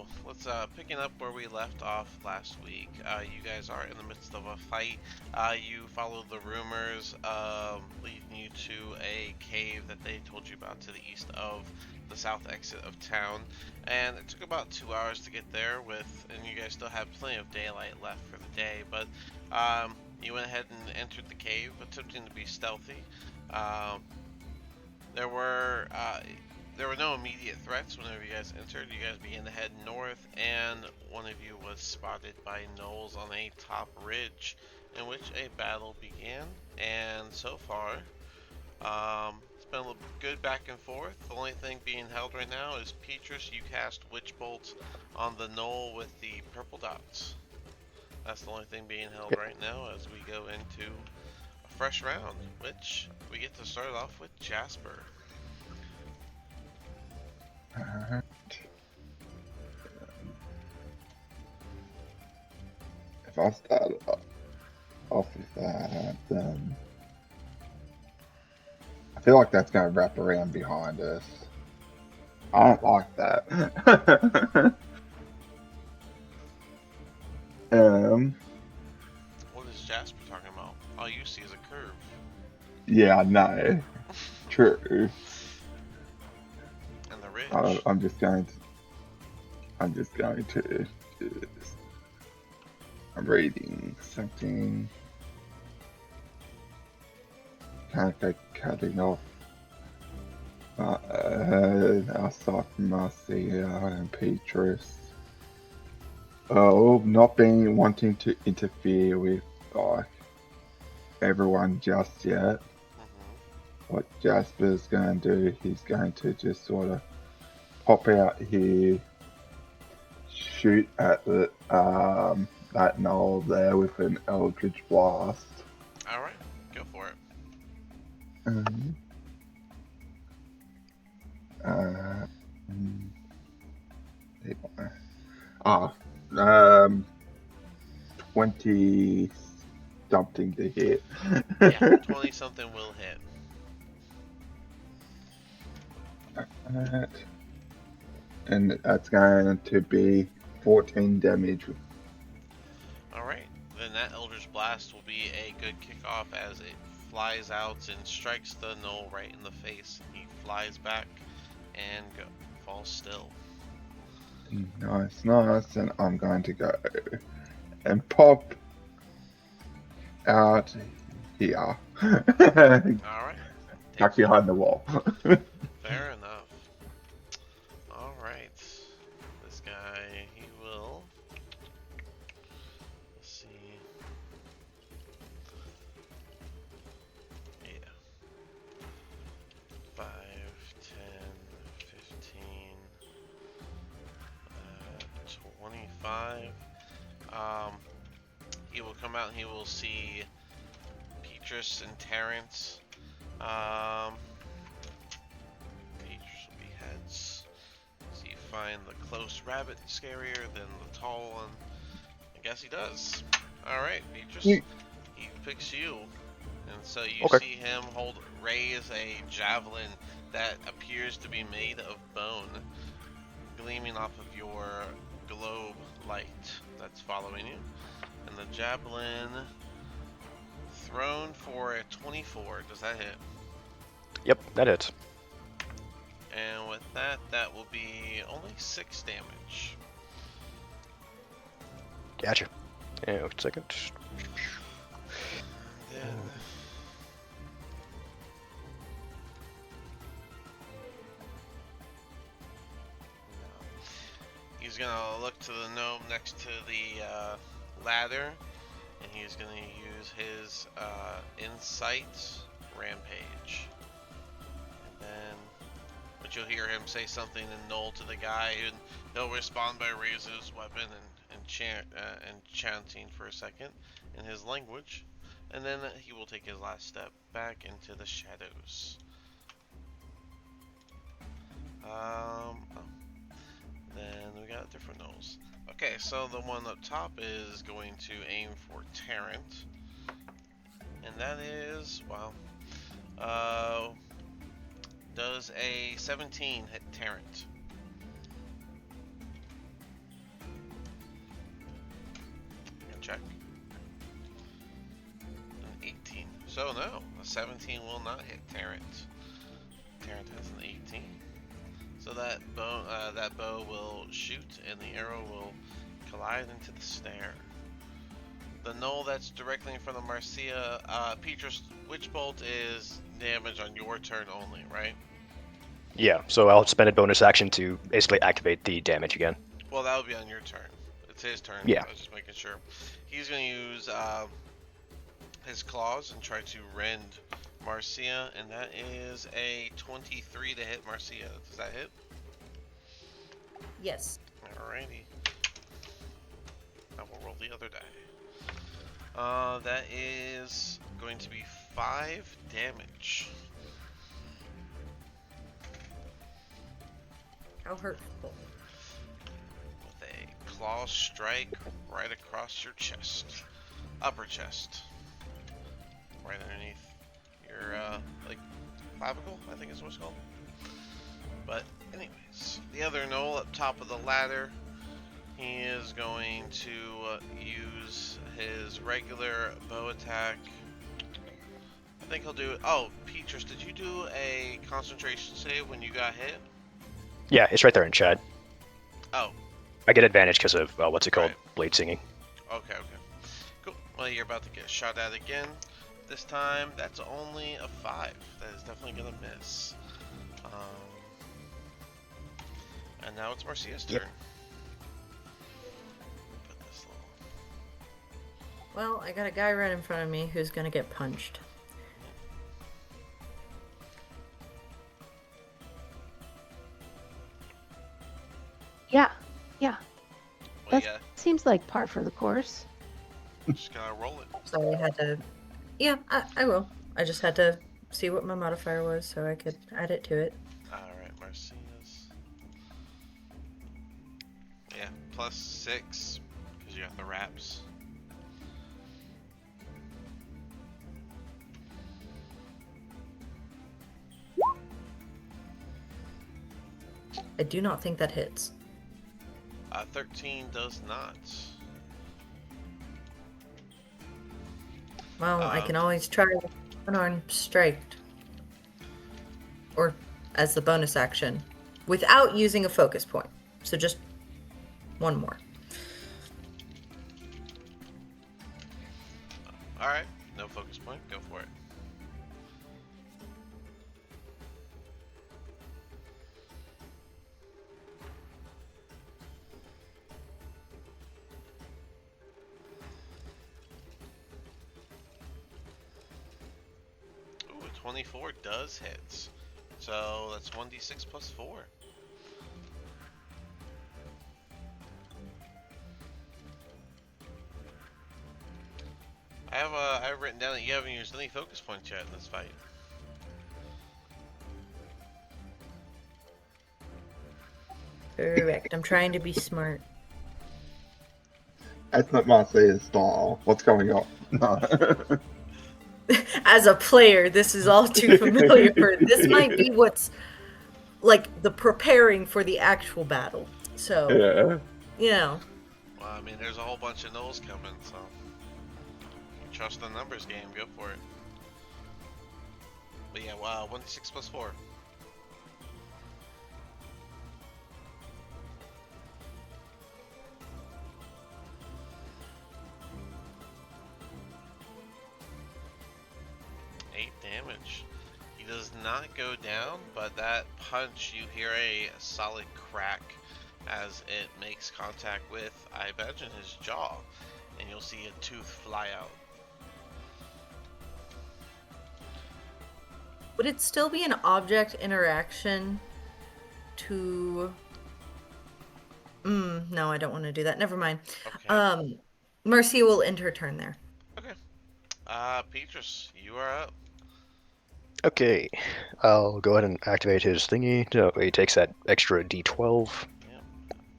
so let's picking up where we left off last week. You guys are in the midst of a fight. You follow the rumors leading you to a cave that they told you about to the east of the south exit of town, and it took about 2 hours to get there. And you guys still have plenty of daylight left for the day, but you went ahead and entered the cave, attempting to be stealthy. Um, there were no immediate threats whenever you guys entered. You guys began to head north, and one of you was spotted by gnolls on a top ridge, in which a battle began. And so far, it's been a little good back and forth. The only thing being held right now is Petrus. You cast Witch Bolt on the gnoll with the purple dots. That's the only thing being held right now as we go into a fresh round, which we get to start off with Jasper. Alright. If I start off with that, then I feel like that's going to wrap around behind us. I don't like that. What is Jasper talking about? All you see is a curve. Yeah, I know. True. And the ridge. I'm just going to. I'm reading something. Can't go cutting off. Aside from Marcia and Petrus. Oh, not being wanting to interfere with like everyone just yet. What Jasper's going to do, he's going to just sort of pop out here, shoot at the that gnoll there with an Eldritch Blast. All right, go for it. 20 something to hit. Yeah, 20 something will hit. And that's going to be 14 damage. Alright, then that Eldritch Blast will be a good kickoff as it flies out and strikes the gnoll right in the face. He flies back and falls still. Nice. And I'm going to go and pop out here. Alright. Back behind the wall. Fair enough. Alright. This guy, he will... Let's see... Yeah. 5, 10, 15... 25. He will come out and he will see Petrus and Terrence. Petrus will be heads. So you find the close rabbit scarier than the tall one? I guess he does. Alright, Petrus. He picks you. And so you see him raise a javelin that appears to be made of bone, gleaming off of your globe light that's following you. And the javelin thrown for a 24. Does that hit? Yep, that hits. And with that, that will be only 6 damage. Gotcha. Yeah, wait a second. Then he's gonna look to the gnome next to the ladder, and he's gonna use his insight rampage. And then, but you'll hear him say something in Gnoll to the guy, and he'll respond by raising his weapon and chanting for a second in his language, and then he will take his last step back into the shadows. Then we got different gnolls. Okay, so the one up top is going to aim for Tarrant. And that is, well, does a 17 hit Tarrant? check. An 18. So no, a 17 will not hit Terrence. Terrence has an 18. So that bow will shoot, and the arrow will collide into the snare. The knoll that's directly in front of Marcia, Petrus, Witch Bolt is damage on your turn only, right? Yeah, so I'll spend a bonus action to basically activate the damage again. Well, that would be on your turn. It's his turn. Yeah. I was just making sure. He's going to use his claws and try to rend Marcia, and that is a 23 to hit Marcia. Does that hit? Yes. Alrighty. I will roll the other die. That is going to be 5 damage. How hurtful. With a claw strike right across your chest. Upper chest. Right underneath your, like, clavicle, I think is what it's called. But, anyways. The other knoll up top of the ladder, he is going to use his regular bow attack. I think he'll do... Oh, Petrus, did you do a concentration save when you got hit? Yeah, it's right there in chat. Oh. I get advantage because of, what's it called? Right. Blade singing. Okay. Cool. Well, you're about to get shot at again. This time, that's only a 5. That is definitely going to miss. And now it's Marcia's turn. Yep. Put this little... Well, I got a guy right in front of me who's gonna get punched. Yeah. Well, That seems like par for the course. just gotta roll it. So I had to. Yeah, I will. I just had to see what my modifier was so I could add it to it. Alright, Marcia's. Yeah, plus 6, because you got the wraps. I do not think that hits. 13 does not. Well, I can always try unarmed strike. Or as the bonus action. Without using a focus point. So just one more. Alright, no focus point, go for it. Ooh, a 24 does hit. So that's 1d6 plus 4. I have written down that you haven't used any focus points yet in this fight. Correct. I'm trying to be smart. That's not Marcia's style. What's going on? No. As a player, this is all too familiar for this might be what's like the preparing for the actual battle. So Yeah. you know. Well, I mean, there's a whole bunch of nulls coming, so you trust the numbers game. Go for it. But yeah, wow, 1d6 plus 4. Damage. He does not go down, but that punch, you hear a solid crack as it makes contact with, I imagine, his jaw, and you'll see a tooth fly out. Would it still be an object interaction to no, I don't want to do that. Never mind. Okay. Marcia will end her turn there. Okay. Petrus, you are up. Okay, I'll go ahead and activate his thingy. So he takes that extra D12. Yep.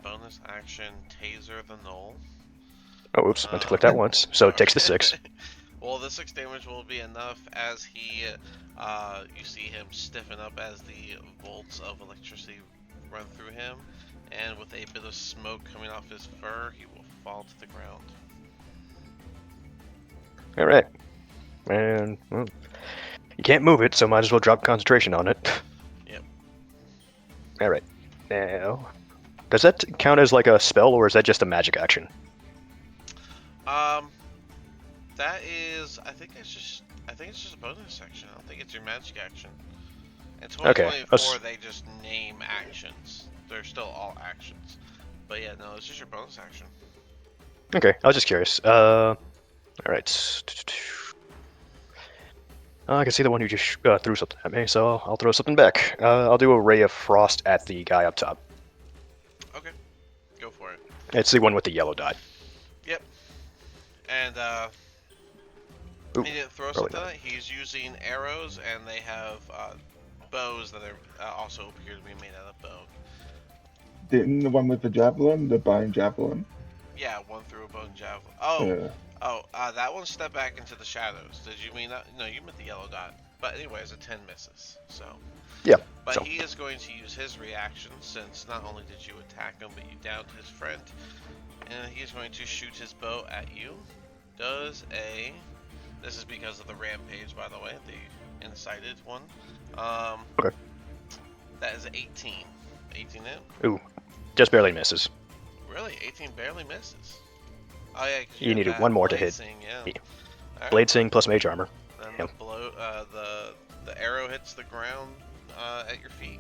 Bonus action, taser the null. Oh, oops, meant to click that once. So it takes the 6. Well, the 6 damage will be enough as he, you see him stiffen up as the bolts of electricity run through him, and with a bit of smoke coming off his fur, he will fall to the ground. All right. And well, you can't move it, so might as well drop concentration on it. Yep. All right. Now, does that count as like a spell, or is that just a magic action? That is, I think it's just a bonus action. I don't think it's your magic action. In Okay. 2024, they just name actions. They're still all actions. But yeah, no, it's just your bonus action. Okay, I was just curious. All right. I can see the one who just threw something at me, so I'll throw something back. I'll do a ray of frost at the guy up top. Okay, go for it. It's the one with the yellow dot. Yep. And Ooh, he didn't throw something at it. He's using arrows, and they have bows that are also appear to be made out of bone. Didn't the one with the javelin, the bone javelin? Yeah, one through a bone javelin. That one stepped back into the shadows. Did you mean that? No, you meant the yellow dot. But anyways, a 10 misses. So. Yeah. But so. he is going to use his reaction, since not only did you attack him, but you downed his friend, and he's going to shoot his bow at you. This is because of the rampage, by the way, the incited one. Okay. That is 18. 18 in? Ooh, just barely misses. Really? 18 barely misses? Oh yeah, 'cause You needed one more to hit. Yeah. Right. Blade Sing plus Mage Armor. Then Yep. the arrow hits the ground at your feet.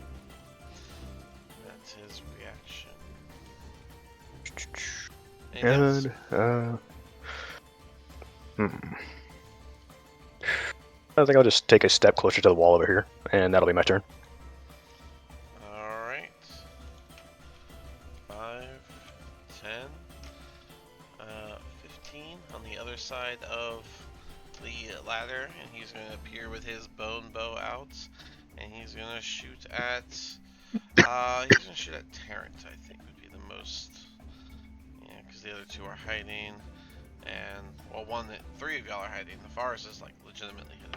That's his reaction. And, I think I'll just take a step closer to the wall over here, and that'll be my turn. Alright. 5, 10, 15 on the other side of the ladder, and he's going to appear with his bone bow out, and he's going to shoot at Terrence, I think would be the most, yeah, because the other two are hiding, and, well, three of y'all are hiding. The forest is, like, legitimately hidden.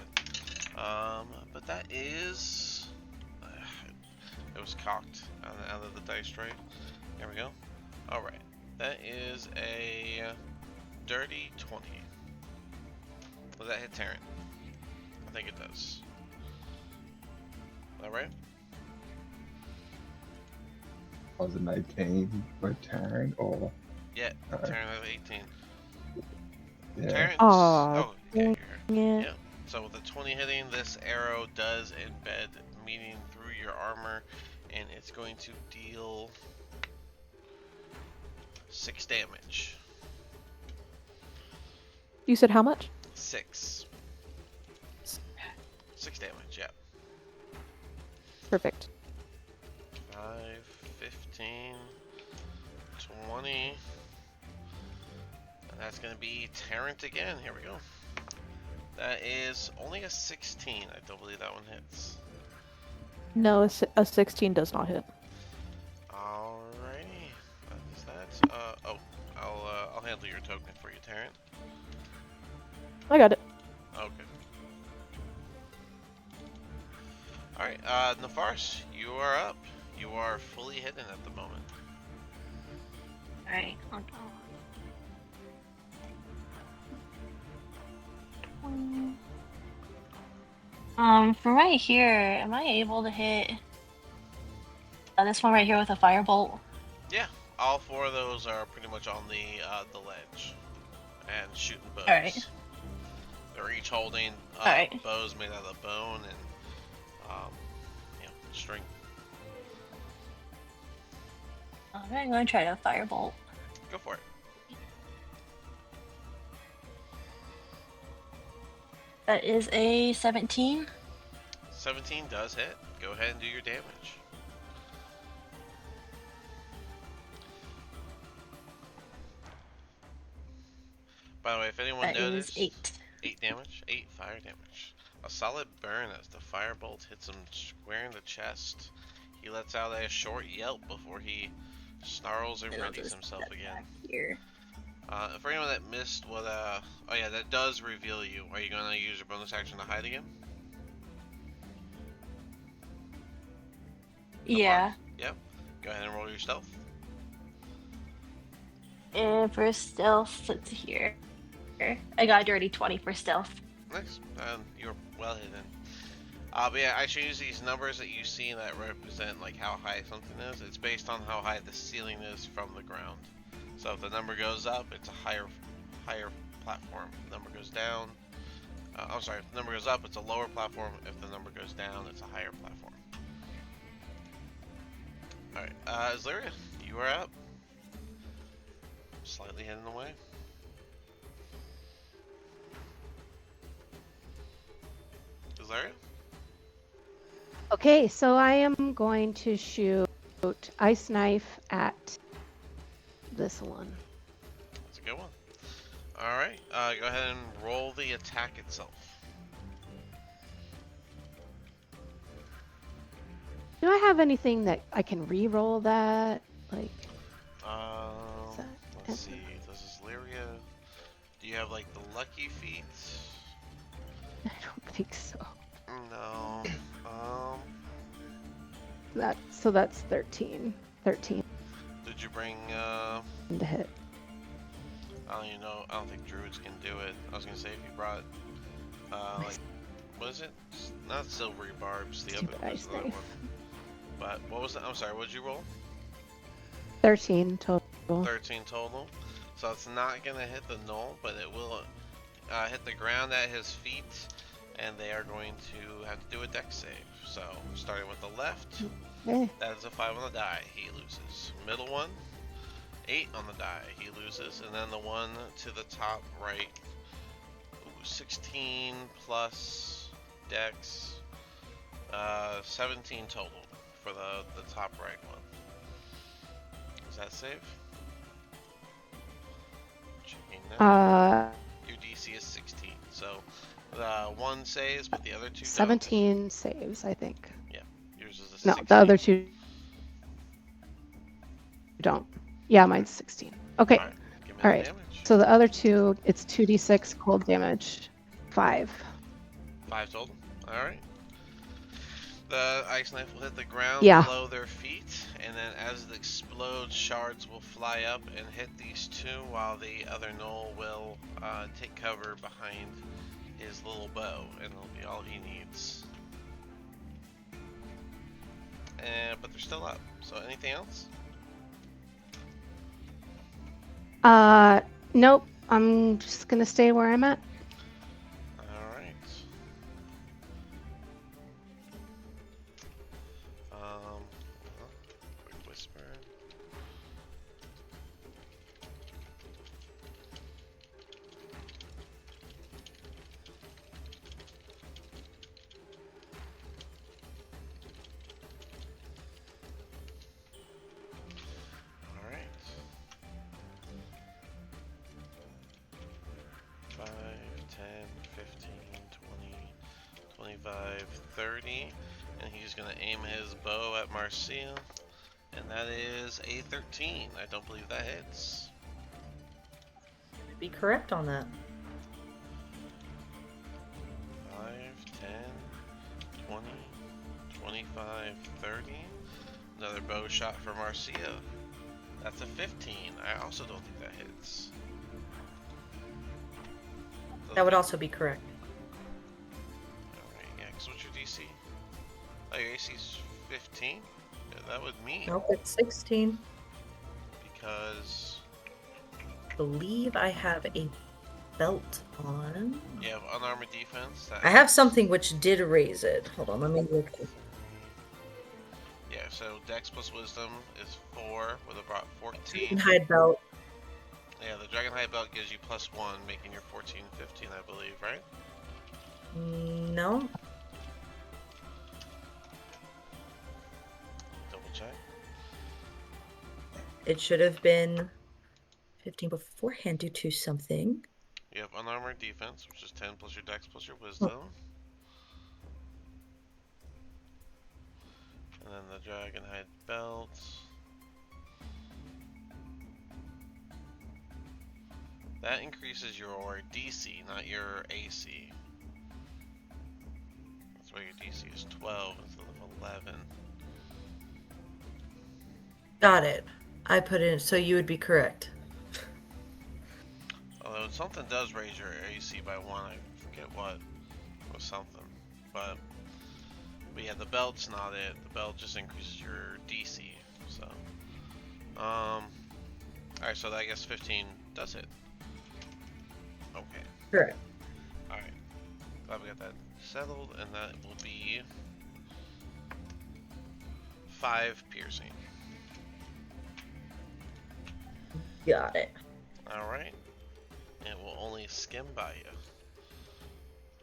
But that is, it was cocked out of the dice tray. There we go. Alright, that is a dirty 20. Does that hit Terran? I think it does. Is that right? Was it 18 for Taryn or? Yeah, Terran has 18. Yeah. Terrence. Aw, Oh, yeah, you're here. Yeah. Yeah. So with a 20 hitting, this arrow does embed meaning through your armor, and it's going to deal 6 damage. You said how much? 6 damage, yeah. Perfect. 5, 15, 20. And that's going to be Tarrant again. Here we go. That is only a 16. I don't believe that one hits. No, a 16 does not hit. Alrighty. That is that. I'll handle your token for you, Tarrant. I got it. Okay. Alright, Nafaris, you are up. You are fully hidden at the moment. Alright, hold on. From right here, am I able to hit this one right here with a firebolt? Yeah, all 4 of those are pretty much on the ledge and shooting bows. Alright. They're each holding bows made out of bone and string. Alright, I'm going to try to firebolt. Go for it. That is a 17. 17 does hit. Go ahead and do your damage. By the way, if anyone That noticed, is 8. 8 damage, 8 fire damage. A solid burn as the firebolt hits him square in the chest. He lets out a short yelp before he snarls and readies himself again. Here. For anyone that missed what, oh yeah, that does reveal you. Are you gonna use your bonus action to hide again? Yeah. Yep. Go ahead and roll your stealth. And for stealth, let's see here. I got a dirty 20 for stealth. Nice. You're well hidden. But yeah, I should use these numbers that you see that represent like how high something is. It's based on how high the ceiling is from the ground. So if the number goes up, it's a higher platform. If the number goes down, I'm sorry. If the number goes up, it's a lower platform. If the number goes down, it's a higher platform. All right, Zlyria, you are up. Slightly heading away. Zlyria? Okay, so I am going to shoot Ice Knife at this one. That's a good one. Alright, go ahead and roll the attack itself. Do I have anything that I can re-roll that? Like, Let's see. This is Lyria. Do you have like the lucky feats? I don't think so. No. That's 13. 13 Did you bring to hit. I don't even know. I don't think druids can do it. I was gonna say if you brought like what is it? Not silvery barbs, the other one. But what was it? I'm sorry, what did you roll? 13 total. 13 total. So it's not gonna hit the null, but it will hit the ground at his feet, and they are going to have to do a dex save. So starting with the left, that is a 5 on the die, he loses. Middle one, 8 on the die, he loses, and then the one to the top right, 16 plus dex, 17 total for the top right one. Is that safe? Checking now. Your DC is 16, so one saves, but the other two 17 don't. saves, I think. Yeah, yours is a 16. No, the other two don't. Yeah, mine's 16. Okay. All right, give me All the right. damage. So the other two, it's 2d6 cold damage. 5. 5 total. All right. The ice knife will hit the ground below their feet, and then as it explodes, shards will fly up and hit these two, while the other gnoll will take cover behind his little bow, and it'll be all he needs. But they're still up. So anything else? Nope. I'm just gonna stay where I'm at. Alright. Quick whisper. Alright. 5, 10, 15, 20, 25, 30, and he's going to aim his bow at Marcia, and that is a 13. I don't believe that hits. Be correct on that. 5, 10, 20, 25, 30. Another bow shot for Marcia. That's a 15. I also don't think that hits. That would also be correct. Alright, yeah, because what's your DC? Oh, your AC is 15? Yeah, that would mean. Nope, it's 16. Because. I believe I have a belt on. You have unarmored defense. I have something which did raise it. Hold on, let me look. Yeah, so Dex plus Wisdom is 4, would have brought 14. Dragonhide belt. Yeah, the Dragonhide belt gives you +1, making your 14, 15, I believe, right? No. Double check. It should have been 15 beforehand due to something. You have unarmored defense, which is 10 plus your Dex plus your Wisdom. And then the Dragonhide belt. That increases your DC, not your AC. That's why your DC is 12 instead of 11. Got it. I put in, so you would be correct. Although So something does raise your AC by 1. I forget what was something, but yeah, the belt's not it. The belt just increases your DC. So, all right. So I guess 15 does it. Okay. Correct. All right. Glad we got that settled, and that will be 5 piercing. Got it. All right. It will only skim by you.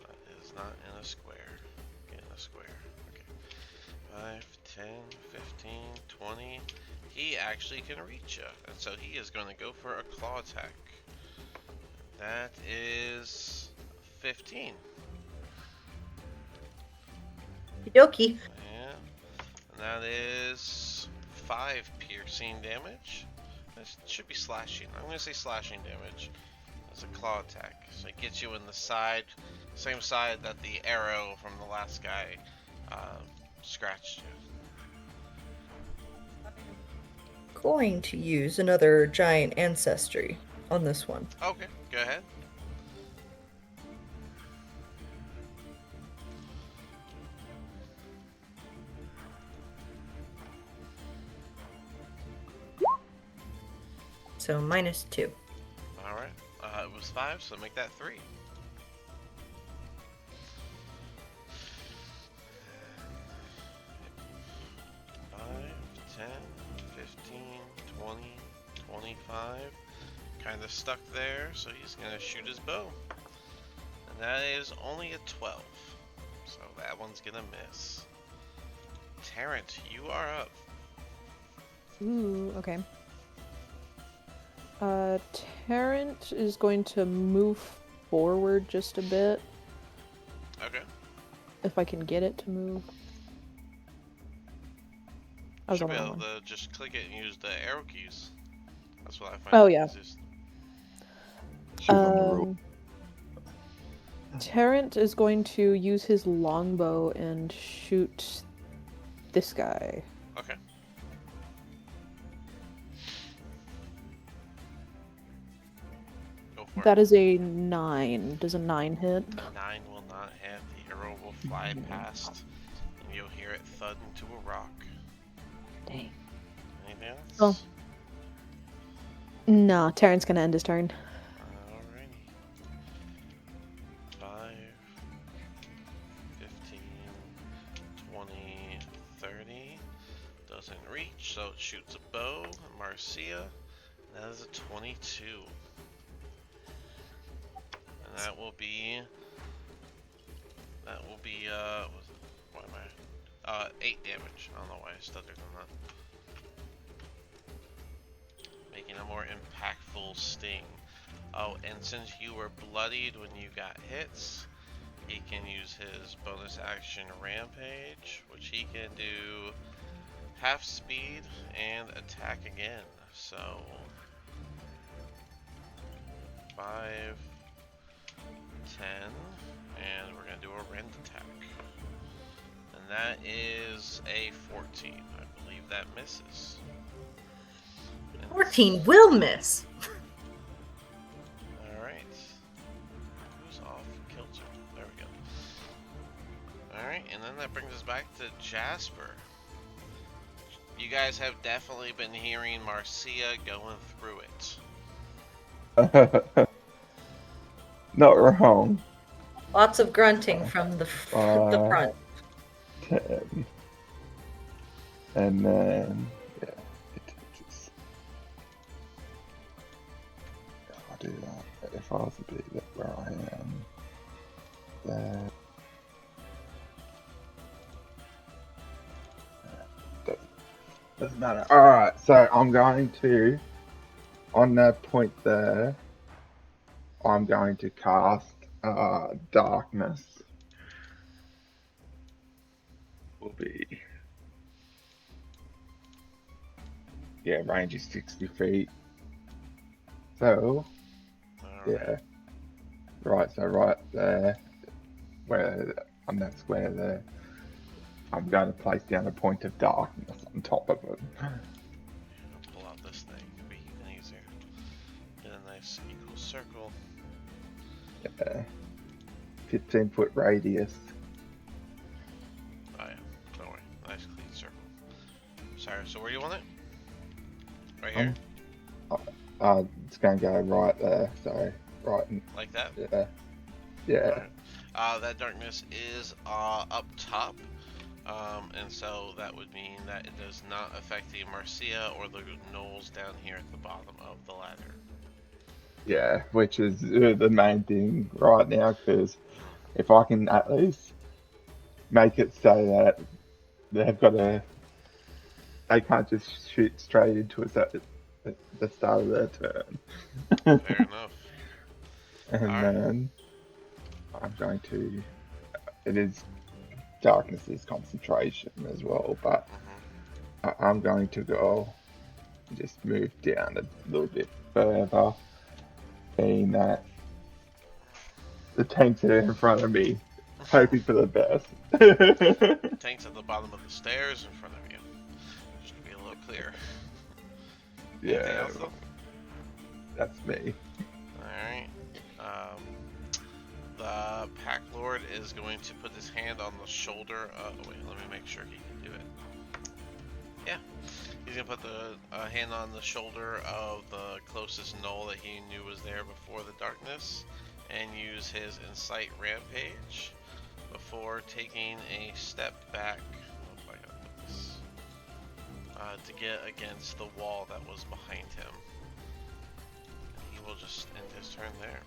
That is not in a square. Get in a square. Okay. 5, 10, 15, 20. He actually can reach you, and so he is going to go for a claw attack. That is 15. Okie Yeah. And that is 5 piercing damage. This should be slashing. I'm going to say slashing damage. That's a claw attack. So it gets you in the side, same side that the arrow from the last guy scratched you. going to use another giant ancestry on this one. Okay, go ahead. So -2. Alright. It was 5, so make that 3. Kind of stuck there, so he's gonna shoot his bow. And that is only a 12. So that one's gonna miss. Tarrant, you are up. Ooh, okay. Tarrant is going to move forward just a bit. Okay. If I can get it to move. I was Should on be the able wrong one. to just click it and use the arrow keys. That's what I find. Oh, yeah. easiest. She's on the rope. Tarrant is going to use his longbow and shoot this guy. Okay. Go for That it. is a 9. Does a 9 hit? 9 will not hit. The arrow will fly past, and you'll hear it thud into a rock. Dang. Anything else? Oh. No, Tarrant's gonna end his turn. Alrighty. 5, 15, 20, 30. Doesn't reach, so it shoots a bow. Marcia, that is a 22. And that will be, what am I? 8 damage. I don't know why I stuttered on that. Making a more impactful sting. Oh, and since you were bloodied when you got hits, he can use his bonus action Rampage, which he can do half speed and attack again. So 5, 10, and we're gonna do a rend attack. And that is a 14. I believe that misses. 14 will miss. Alright. Who's off kilter? There we go. Alright, and then that brings us back to Jasper. You guys have definitely been hearing Marcia going through it. Not wrong. Lots of grunting from the front. 10. And then, yeah, it touches. I'll do that. If I was a bit where I am, there. Doesn't matter. Alright, so I'm going to, on that point there, I'm going to cast Darkness. Will be, yeah, range is 60 feet. So, yeah, right, so right there, where, on that square there, I'm going to place down a point of darkness on top of it. I'll pull out this thing, it'll be even easier. Get a darkness equals circle. 15-foot radius. Oh yeah, don't worry. Nice clean circle. Sorry, so where do you want it? Right here? It's going to go right there. So right. Like that? Yeah. Yeah. Alright. That darkness is up top. And so that would mean that it does not affect the Marcia or the gnolls down here at the bottom of the ladder. Yeah, which is the main thing right now, because if I can at least make it so that they've got they can't just shoot straight into us at the start of their turn. Fair enough. And Alright. then I'm going to. It is darkness is concentration as well, but I'm going to go just move down a little bit further, being that the tanks are in front of me, hoping for the best. Tanks at the bottom of the stairs in front of you. Just to be a little clear. Anything Yeah, else though? that's me. Alright. The Pack Lord is going to put his hand on the shoulder. Wait, let me make sure he can do it. Yeah. He's going to put the hand on the shoulder of the closest gnoll that he knew was there before the darkness and use his Incite Rampage before taking a step back. Oh, if I gotta put this, to get against the wall that was behind him. He will just end his turn there.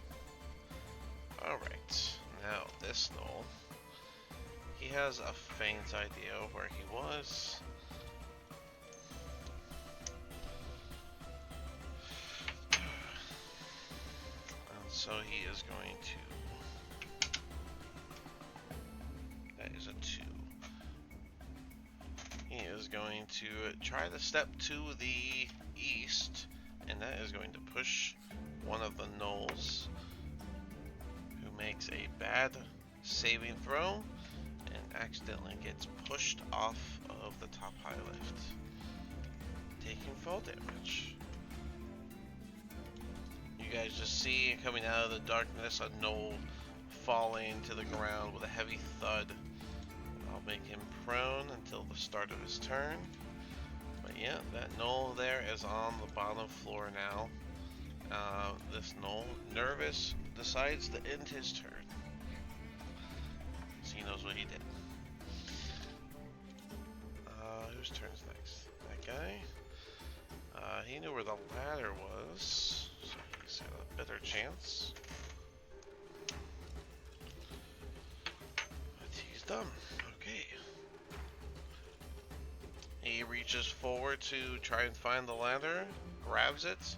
Alright, now this gnoll. He has a faint idea of where he was. And so he is going to... That is a 2. He is going to try to step to the east, and that is going to push one of the gnolls, who makes a bad saving throw and accidentally gets pushed off of the top high lift, taking fall damage. You guys just see coming out of the darkness a gnoll falling to the ground with a heavy thud. I'll make him prone until the start of his turn. But yeah, that gnoll there is on the bottom floor now. This gnoll, nervous, decides to end his turn. So he knows what he did. Whose turn's next? That guy? He knew where the ladder was, so he's got a better chance. But he's done. Okay. He reaches forward to try and find the ladder, grabs it,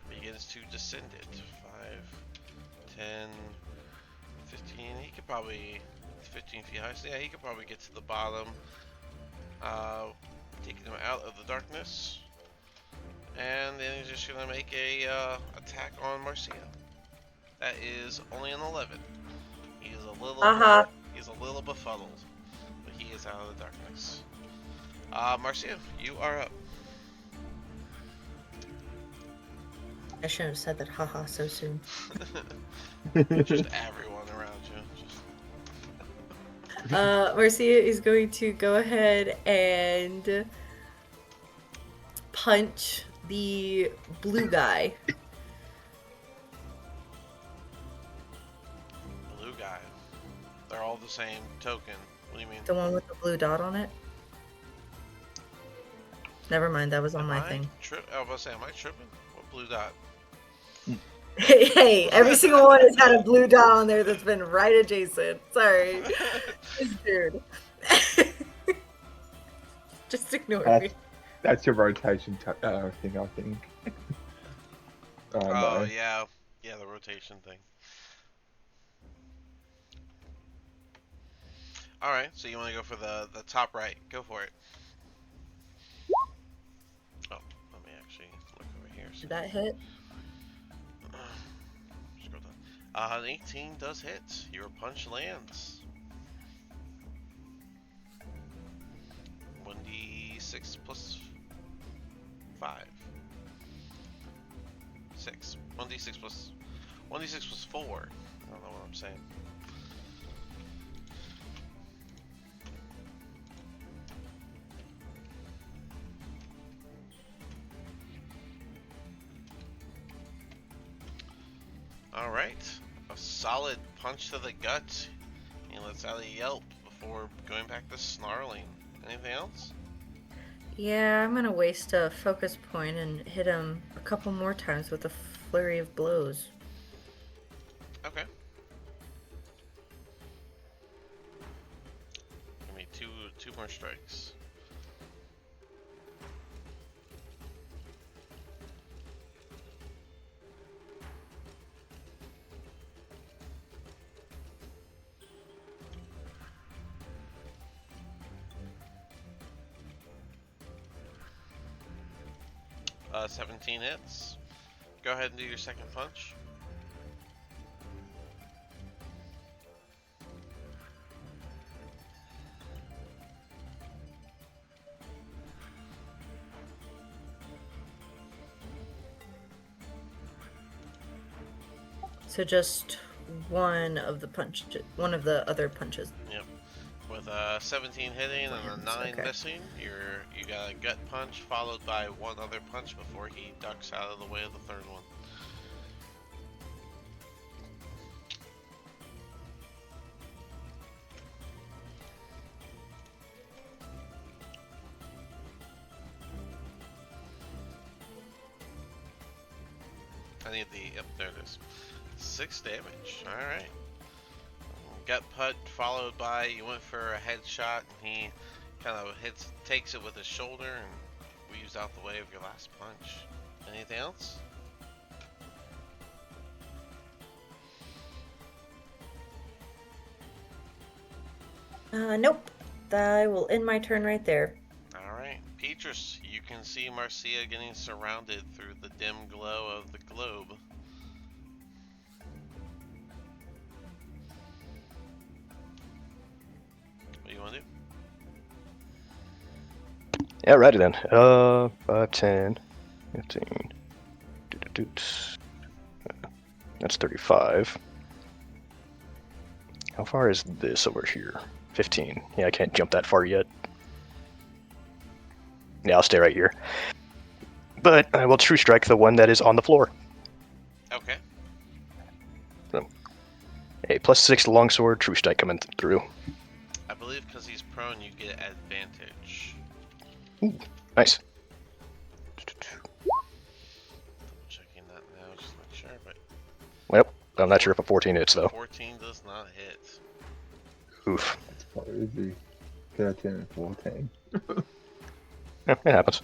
begins to descend it. 5, 10, 15. He could probably 15 feet high. So yeah, he could probably get to the bottom, taking him out of the darkness, and then he's just gonna make a attack on Marcia. That is only an 11. He is a little, he's a little befuddled, but he is out of the darkness. Marcia, you are up. I shouldn't have said that haha so soon. Just everyone around you. Marcia is going to go ahead and punch the blue guy. Blue guy. They're all the same token. What do you mean? The one with the blue dot on it. Never mind, that was on my thing. I was about to say, am I tripping? What blue dot? Hey, every single one has had a blue dot on there that's been right adjacent. Sorry. This dude. Just ignore me. That's your rotation thing, I think. Oh, no. yeah. Yeah, the rotation thing. Alright, so you want to go for the top right. Go for it. Oh, let me actually look over here. Did that hit? Scroll down. An 18 does hit. Your punch lands. 1d6 plus 5. 1d6. 1d6 plus 4. I don't know what I'm saying. Alright. A solid punch to the gut. He lets out a yelp before going back to snarling. Anything else? Yeah, I'm gonna waste a focus point and hit him a couple more times with a flurry of blows. Okay. Give me two more strikes. Uh, 17 hits. Go ahead and do your second punch. So just one of the other punches. Yep. With 17 hitting and a 9 Okay. missing, you got a gut punch followed by one other punch before he ducks out of the way of the third one. I need the, yep, there it is. 6 damage, alright. Gut punch followed by, you went for a headshot, and he kind of takes it with his shoulder and weaves out the way of your last punch. Anything else? Nope. I will end my turn right there. Alright, Petrus, you can see Marcia getting surrounded through the dim glow of the globe. What do you want to do? Yeah, righty then. 5, 10, 15. That's 35. How far is this over here? 15. Yeah, I can't jump that far yet. Yeah, I'll stay right here. But I will true strike the one that is on the floor. Okay. A +6 longsword, true strike coming through. I believe because he's prone, you get advantage. Ooh, nice. Double checking that now just to make sure, but Well, I'm not sure if a 14 hits though. 14 does not hit. Oof. What is he? 13 and 14. Yeah, it happens.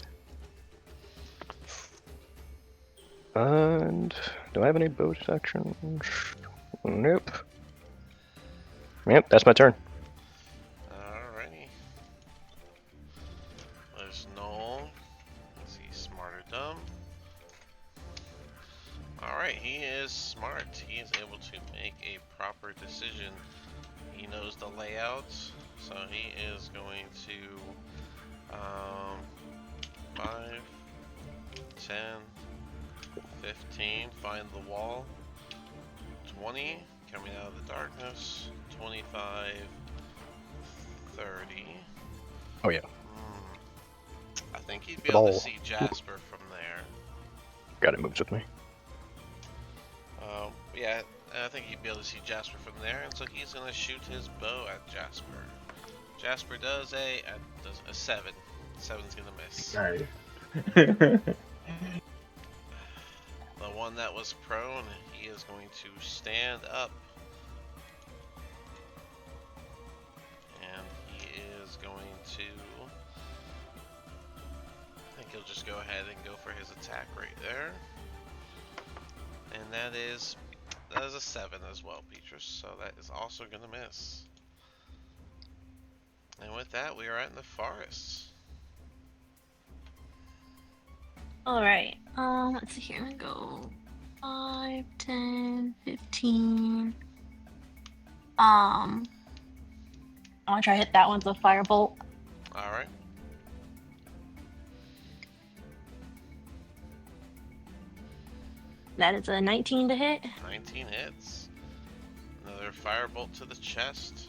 And do I have any bonus actions? Nope. Yep, that's my turn. Alrighty. There's Noel. Is he smart or dumb? Alright, he is smart. He is able to make a proper decision. He knows the layouts, so he is going to 5, 10, 15, find the wall. 20, coming out of the darkness. 25, 30. Oh yeah, I think he'd be The able to ball. see Jasper from there. got it. Moves with me. Yeah, I think he'd be able to see Jasper from there, and so he's gonna shoot his bow at Jasper. Jasper does a 7. 7's gonna miss. Nice. The one that was prone, he is going to stand up. And he is going to... I think he'll just go ahead and go for his attack right there. And that is a 7 as well, Petrus. So that is also going to miss. And with that, we are out in the forest. Alright, let's see here. I'm gonna go 5, 10, 15. I wanna try to hit that one with a firebolt. Alright. That is a 19 to hit. 19 hits. Another firebolt to the chest.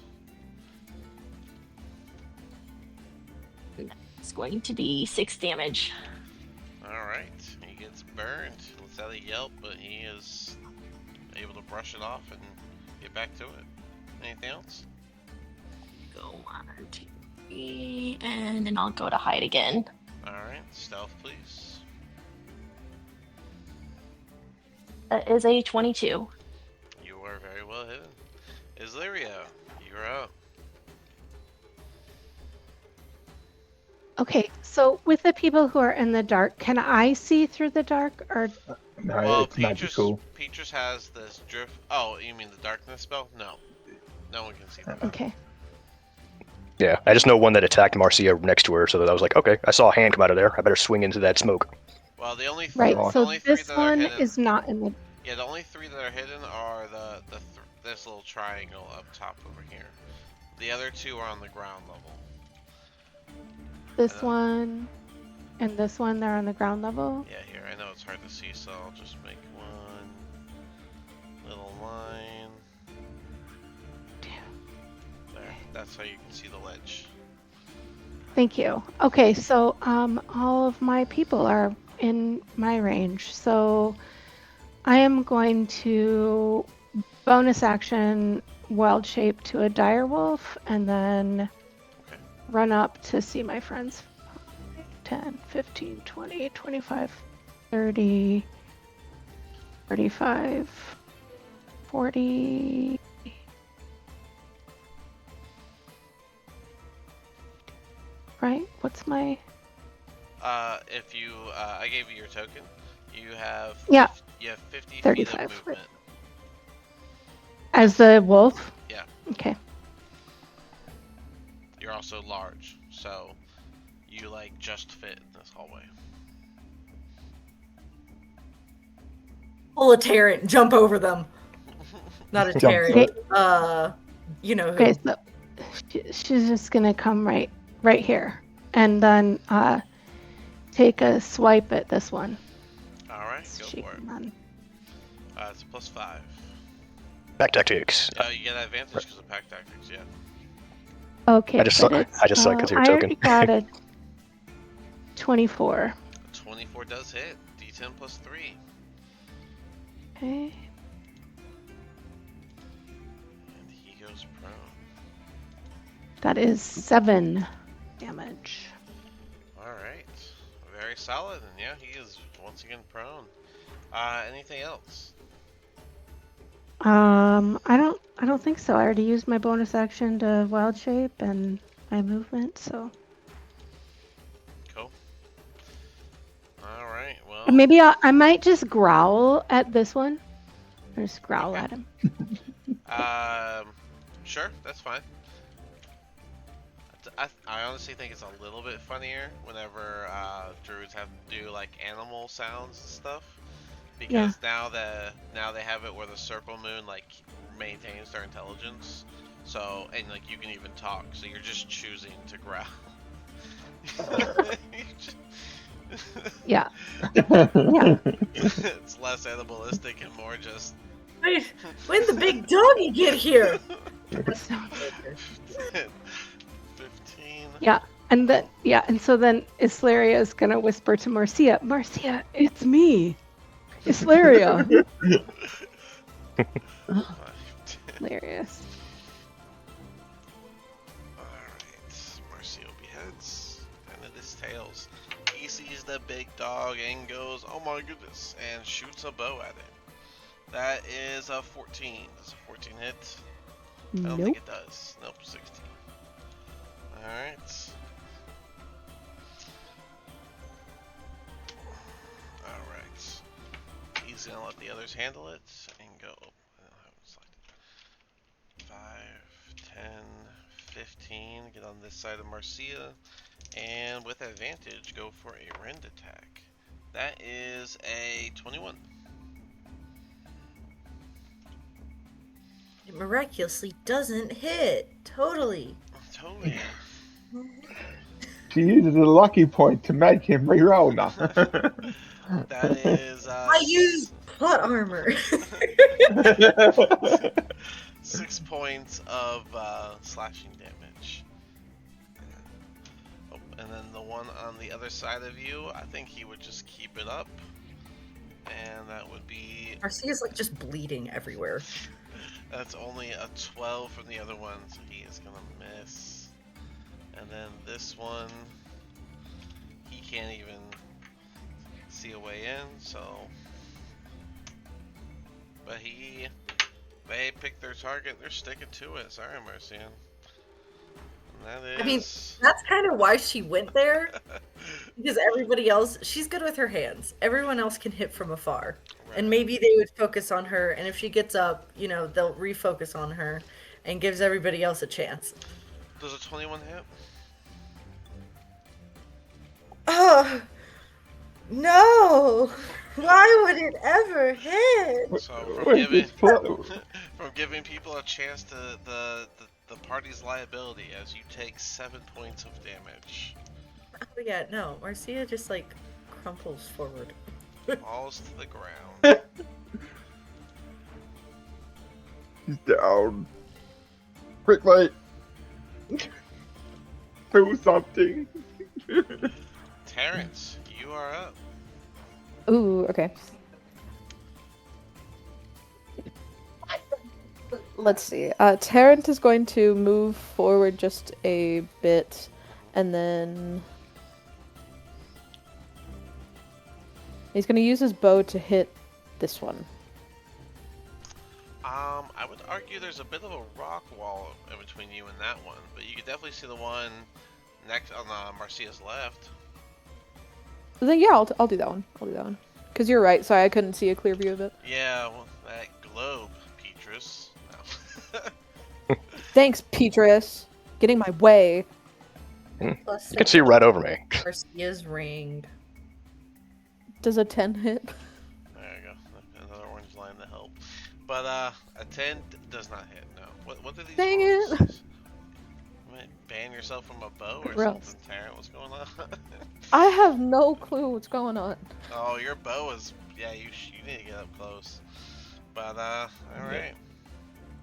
It's going to be 6 damage. Alright, he gets burned. Lets out a yelp, but he is able to brush it off and get back to it. Anything else? Go 1, 2, 3, and then I'll go to hide again. Alright, stealth please. That is a 22. You are very well hidden. Islyria, you're up. Okay, so with the people who are in the dark, can I see through the dark or? No, Well, it's magical. Petrus has this drift. Oh, you mean the darkness spell? No. No one can see that. Okay. Yeah, I just know one that attacked Marcia next to her, so that I was like, okay, I saw a hand come out of there. I better swing into that smoke. Well, the only Right. the So only three this that are one hidden, is not in the. yeah, the only 3 that are hidden are this little triangle up top over here. The other 2 are on the ground level. This one, and this one. They're on the ground level. Yeah, here. I know it's hard to see, so I'll just make one little line. There. That's how you can see the ledge. Thank you. Okay, so all of my people are in my range, so I am going to bonus action wild shape to a dire wolf, and then Okay. run up to see my friends. 10, 15, 20, 25, 30, 35, 40. Right? What's my... If you, I gave you your token. You have Yeah. You have 50 feet 35, of movement. As the wolf? Yeah. Okay. You're also large, so you like just fit in this hallway. Pull a Terran and jump over them. Not a Jump Terran. foot. You know who. Okay, so she's just gonna come right here, and then take a swipe at this one. All right, go She for it. can run. It's a +5. Back tactics. You get advantage because of pack tactics. Yeah. Okay, I just but saw- it's, I just saw it 'cause of your I token. already got a 24. 24 does hit. D10 +3. Okay. And he goes prone. That is 7 damage. Alright. Very solid, and yeah, he is once again prone. Anything else? I don't think so. I already used my bonus action to wild shape and my movement, so Cool. Alright, well. maybe I might just growl at this one. Or just growl Okay. at him. Sure, that's fine. I honestly think it's a little bit funnier whenever druids have to do like animal sounds and stuff, because now they have it where the circle moon like maintains their intelligence, so and like you can even talk, so you're just choosing to growl. Yeah. Yeah. It's less animalistic and more just. Wait, when the big doggy get here? 15. Yeah. And then and so then Isleria is gonna whisper to Marcia, Marcia, it's me. Isleria. Hilarious. Alright, Marcio beheads, and it is tails. He sees the big dog and goes, oh my goodness, and shoots a bow at it. That is a 14. Does a 14 hit? I don't think it does. Nope, 16. Alright. Alright. He's gonna let the others handle it and go. I don't have it selected. 5, 10, 15. Get on this side of Marcia. And with advantage, go for a rend attack. That is a 21. It miraculously doesn't hit. Totally. Totally. She uses a lucky point to make him reroll now. That is. I used plot armor. 6 points of slashing damage. Oh, and then the one on the other side of you, I think he would just keep it up. And that would be... Marcia's like just bleeding everywhere. That's only a 12 from the other one, so he is gonna miss. And then this one, he can't even see a way in, so... But they picked their target, they're sticking to it. Sorry, Marcian. And that is... I mean, that's kind of why she went there. Because everybody else, she's good with her hands. Everyone else can hit from afar. Right. And maybe they would focus on her, and if she gets up, they'll refocus on her and gives everybody else a chance. Does a 21 hit? Oh, no! Why would it ever hit? So from giving people a chance to the party's liability, as you take 7 points of damage. Oh yeah, no. Marcia just like crumples forward. Falls to the ground. He's down. Quickly! Do something! Terrence, you are up. Ooh, okay. Let's see. Terrence is going to move forward just a bit, and then he's going to use his bow to hit this one. I would argue there's a bit of a rock wall in between you and that one, but you can definitely see the one next on Marcia's left. Then yeah, I'll do that one. I'll do that one. Because you're right, sorry, I couldn't see a clear view of it. Yeah, well, that globe, Petrus. No. Thanks, Petrus. Getting my way. Plus You can see right over me. Marcia's ring. Does a 10 hit? There you go. Another orange line to help. But a 10 does not hit. No. What did these? Dang rolls? it! You might ban yourself from a bow or Gross. something, Taryn. What's going on? I have no clue what's going on. Oh, your bow is... Yeah, you need to get up close. But, alright.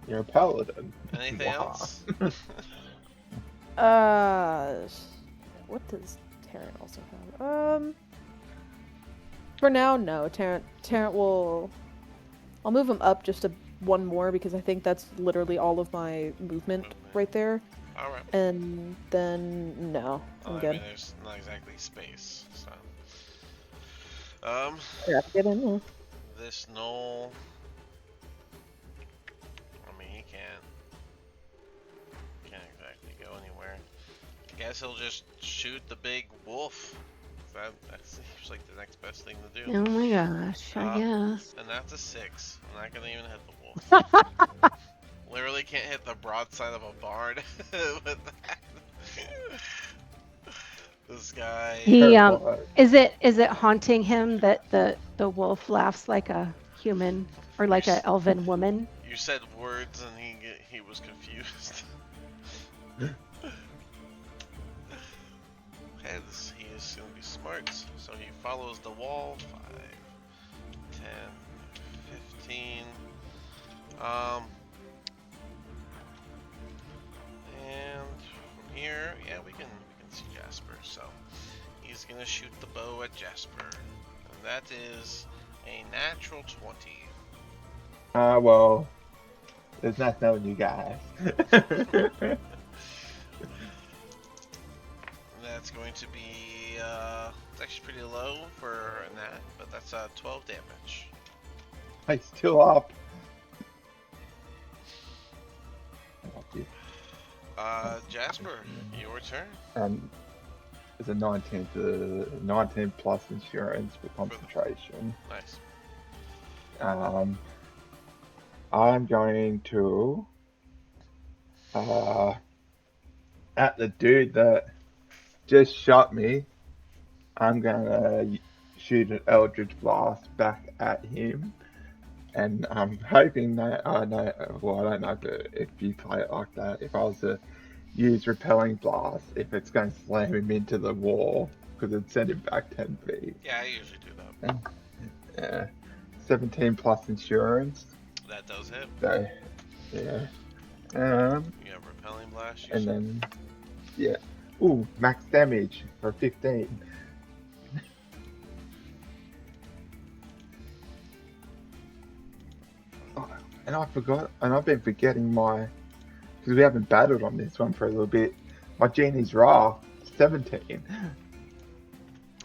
You're a paladin. Anything else? What does Tarrant also have? For now, no. Tarrant will... I'll move him up just one more because I think that's literally all of my movement right there. Alright. And then, no. I'm I good. mean, there's not exactly space, so... Yeah, get in there. This knoll... I mean, he can't exactly go anywhere. I guess he'll just shoot the big wolf. That seems like the next best thing to do. Oh my gosh, I guess. And that's a 6. I'm not gonna even hit the wolf. Literally can't hit the broadside of a barn with that. This guy. He is it haunting him that the wolf laughs like a human or like an elven woman? You said words and he was confused. Okay, he is gonna be smart, so he follows the wall. 5, 10, 15. And from here, yeah, we can see Jasper. So he's gonna shoot the bow at Jasper, and that is a natural 20. Well, there's not knowing you guys. That's going to be, it's actually pretty low for a nat, but that's 12 damage. I'm still up. Jasper, your turn. It's a 19 plus insurance for concentration. Nice. I'm going to, at the dude that just shot me, I'm gonna shoot an Eldritch Blast back at him. And I'm hoping that, I don't know if you play it like that, if I was to use Repelling Blast, if it's going to slam him into the wall, because it'd send him back 10 feet. Yeah, I usually do that. Yeah. 17 plus insurance. That does hit. So, yeah. You have repelling blast. You And said. then, yeah. Ooh, max damage for 15. Oh, and I forgot, and I've been forgetting my, because we haven't battled on this one for a little bit. My Genie's Wrath, 17.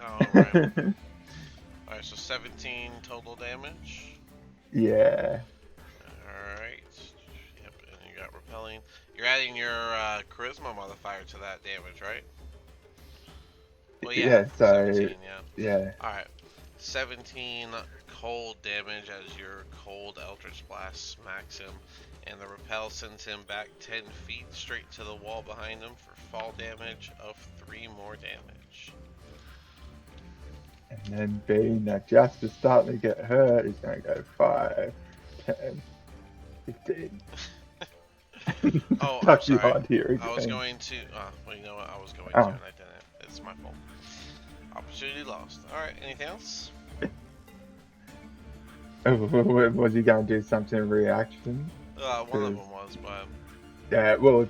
All right. All right. So 17 total damage. Yeah. Alright. Yep, and you got repelling. You're adding your charisma modifier to that damage, right? Well, Yeah, so, 17, yeah. yeah. Alright. 17 cold damage as your cold Eldritch Blast smacks him, and the repel sends him back 10 feet straight to the wall behind him for fall damage of 3 more damage. And then being that Jasper's starting to get hurt, he's going to go 5, 10, 15. Oh, I'm Touch you sorry. hard here again. I was going to. Well, you know what? I was going to, Oh. and I didn't. It's my fault. Opportunity lost. Alright, anything else? Was he going to do something reaction? One of them was, but. Yeah, well,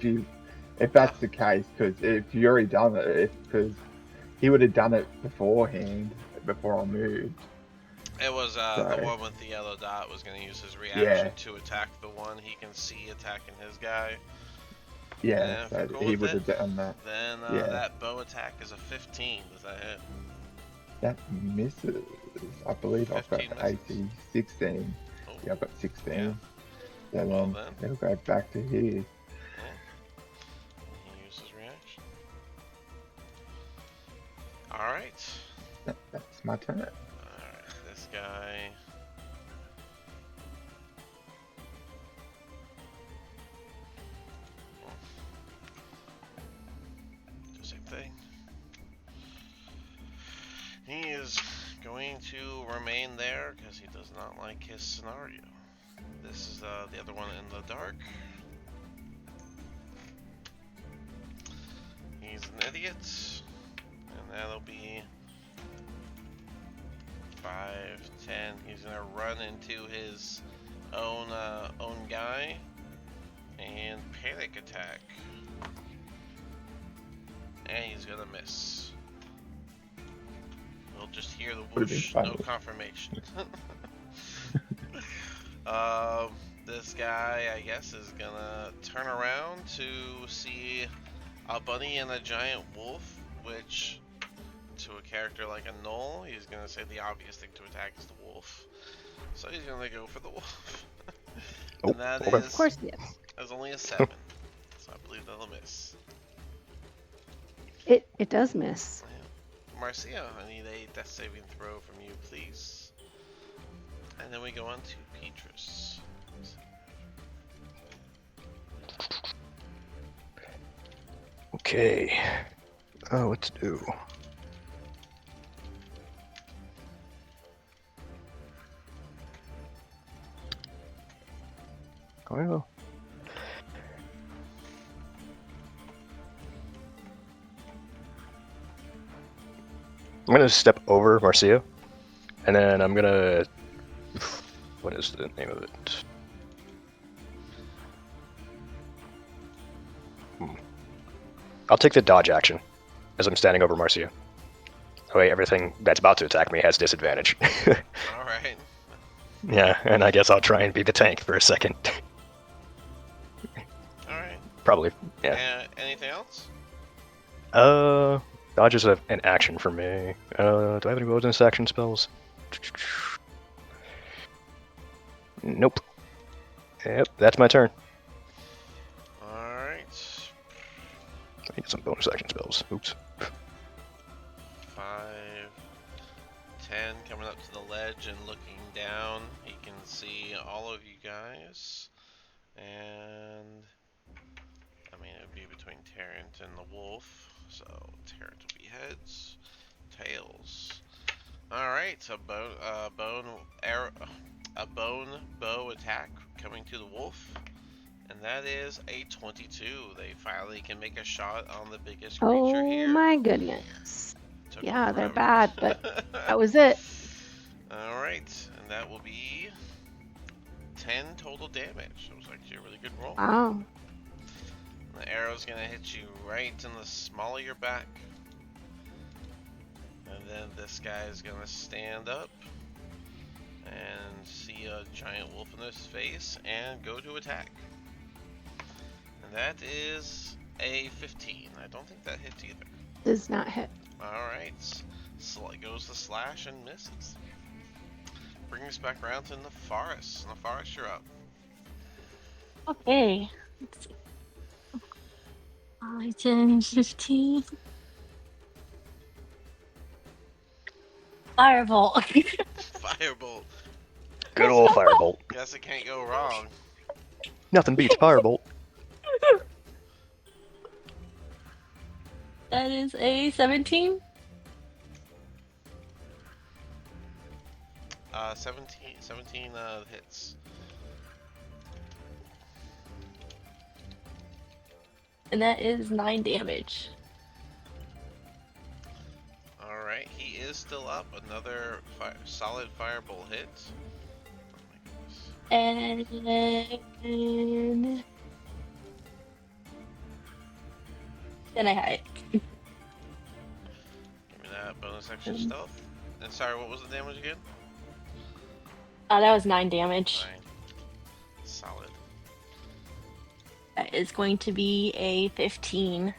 if that's the case, because if you already done it, because he would have done it beforehand, before I moved. It was the Sorry. one with the yellow dot was going to use his reaction Yeah. to attack the one he can see attacking his guy. Yeah, if so you're cool he with would have it, done that. Then Yeah. that bow attack is a 15. Does that hit? That misses. I believe I've got 15 AC misses. 16. Oh, Yeah, I've got 16. Yeah. So Well, then then. it'll go back to here. He uses reaction. Alright. That's my turn. Alright, this guy. Do the same thing. He is going to remain there because he does not like his scenario. This is the other one in the dark. He's an idiot. And that'll be 5, 10. He's gonna run into his own guy and panic attack. And he's gonna miss. We'll just hear the Would've been whoosh, funny. no confirmation. This guy, I guess, is gonna turn around to see a bunny and a giant wolf, which, to a character like a Knoll, he's gonna say the obvious thing to attack is the wolf. So he's gonna go for the wolf. Oh, And that okay. is, Of course, yes. is only a 7. So I believe that'll miss. It does miss. Marcia, I need a death saving throw from you, please. And then we go on to Petrus. Okay. Oh, what to do? Well. I'm gonna step over Marcia, and then I'm gonna. What is the name of it? I'll take the dodge action as I'm standing over Marcia. Oh wait, everything that's about to attack me has disadvantage. Alright. Yeah, and I guess I'll try and be the tank for a second. Alright. Probably, yeah. Anything else? Dodge is an action for me. Do I have any bonus action spells? Nope. Yep, that's my turn. Alright. I need some bonus action spells. Oops. 5, 10, coming up to the ledge and looking down. He can see all of you guys. And I mean, it would be between Terrant and the wolf. So Terrant will be heads, tails. Alright, a bone bow attack coming to the wolf. And that is a 22. They finally can make a shot on the biggest creature Oh here. my goodness. Took Yeah, they're forever. bad, but that was it. Alright, and And that will be 10 total damage. That was actually a really good roll. Wow. The arrow's gonna hit you right in the small of your back. And then this guy is gonna stand up and see a giant wolf in his face and go to attack. And that is a 15. I don't think that hits either. Does not hit. Alright. Goes to slash and misses. Bring us back around to Nefaris. Nefaris, you're up. Okay. Let's see. 5, 10, 15. Firebolt. Firebolt. Good old firebolt. Guess it can't go wrong. Nothing beats firebolt. That is a 17. 17 hits. And that is 9 damage. Alright, he is still up. Another solid firebolt hit. Oh my goodness. And then I hide. Give me that bonus action stealth. And sorry, what was the damage again? That was 9 damage. 9. Solid. That is going to be a 15.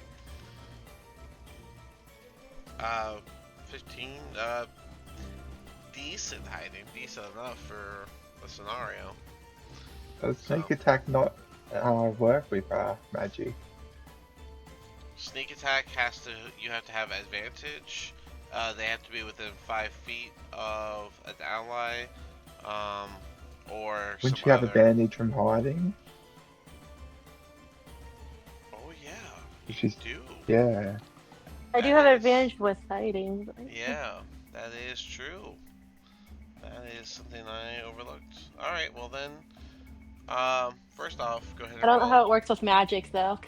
15. Decent hiding. Decent enough for the scenario. Does sneak attack not work with magic? Sneak attack you have to have advantage. They have to be within 5 feet of an ally, or Wouldn't some you have other... advantage from hiding? Oh yeah, Which you is- do. Yeah. I do That have is- advantage with hiding. But... Yeah, that is true. That is something I overlooked. All right, well then, first off, go ahead and I don't know roll. how it works with magic though.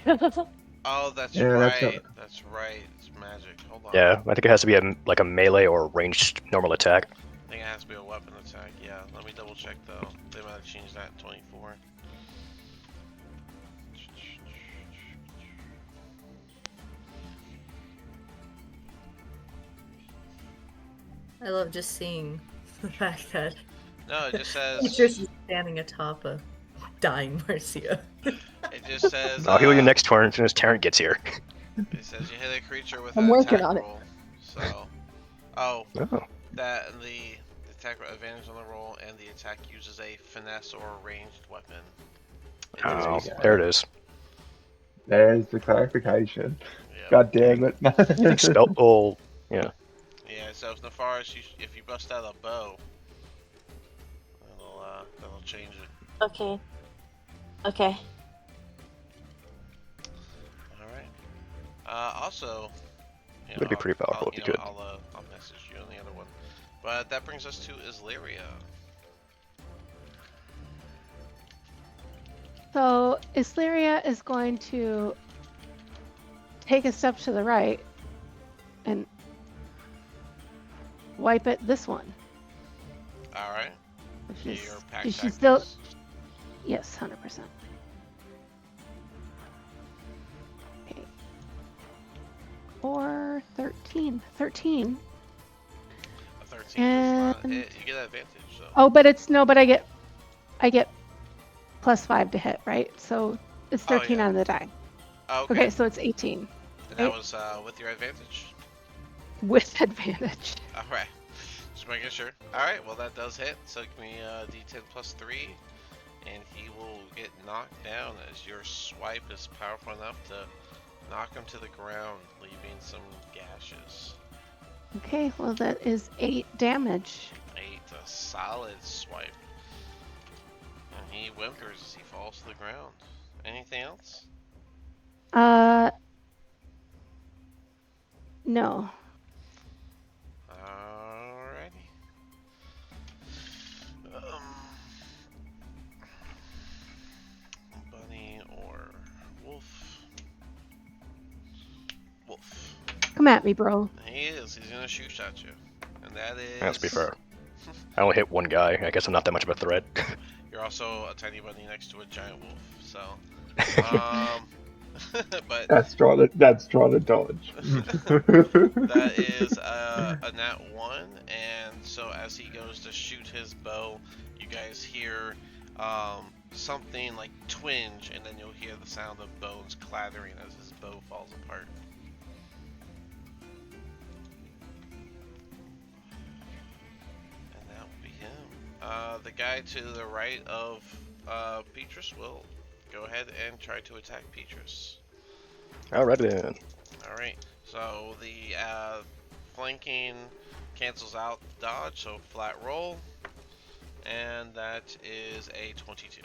Oh, that's Yeah, right. that's That's right. It's magic. Hold on. Yeah, I think it has to be like a melee or ranged normal attack. I think it has to be a weapon attack. Yeah, let me double check though. They might have changed that in 24. I love just seeing the fact that No, it just he's says. just standing atop a dying Marcia. It just says. I'll heal you next turn as soon as Tarrant gets here. It says you hit a creature with I'm an working attack on it. roll. So, oh, Oh, that and the attack advantage on the roll, and the attack uses a finesse or a ranged weapon. It does oh, use- there it is. There's the clarification. yeah. God damn it. I think spell. Oh, yeah. Yeah, so if Nefaris, if you bust out a bow, that'll change it. Okay. Okay. Alright. Also, you know, Would be pretty powerful I'll, if you know, could. I'll message you on the other one. But that brings us to Islyria. So Islyria is going to take a step to the right and wipe at this one. Alright. She's, Your pack she's tactics. still, yes, 100%. Okay. Or 13. 13. A 13 does not And- hit. You get advantage, though. Oh, but it's no, but I get +5 to hit, right? So it's Oh, 13 yeah. on the die. Okay. Okay, so it's 18 And that was with your advantage. with advantage. Alright. Just making sure. Alright, well that does hit. So give me d10 plus 3. And he will get knocked down as your swipe is powerful enough to knock him to the ground, leaving some gashes. Okay, well that is 8 damage. 8, a solid swipe. And he whimpers as he falls to the ground. Anything else? No. Alrighty. Bunny or wolf? Wolf. Come at me, bro. He is. He's gonna shoot at you, and that is. Let's be fair. I only hit one guy. I guess I'm not that much of a threat. You're also a tiny bunny next to a giant wolf, so. But That's trying to dodge. that is a nat 1, and so as he goes to shoot his bow, you guys hear something like twinge, and then you'll hear the sound of bones clattering as his bow falls apart. And that will be him. The guy to the right of Petrus will go ahead and try to attack Petrus. Alright then. Alright, so the flanking cancels out the dodge, so flat roll. And that is a 22.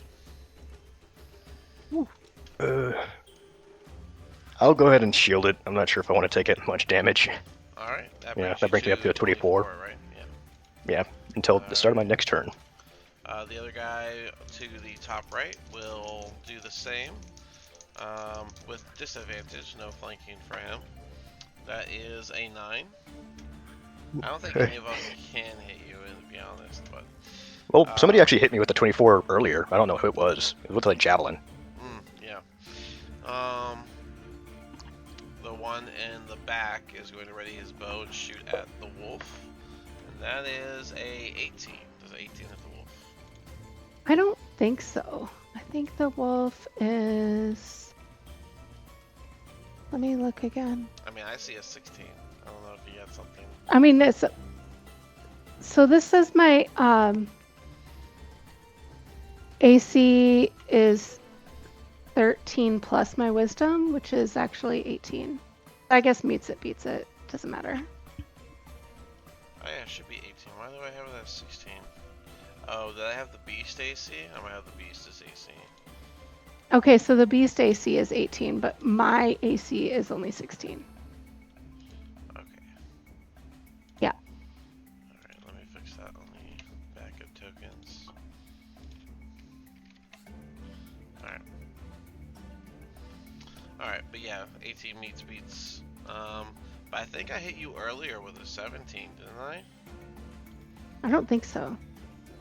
I'll go ahead and shield it. I'm not sure if I want to take it much damage. Alright, that brings me up to a 24. Right? Yeah, until the start of my next turn. The other guy to the top right will do the same. With disadvantage, no flanking for him. That is a 9. I don't think any of them can hit you, to be honest, but... Well, somebody actually hit me with the 24 earlier. I don't know who it was. It looked like javelin. Yeah. The one in the back is going to ready his bow and shoot at the wolf. And that is a 18. Does 18 hit the wolf? I don't think so. I think the wolf is... Let me look again. I mean, I see a 16. I don't know if you had something. I mean, it's... So this is my... AC is 13 plus my wisdom, which is actually 18. I guess meets it, beats it. Doesn't matter. Oh yeah, it should be 18. Why do I have it as 16? Oh, did I have the beast AC? I might have the beast as AC. Okay, so the beast AC is 18, but my AC is only 16. Okay. Yeah. Alright, let me fix that on the back of tokens. Alright. Alright, but yeah, 18 meets beats. But I think I hit you earlier with a 17, didn't I? I don't think so.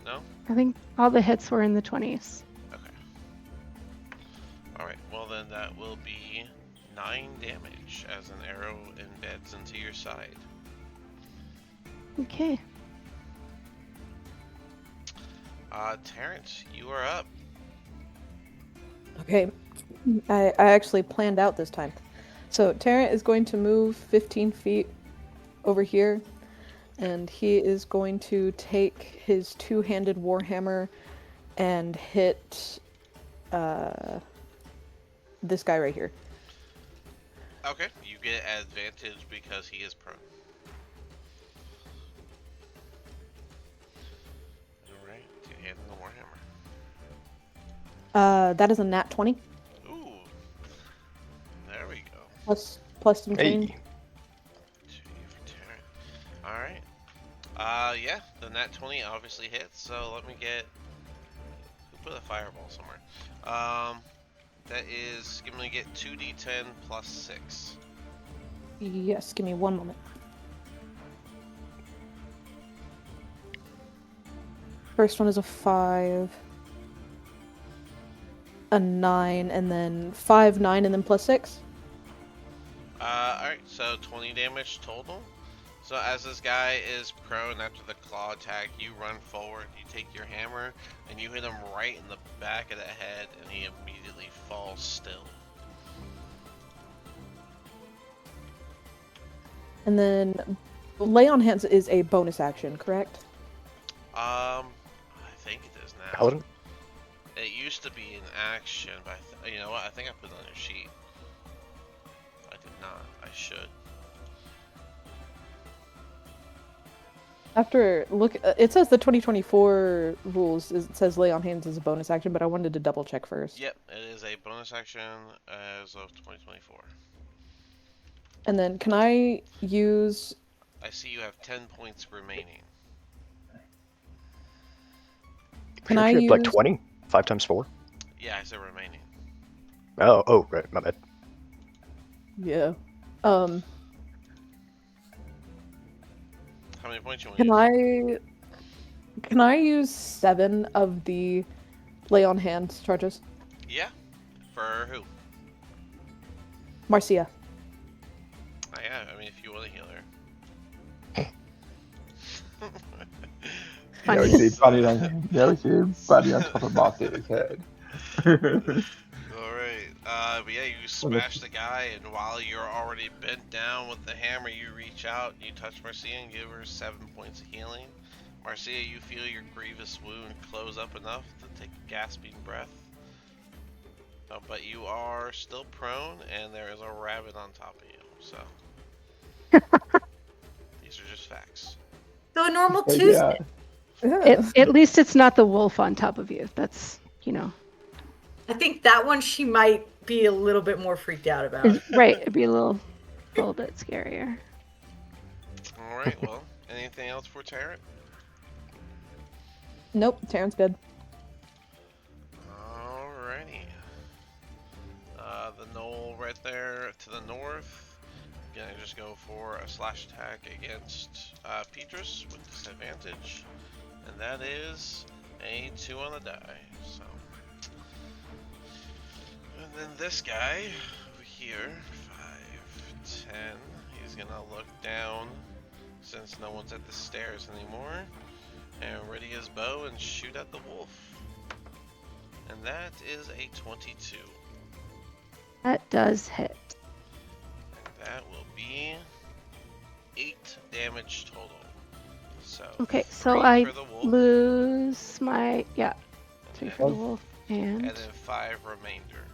No? I think all the hits were in the 20s. Okay. Alright, well then that will be 9 damage as an arrow embeds into your side. Okay. Terrence, you are up. Okay, I actually planned out this time. So Tarrant is going to move 15 feet over here, and he is going to take his two-handed warhammer and hit this guy right here. Okay, you get advantage because he is prone. Alright, two-handed warhammer. That is a nat 20. Ooh, there we go. Plus some change. Hey. 2 for Terrence. Alright. Yeah, the nat 20 obviously hits, so let me get... Who put a fireball somewhere? That is gonna get 2d10 plus 6. Yes, give me one moment. First one is a 5, a 9, and then 5, 9, and then plus 6. Alright, so 20 damage total. So as this guy is prone after the claw attack, you run forward, you take your hammer, and you hit him right in the back of the head, and he immediately falls still. And then lay on hands is a bonus action, correct? I think it is now. Paladin? It used to be an action, but you know what? I think I put it on your sheet. I did not. I should. After look, it says the 2024 rules. It says lay on hands is a bonus action, but I wanted to double check first. Yep, it is a bonus action as of 2024. And then can I use? I see you have 10 points remaining. Can Sure, I you have, like use- 20? 5 times 4? Yeah, I said remaining. Oh, right, my bad. Yeah. How many points you want? Can Can I use 7 of the lay on hands charges? Yeah. For who? Marcia. Yeah, I mean, if you want to heal her. Yeah, we see Buddy on, Buddy on top of Marcy's head. Alright, but yeah, you smash the guy, and while you're already bent down with the hammer, you reach out, you touch Marcia and give her 7 points of healing. Marcia, you feel your grievous wound close up enough to take a gasping breath. But you are still prone, and there is a rabbit on top of you, so. These are just facts. So a normal Tuesday. At least it's not the wolf on top of you. That's, I think that one she might be a little bit more freaked out about. Right, it'd be a little bit scarier. Alright, well, anything else for Tarrant? Nope, Tarrant's good. Alrighty. The knoll right there to the north. Gonna just go for a slash attack against Petrus with disadvantage. And that is a 2 on the die. So. And then this guy over here, 5, 10. He's gonna look down since no one's at the stairs anymore. And ready his bow and shoot at the wolf. And that is a 22. That does hit. And that will be 8 damage total. So Okay, so 3 I for the wolf, lose my 3 and for the wolf and then 5 remainder.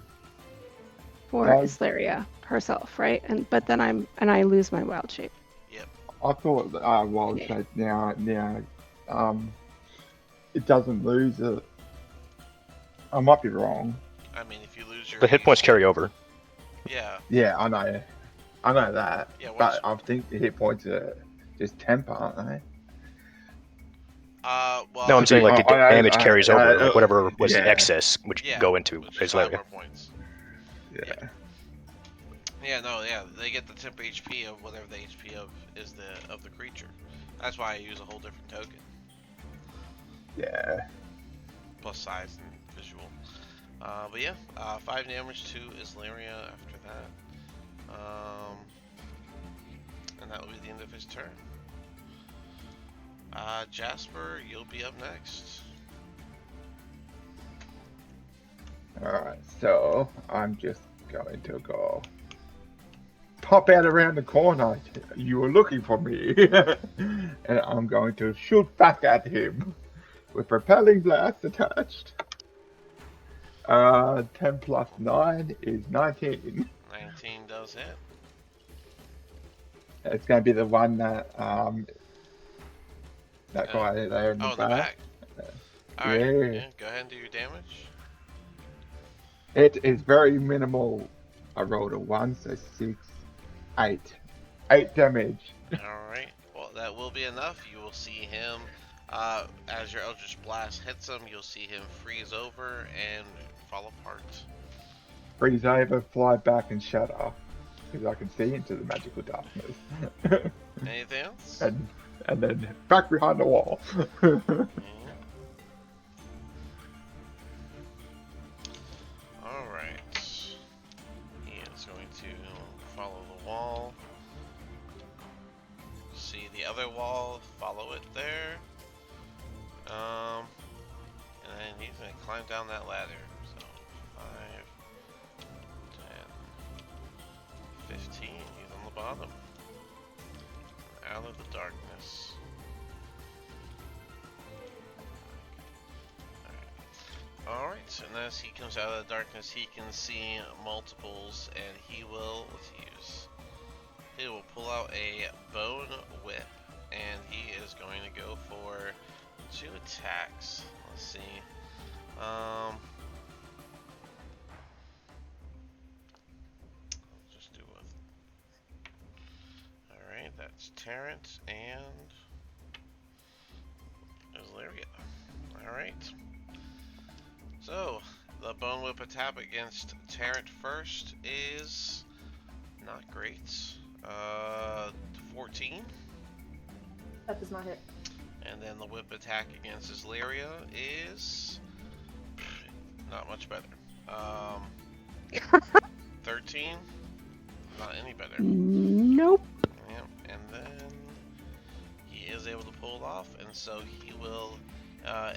for Islaria herself, right? But then I lose my wild shape. Yep. I thought wild shape now it doesn't lose it. I might be wrong. I mean, if you lose your The hit points carry over. Yeah. Yeah, I know that. Yeah. But I think the hit points are just temper, aren't they? Well. No, I'm saying like the damage carries over, whatever was yeah. in excess, which go into which is 5 Islaria. more points. Yeah. Yeah, no, yeah, they get the temp HP of whatever the HP is of the creature. That's why I use a whole different token. Yeah. Plus size and visual. But yeah, 5 damage to Islaria after that. And that will be the end of his turn. Jasper, you'll be up next. Alright, so I'm just going to go pop out around the corner. You were looking for me. And I'm going to shoot back at him with repelling blast attached. 10 plus 9 is 19. 19 does hit. It's going to be the one that that guy there in the back. Alright, Yeah. go ahead and do your damage. It is very minimal. I rolled a 1, so 6, 8. 8 damage. Alright, well that will be enough. You will see him, as your Eldritch Blast hits him, you'll see him freeze over and fall apart. Freeze over, fly back, and shatter. Because I can see into the magical darkness. Anything else? And then back behind the wall. Alright. He is going to follow the wall. See the other wall, follow it there. And then he's going to climb down that ladder. So 5, 10, 15. He's on the bottom. Out of the darkness. Alright, and as he comes out of the darkness, he can see multiples, and he will, he will pull out a bone whip, and he is going to go for 2 attacks. Let's see. Just do it. Alright, that's Terrence and Islaria. Alright. So, the Bone Whip attack against Tarrant first is not great. 14. That does not hit. And then the whip attack against Isleria is not much better. 13, not any better. Nope. Yep. And then he is able to pull it off, and so he will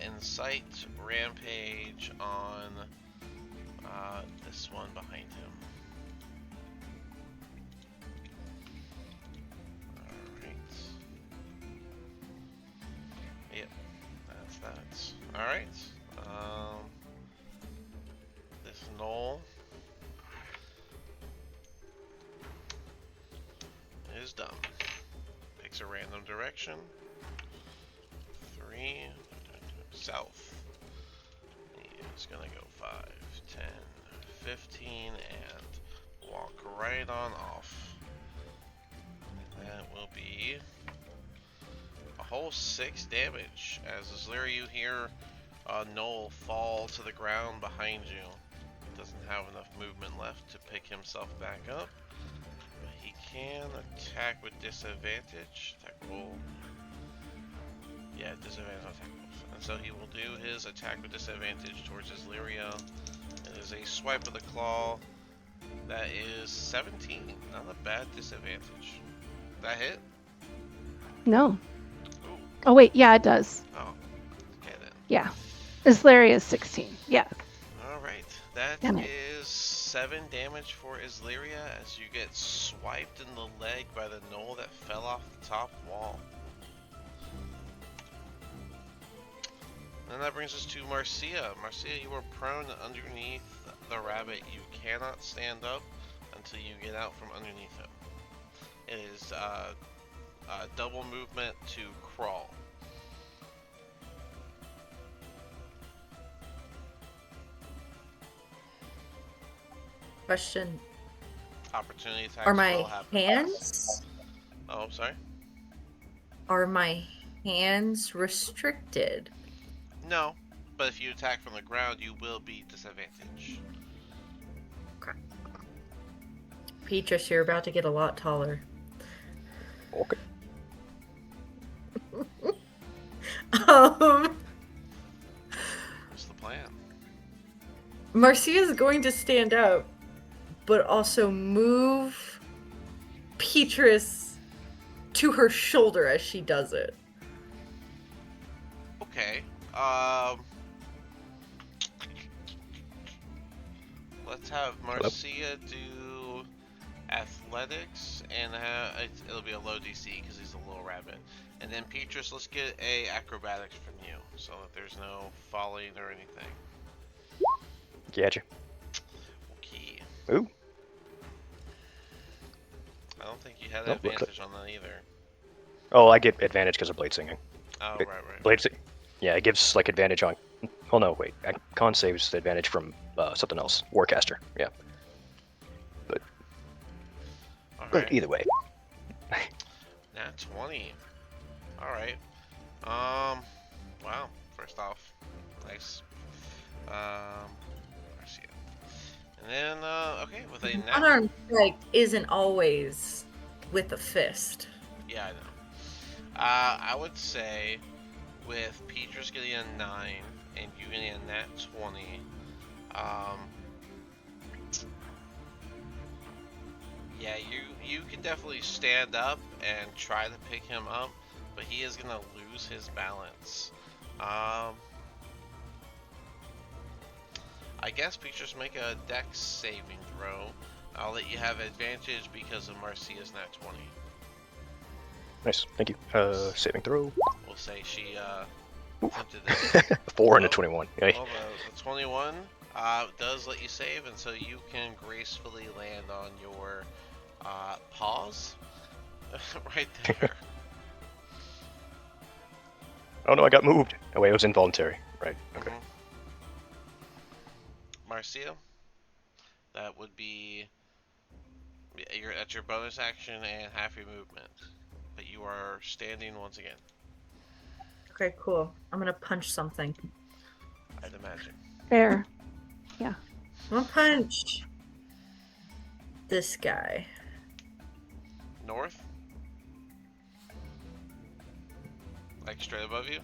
incite rampage on this one behind him. Alright. Yep, that's that. Alright. This knoll is done. Picks a random direction. 3 south. He's gonna go 5, 10, 15, and walk right on off. And that will be a whole 6 damage as Isleria, you hear Noel fall to the ground behind you. Doesn't have enough movement left to pick himself back up, but he can attack with disadvantage. Attack roll. Yeah, disadvantage on attack rolls. And so he will do his attack with disadvantage towards Isleria. It is a swipe of the claw. That is 17. Not a bad disadvantage. That hit? No. Ooh. Oh wait, yeah, it does. Oh. Okay then. Yeah. Isleria is 16. Yeah. Alright. That Damn it. is 7 damage for Isleria as you get swiped in the leg by the knoll that fell off the top wall. And that brings us to Marcia. Marcia, you are prone underneath the rabbit. You cannot stand up until you get out from underneath him. It is double movement to crawl. Question: Opportunity attacks Are will my happen. hands? Oh, I'm sorry. Are my hands restricted? No, but if you attack from the ground, you will be disadvantaged. Petrus, you're about to get a lot taller. Okay. Um, What's the plan? Marcia's going to stand up, but also move Petrus to her shoulder as she does it. Okay. Let's have Marcia do athletics, and it'll be a low DC because he's a little rabbit. And then Petrus, let's get a acrobatics from you, so that there's no falling or anything. Gotcha. Okay. Ooh. I don't think you had Nope, looks advantage on that either. Oh, I get advantage because of blade singing. Oh, It- right. Blade sing. Yeah, it gives like advantage on. Oh no, wait. Con saves the advantage from something else. Warcaster. Yeah. But Alright. either way. Nat 20. Alright. Wow. First off, nice. Marcia. And then, okay, with a nat. Unarmed strike isn't always with a fist. Yeah, I know. I would say with Petrus getting a 9 and you getting a nat 20, yeah, you can definitely stand up and try to pick him up, but he is gonna lose his balance. I guess Petrus, make a dex saving throw. I'll let you have advantage because of Marcia's nat 20. Nice. Thank you. Saving throw. We'll say she attempted it. 4 and a 21. Yay. Well, the 21 does let you save, and so you can gracefully land on your paws right there. Oh no, I got moved. Oh wait, it was involuntary. Right. Okay. Marcia, that would be you're at your bonus action and half your movement, but you are standing once again. Okay, cool. I'm gonna punch something. I'd imagine. Fair. I'm gonna punch this guy. North. Like straight above you?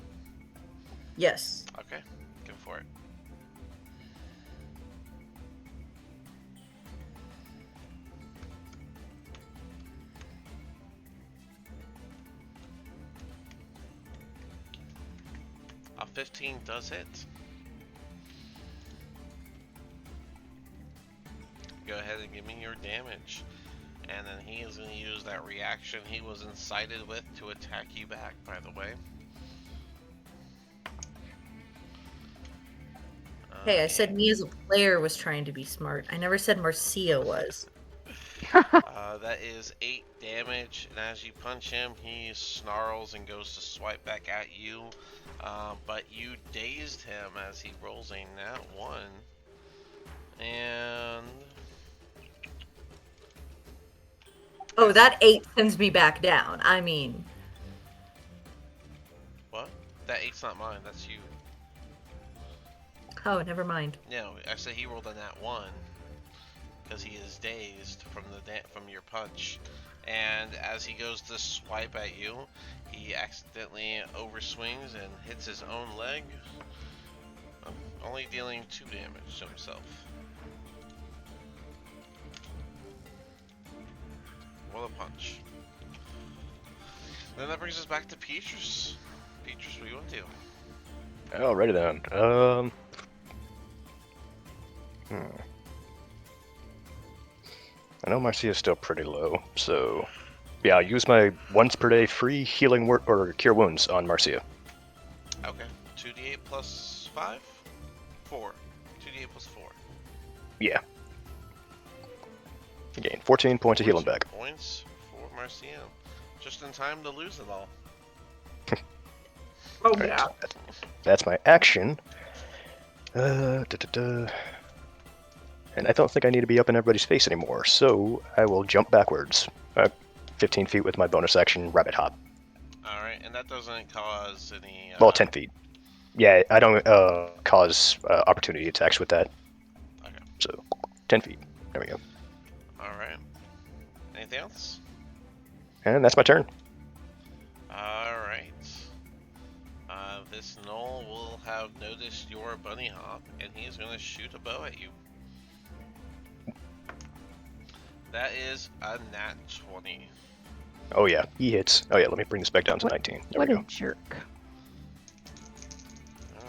Yes. Okay, go for it. A 15 does hit. Go ahead and give me your damage. And then he is going to use that reaction he was incited with to attack you back, by the way. Hey, I said me as a player was trying to be smart. I never said Marcia was. That is 8 damage, and as you punch him, he snarls and goes to swipe back at you. But you dazed him as he rolls a nat 1. And... Oh, that 8 sends me back down. I mean... What? That 8's not mine, that's you. Oh, never mind. No, I said he rolled a nat 1. Because he is dazed from your punch, and as he goes to swipe at you, he accidentally overswings and hits his own leg, only dealing 2 damage to himself. What a punch! Then that brings us back to Petrus. Petrus, what do you want to do? Alrighty then. I know Marcia's still pretty low, so yeah, I'll use my once per day free healing or cure wounds on Marcia. Okay, 2d8 plus 5? 4. 2d8 plus 4. Yeah. Gain 14 points of healing back. Points for Marcia. Just in time to lose it all. Oh, Alright, so that's my action. And I don't think I need to be up in everybody's face anymore, so I will jump backwards. 15 feet with my bonus action, rabbit hop. Alright, and that doesn't cause any... Well, 10 feet. Yeah, I don't cause opportunity attacks with that. Okay. So, 10 feet. There we go. Alright. Anything else? And that's my turn. Alright. This Knoll will have noticed your bunny hop, and he is going to shoot a bow at you. That is a nat 20. Oh yeah, he hits. Oh yeah, let me bring this back down to 19. There What we a go. jerk.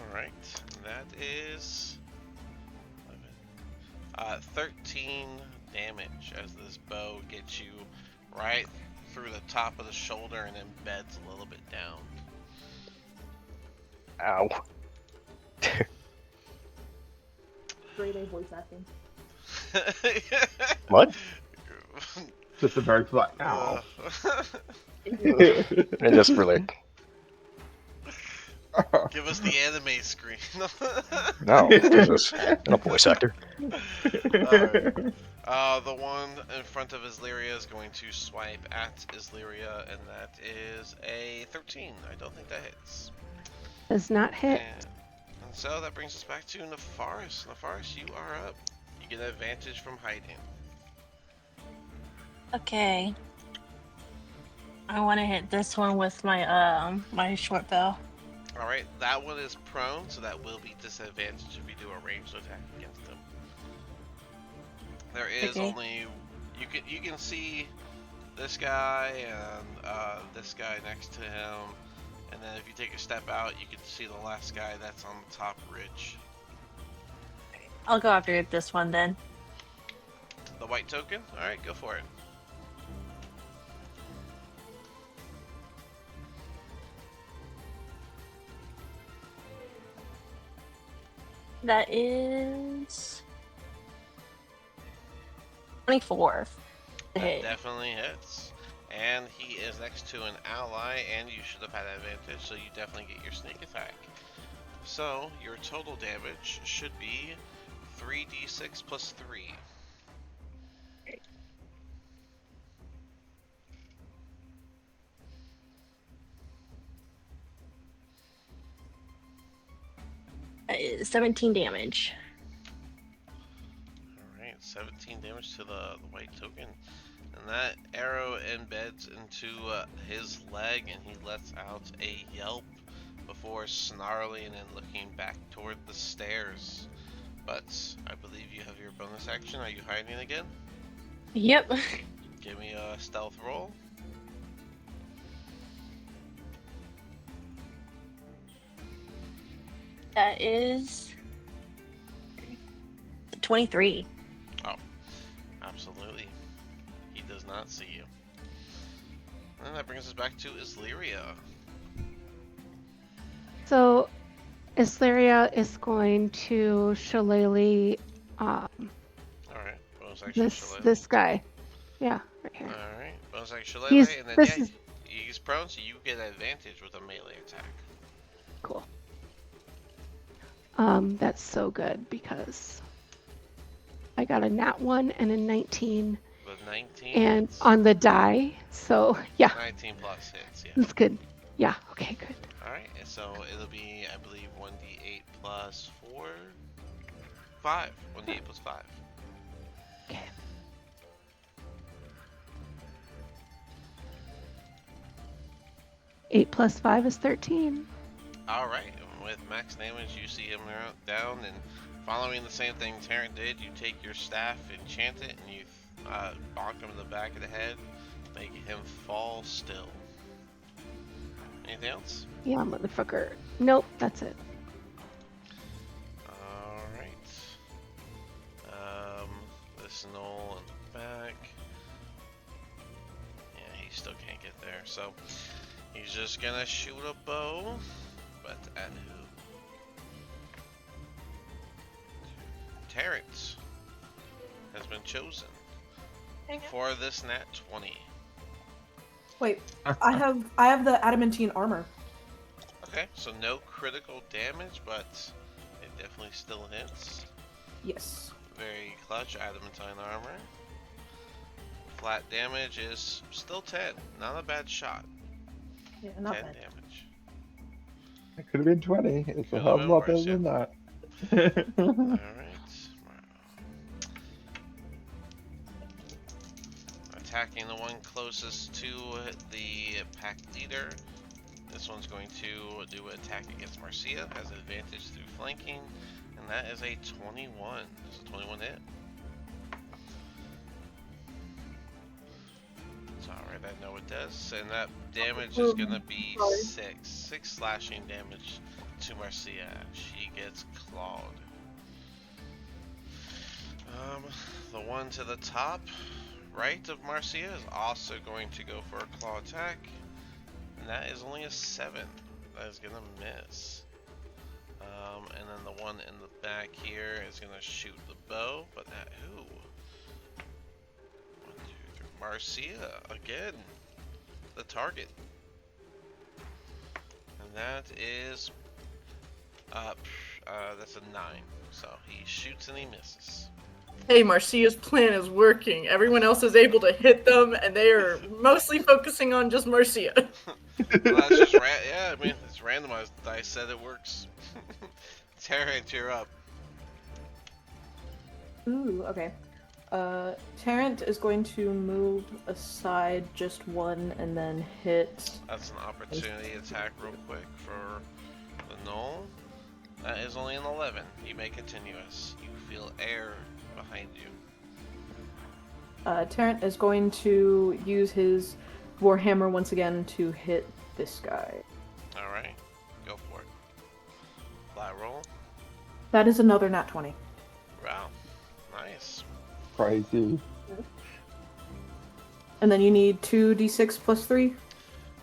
Alright, that is 13 damage as this bow gets you right through the top of the shoulder and embeds a little bit down. Ow. Grade A voice acting. What? Just a bird's like, ow. And just really. Give us the anime screen. No, Jesus. No voice actor. The one in front of Islyria is going to swipe at Islyria, and that is a 13. I don't think that hits. Does not hit. And so that brings us back to Nefaris. Nefaris, you are up. You get an advantage from hiding. Okay. I want to hit this one with my my short bow. Alright, that one is prone, so that will be disadvantaged if you do a ranged attack against him. There is Okay. only you can see this guy and this guy next to him, and then if you take a step out, you can see the last guy that's on the top ridge. I'll go after this one then. The white token? Alright, go for it. That is 24 to That hit. definitely hits. And he is next to an ally, and you should have had advantage, so you definitely get your sneak attack. So, your total damage should be 3d6 plus 3. That is 17 damage. Alright, 17 damage to the white token. And that arrow embeds into his leg, and he lets out a yelp before snarling and looking back toward the stairs. But I believe you have your bonus action. Are you hiding again? Yep. Give me a stealth roll. That is 23. Oh, absolutely. He does not see you. And that brings us back to Islyria. So, Isleria is going to shillelagh Alright, bonus action shillelagh. this guy. Yeah, right here. Alright, bonus action He's- shillelagh, and then this yeah, is- he's prone, so you get advantage with a melee attack. Cool. That's so good because I got a nat 1 and a 19 With 19 and hits. on the die. So, yeah, 19 plus hits, yeah. that's good. Yeah, okay, good. Alright, and so it'll be, I believe, 1d8 plus 4? 5. 1d8 plus 5. Okay. Eight plus 5 is 13. Alright, with max damage, you see him down, and following the same thing Tarrant did, you take your staff, enchant it, and you bonk him in the back of the head, making him fall still. Anything else? Yeah, motherfucker. Nope, that's it. Alright. This Knoll in the back. Yeah, he still can't get there, so he's just gonna shoot a bow, but at who? Terrence has been chosen for this nat 20. Wait, I have the adamantine armor. Okay, so no critical damage, but it definitely still hits. Yes. Very clutch, adamantine armor. Flat damage is still 10. Not a bad shot. Yeah, not 10 bad. damage. It could have been 20. It's a Could've hell of a been lot better worse, than that. Alright. Attacking the one closest to the pack leader. This one's going to do an attack against Marcia. Has advantage through flanking. And that is a 21. Does a 21 hit? It's alright, I know it does. And that damage is going to be Sorry. 6. 6 slashing damage to Marcia. She gets clawed. The one to the top right of Marcia is also going to go for a claw attack. And that is only a 7. That is going to miss. And then the one in the back here is going to shoot the bow, but at who? 1, 2, 3. Marcia, again. The target. And that is... that's a 9. So he shoots and he misses. Hey, Marcia's plan is working. Everyone else is able to hit them, and they are mostly focusing on just Marcia. Well, that's just yeah, I mean, it's randomized. The dice said it works. Tarrant, you're up. Ooh, okay. Tarrant is going to move aside just one and then hit. That's an opportunity attack real quick for the Knoll. That is only an 11. You may continue as you feel air behind you. Tarrant is going to use his Warhammer once again to hit this guy. Alright, go for it. Flat roll. That is another nat 20. Wow, nice. Crazy. And then you need 2d6 plus 3.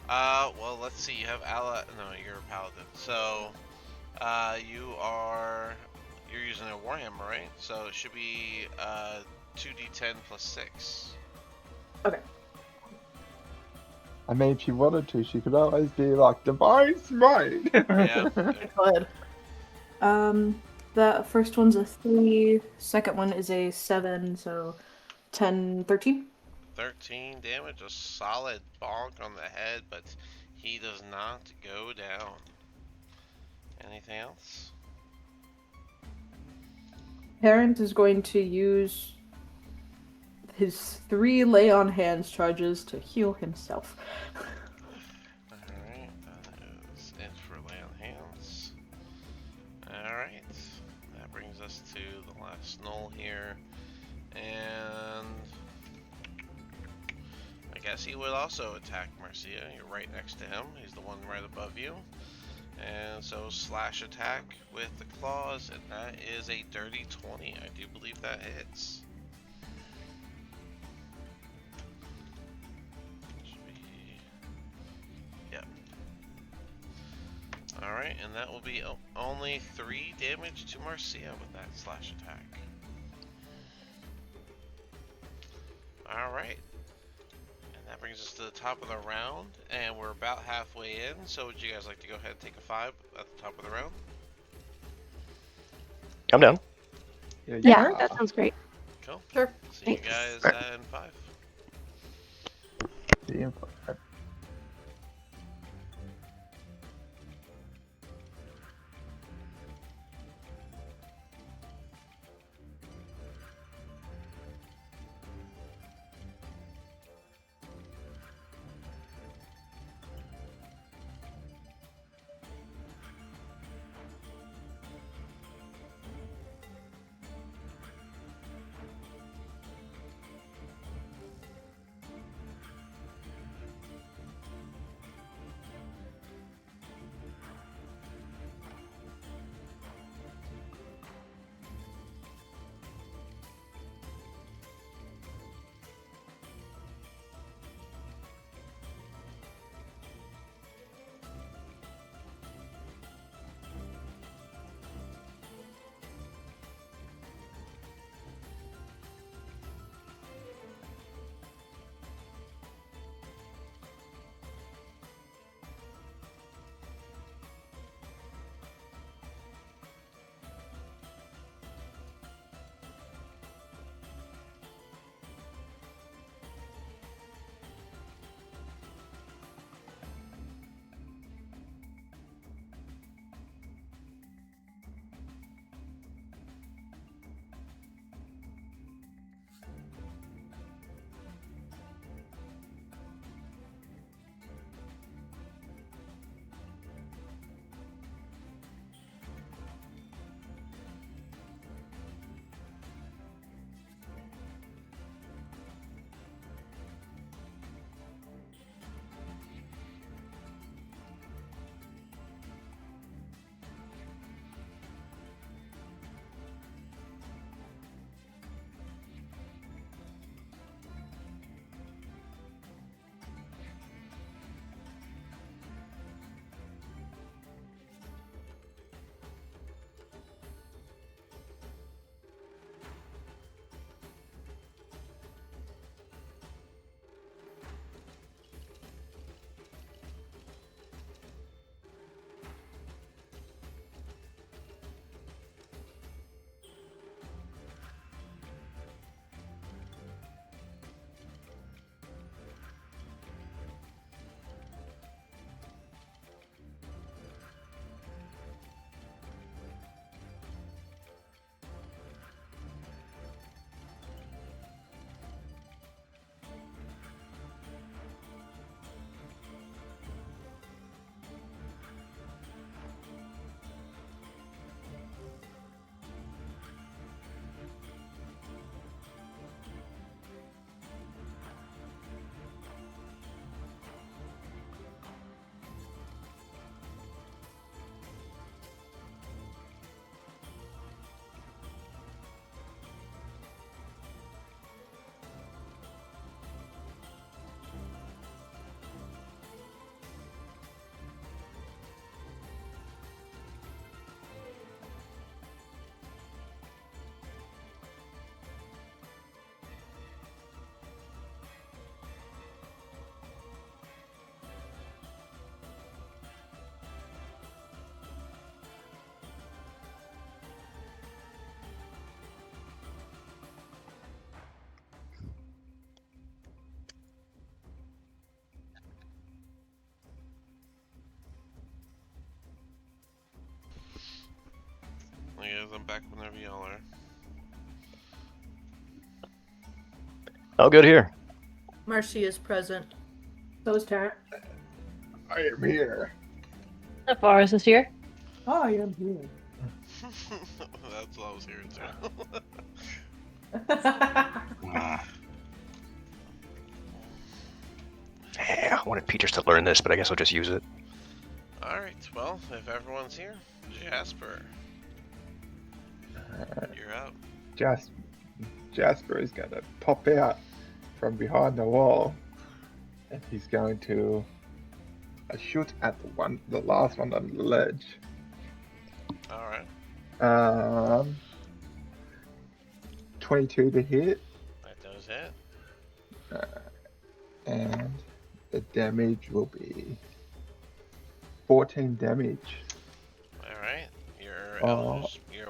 Well, let's see. You have no, you're a paladin. So, you're using a Warhammer, right? So it should be 2d10 plus 6. Okay. I mean, if she wanted to, she could always be like, Divine Smite! Yeah. Go ahead. The first one's a 3, second one is a 7, so 10, 13. 13 damage, a solid bonk on the head, but he does not go down. Anything else? Tarrant is going to use his 3 lay on hands charges to heal himself. Alright, that is it for lay on hands. Alright, that brings us to the last null here. And I guess he would also attack Marcia. You're right next to him. He's the one right above you. And so slash attack with the claws, and that is a dirty 20. I do believe that hits. Should be... Yep. Alright, and that will be only 3 damage to Marcia with that slash attack. Alright. And that brings us to the top of the round, and we're about halfway in, so would you guys like to go ahead and take a 5 at the top of the round? I'm down. Yeah, that sounds great. Cool. Sure. See you Thanks. guys in 5. See you. I guess I'm back whenever y'all are. All good here. Marcy is present. So is Tarrant. I am here. The forest is here. I am here. That's what I was hearing too. Yeah, I wanted Peters to learn this, but I guess I'll just use it. Alright, well, if everyone's here, Jasper, you're up. Jasper is going to pop out from behind the wall, and he's going to shoot at the last one on the ledge. Alright. 22 to hit, That does hit. and the damage will be 14 damage. Alright.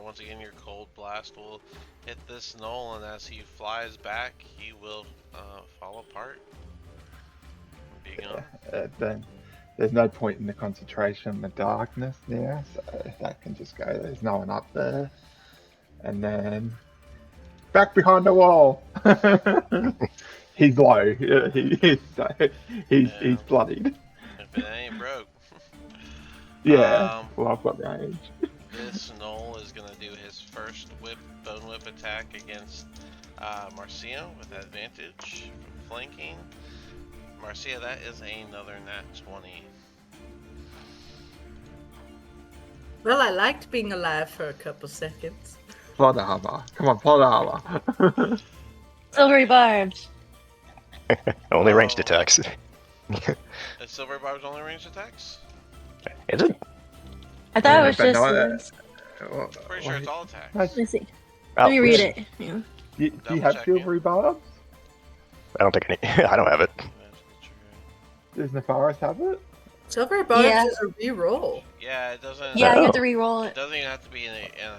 Once again, your cold blast will hit this knoll, and as he flies back, he will fall apart. Be gone. Then there's no point in the concentration in the darkness now, so that can just go. There's no one up there. And then back behind the wall. He's low. He's bloodied. If it ain't broke. Yeah. Well, I've got range. This knoll is gonna do his first bone whip attack against Marcia with advantage from flanking. Marcia, that is another nat 20. Well, I liked being alive for a couple seconds. Plot the hammer. Come on, plot the hammer. Silvery barbs. Only ranged attacks. Is Silver Barb's only ranged attacks? Is it? I thought it was but just. no, Pretty sure it's all attacks. Let me see. Oh, Let me read it. Yeah. Do you Double have checking. silvery barbs? I don't think any. I don't have it. Does Nefaris have it? Silver Barbs Yeah. is a reroll. Yeah, it doesn't. Yeah, you have Oh. to re-roll It it. doesn't even have to be an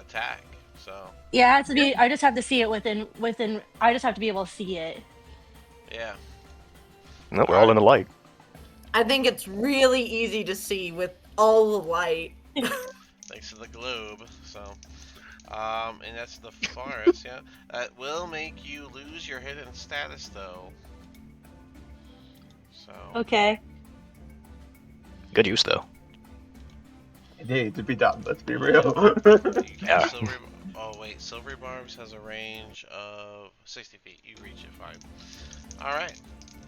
attack. So Yeah, it has to be. I just have to see it within. I just have to be able to see it. yeah. No, we're all in the light. I think it's really easy to see with all the light. Thanks to the globe. So, and that's the forest. Yeah, that will make you lose your hidden status though. So. Okay. Good use though. It needed to be done, let's be real. Yeah. Silvery Barbs has a range of 60 feet. You reach it fine. Alright.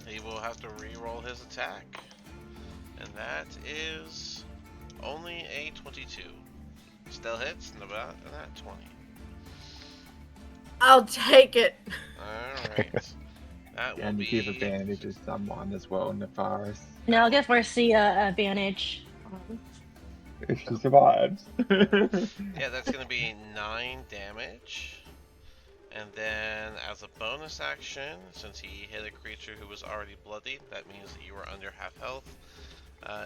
He will have to re-roll his attack. And that is only a 22. Still hits, and about that 20. I'll take it. Alright. That will And be... you give advantage to someone as well in the forest. Now I'll give Marcia advantage. If she survives. Yeah, that's going to be 9 damage. And then, as a bonus action, since he hit a creature who was already bloodied, that means that you are under half health.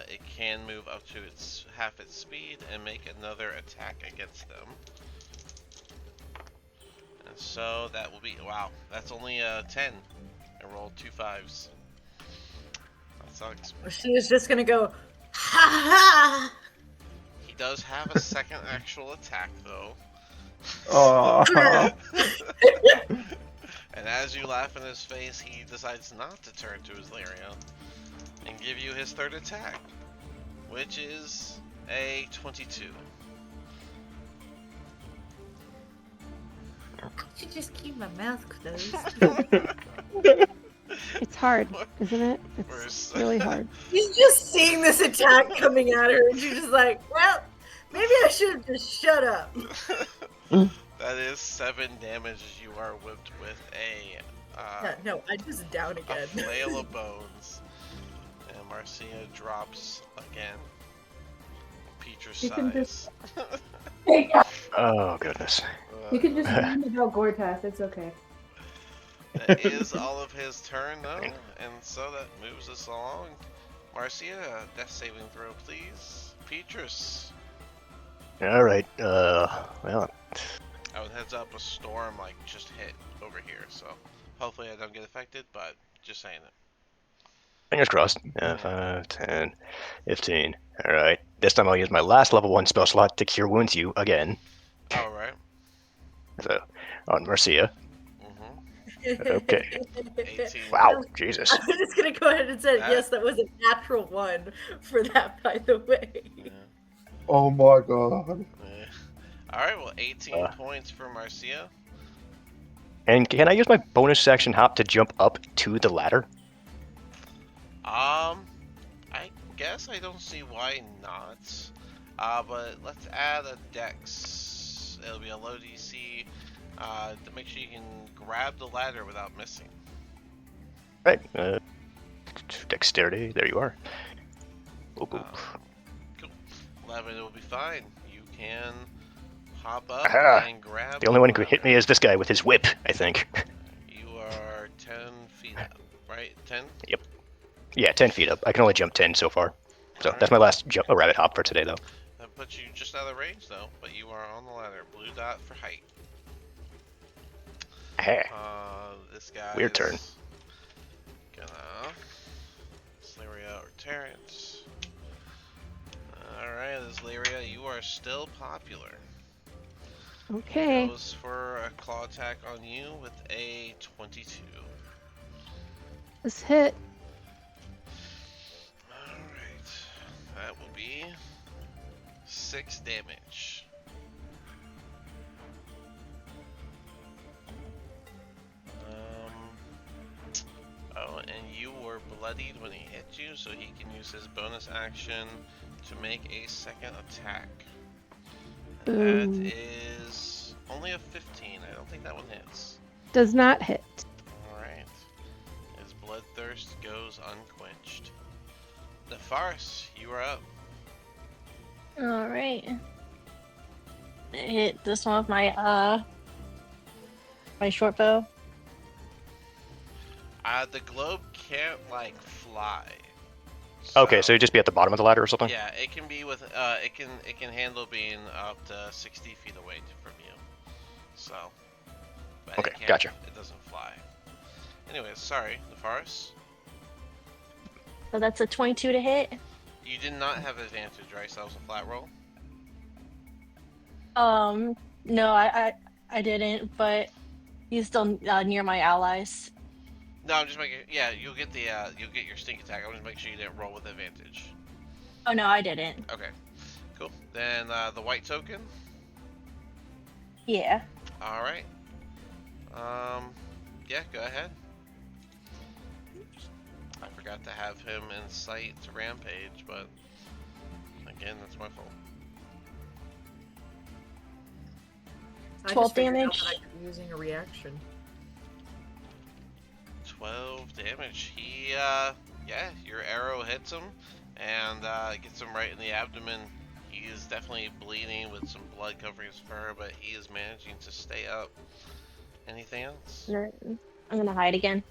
It can move up to half its speed and make another attack against them. And so that will be, wow, that's only a 10. I rolled 2 5s. That sucks. She was just gonna go, ha ha! He does have a second actual attack though. Oh. And as you laugh in his face, he decides not to turn to his Lariat and give you his third attack, which is a 22. I should just keep my mouth closed. It's hard, isn't it? It's Worse. really hard. She's just seeing this attack coming at her, and she's just like, well, maybe I should have just shut up. That is 7 damage as you are whipped with a No, I just down a again. flail of bones. And Marcia drops again. Petrus You can sighs. Oh goodness. You can just dream about Gortath, it's okay. That is all of his turn, though, and so that moves us along. Marcia, death saving throw, please. Petrus. All right. Well, Oh, heads up, a storm just hit over here, so hopefully I don't get affected, but just saying it. fingers crossed. 5, 10, 15. All right. This time I'll use my last level 1 spell slot to cure wounds you again. All right. So on Marcia. Mm-hmm. Okay. 18. Wow, Jesus. I'm just gonna go ahead and say That- yes. That was a natural one for that, by the way. Yeah. Oh my god. Yeah. All right. Well, 18 Uh. points for Marcia. And can I use my bonus action hop to jump up to the ladder? I guess I don't see why not. But let's add a dex. It'll be a low DC. To make sure you can grab the ladder without missing. Right. Dexterity. There you are. Oop, oop. Cool. 11 will be fine. You can hop up Aha. and grab. The only one who can ladder. hit me is this guy with his whip, I think. You are 10 feet up, right? 10? Yeah, 10 feet up. I can only jump 10 so far. So Alright. that's my last jump, rabbit hop for today, though. That puts you just out of range, though. But you are on the ladder. Blue dot for height. Aha. This guy. Weird turn. Gonna Slaria or Terrence. Alright, Slaria, you are still popular. Okay. Goes for a claw attack on you with a 22. This hit. Alright. That will be 6 damage. Oh, and you were bloodied when he hit you, so he can use his bonus action to make a second attack. And that Ooh. is only a 15. I don't think that one hits. Does not hit. Alright. His bloodthirst goes unquenched. The farce, you are up. Alright. Hit this one with my my short bow. The globe can't like fly. Okay, so you just be at the bottom of the ladder or something? Yeah, it can be with it can handle being up to 60 feet away from you. So. But Okay, it can't- gotcha. It doesn't fly. Anyways, sorry, the farce. So that's a 22 to hit. You did not have advantage, right? So that was a flat roll. No, I didn't, but he's still near my allies. No, I'm just making. Yeah, you'll get your stink attack. I'm just making sure you didn't roll with advantage. Oh no, I didn't. Okay, cool. Then the white token. Yeah. All right. Yeah, go ahead. I forgot to have him in sight to rampage, but again, that's my fault. I 12 just figured out damage. that I could be using a reaction. 12 damage. He, yeah, your arrow hits him and gets him right in the abdomen. He is definitely bleeding with some blood covering his fur, but he is managing to stay up. Anything else? I'm gonna hide again.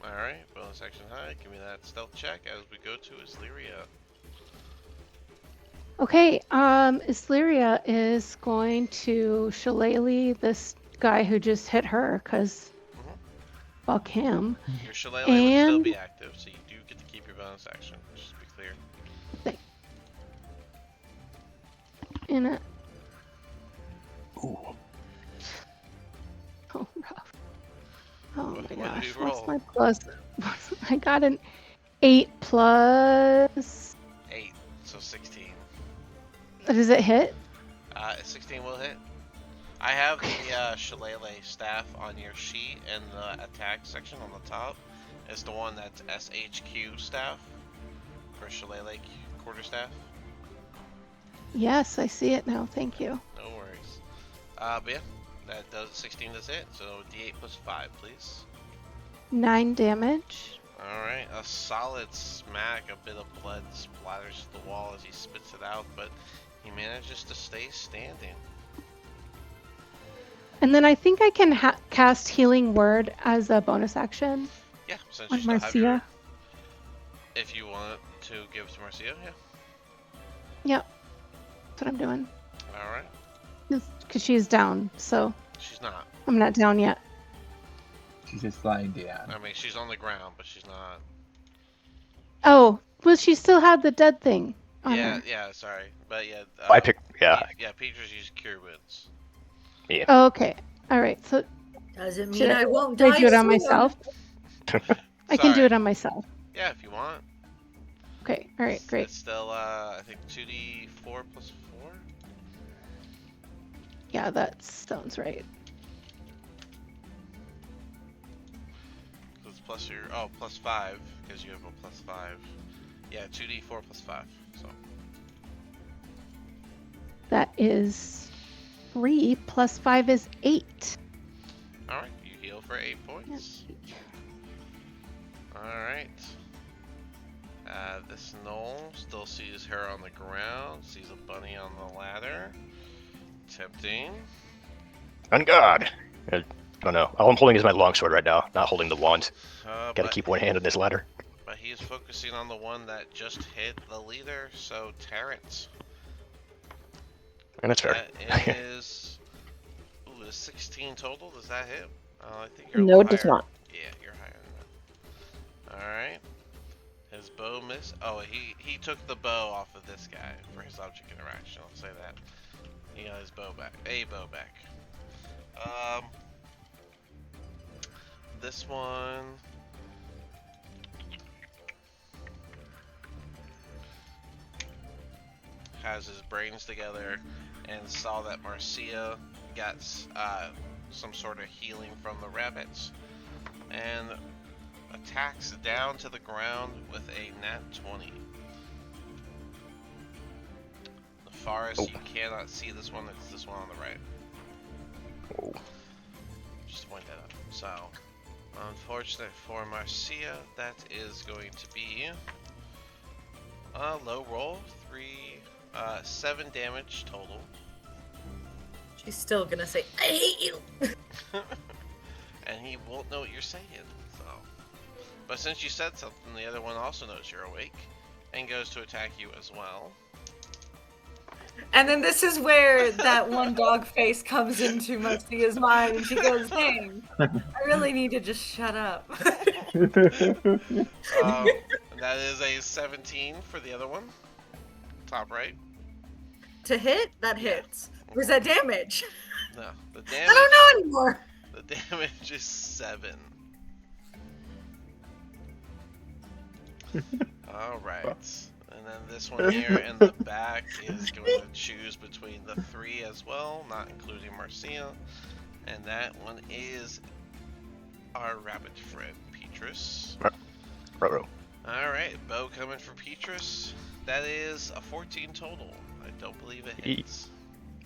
Alright, bonus action high. Give me that stealth check as we go to Islyria. Okay, Islyria is going to shillelagh this guy who just hit her, because fuck him. Your shillelagh will still And- be active, so you do get to keep your bonus action, just to be clear. In a... Ooh. Oh, rough. Oh What my did gosh, you what's roll? my plus? I got an 8 plus... 8, so 16. Does it hit? 16 will hit. I have the shillelagh staff on your sheet, and the attack section on the top is the one that's SHQ staff for shillelagh quarterstaff. Yes, I see it now, thank you. No worries. But yeah, that does 16 does hit. So D8 plus 5, please. 9 damage. All right, a solid smack. A bit of blood splatters the wall as he spits it out, but he manages to stay standing. And then I think I can cast Healing Word as a bonus action Yeah, since on you still have your, Marcia. if you want to give it to Marcia, yeah. Yep, that's what I'm doing. All right. Because she's down, so She's not. I'm not down yet. She's just lying down. I mean, she's on the ground, but she's not. Oh, well, she still had the dead thing on Yeah, her. yeah. Sorry, but yeah. I picked, yeah. Yeah, Peaches use cure wounds. Oh, okay. All right. So Doesn't Should mean I won't Can I die do it on soon. myself? I can do it on myself. Yeah, if you want. Okay, alright, great. It's still, I think 2d4 plus 4? Yeah, that sounds right. It's plus your, oh, plus 5, because you have a plus 5. Yeah, 2d4 plus 5, so. That is 3 plus 5 is 8. Alright, you heal for 8 points. Alright. This gnoll still sees her on the ground, sees a bunny on the ladder. Tempting. On guard. Oh no, all I'm holding is my longsword right now, not holding the wand. Gotta keep one hand on this ladder. But he is focusing on the one that just hit the leader, so Terrence. And that's fair. That is... Ooh, is 16 total? Does that hit? I think you're a No, little it does higher. not. Yeah, you're higher than that. Alright. His bow missed. Oh, he took the bow off of this guy for his object interaction, I'll say that. He got his bow back. A bow back. This one... has his brains together and saw that Marcia got some sort of healing from the rabbits and attacks down to the ground with a nat 20. The farthest you cannot see this one, it's this one on the right. Oh. Just to point that out. So, unfortunate for Marcia, that is going to be a low roll, 7 damage total. She's still gonna say, I hate you! And he won't know what you're saying, so. But since you said something, the other one also knows you're awake and goes to attack you as well. And then this is where that one dog face comes into Marcia's mind and she goes, dang, I really need to just shut up. That is a 17 for the other one. Top right. To hit? That hits. Where's that damage? No, the damage. I don't know anymore. The damage is 7. Alright. And then this one here in the back is going to choose between the 3 as well, not including Marcia. And that one is our rabbit friend, Petrus. Ruh-roh. Alright, bow coming for Petrus. That is a 14 total. I don't believe it hits.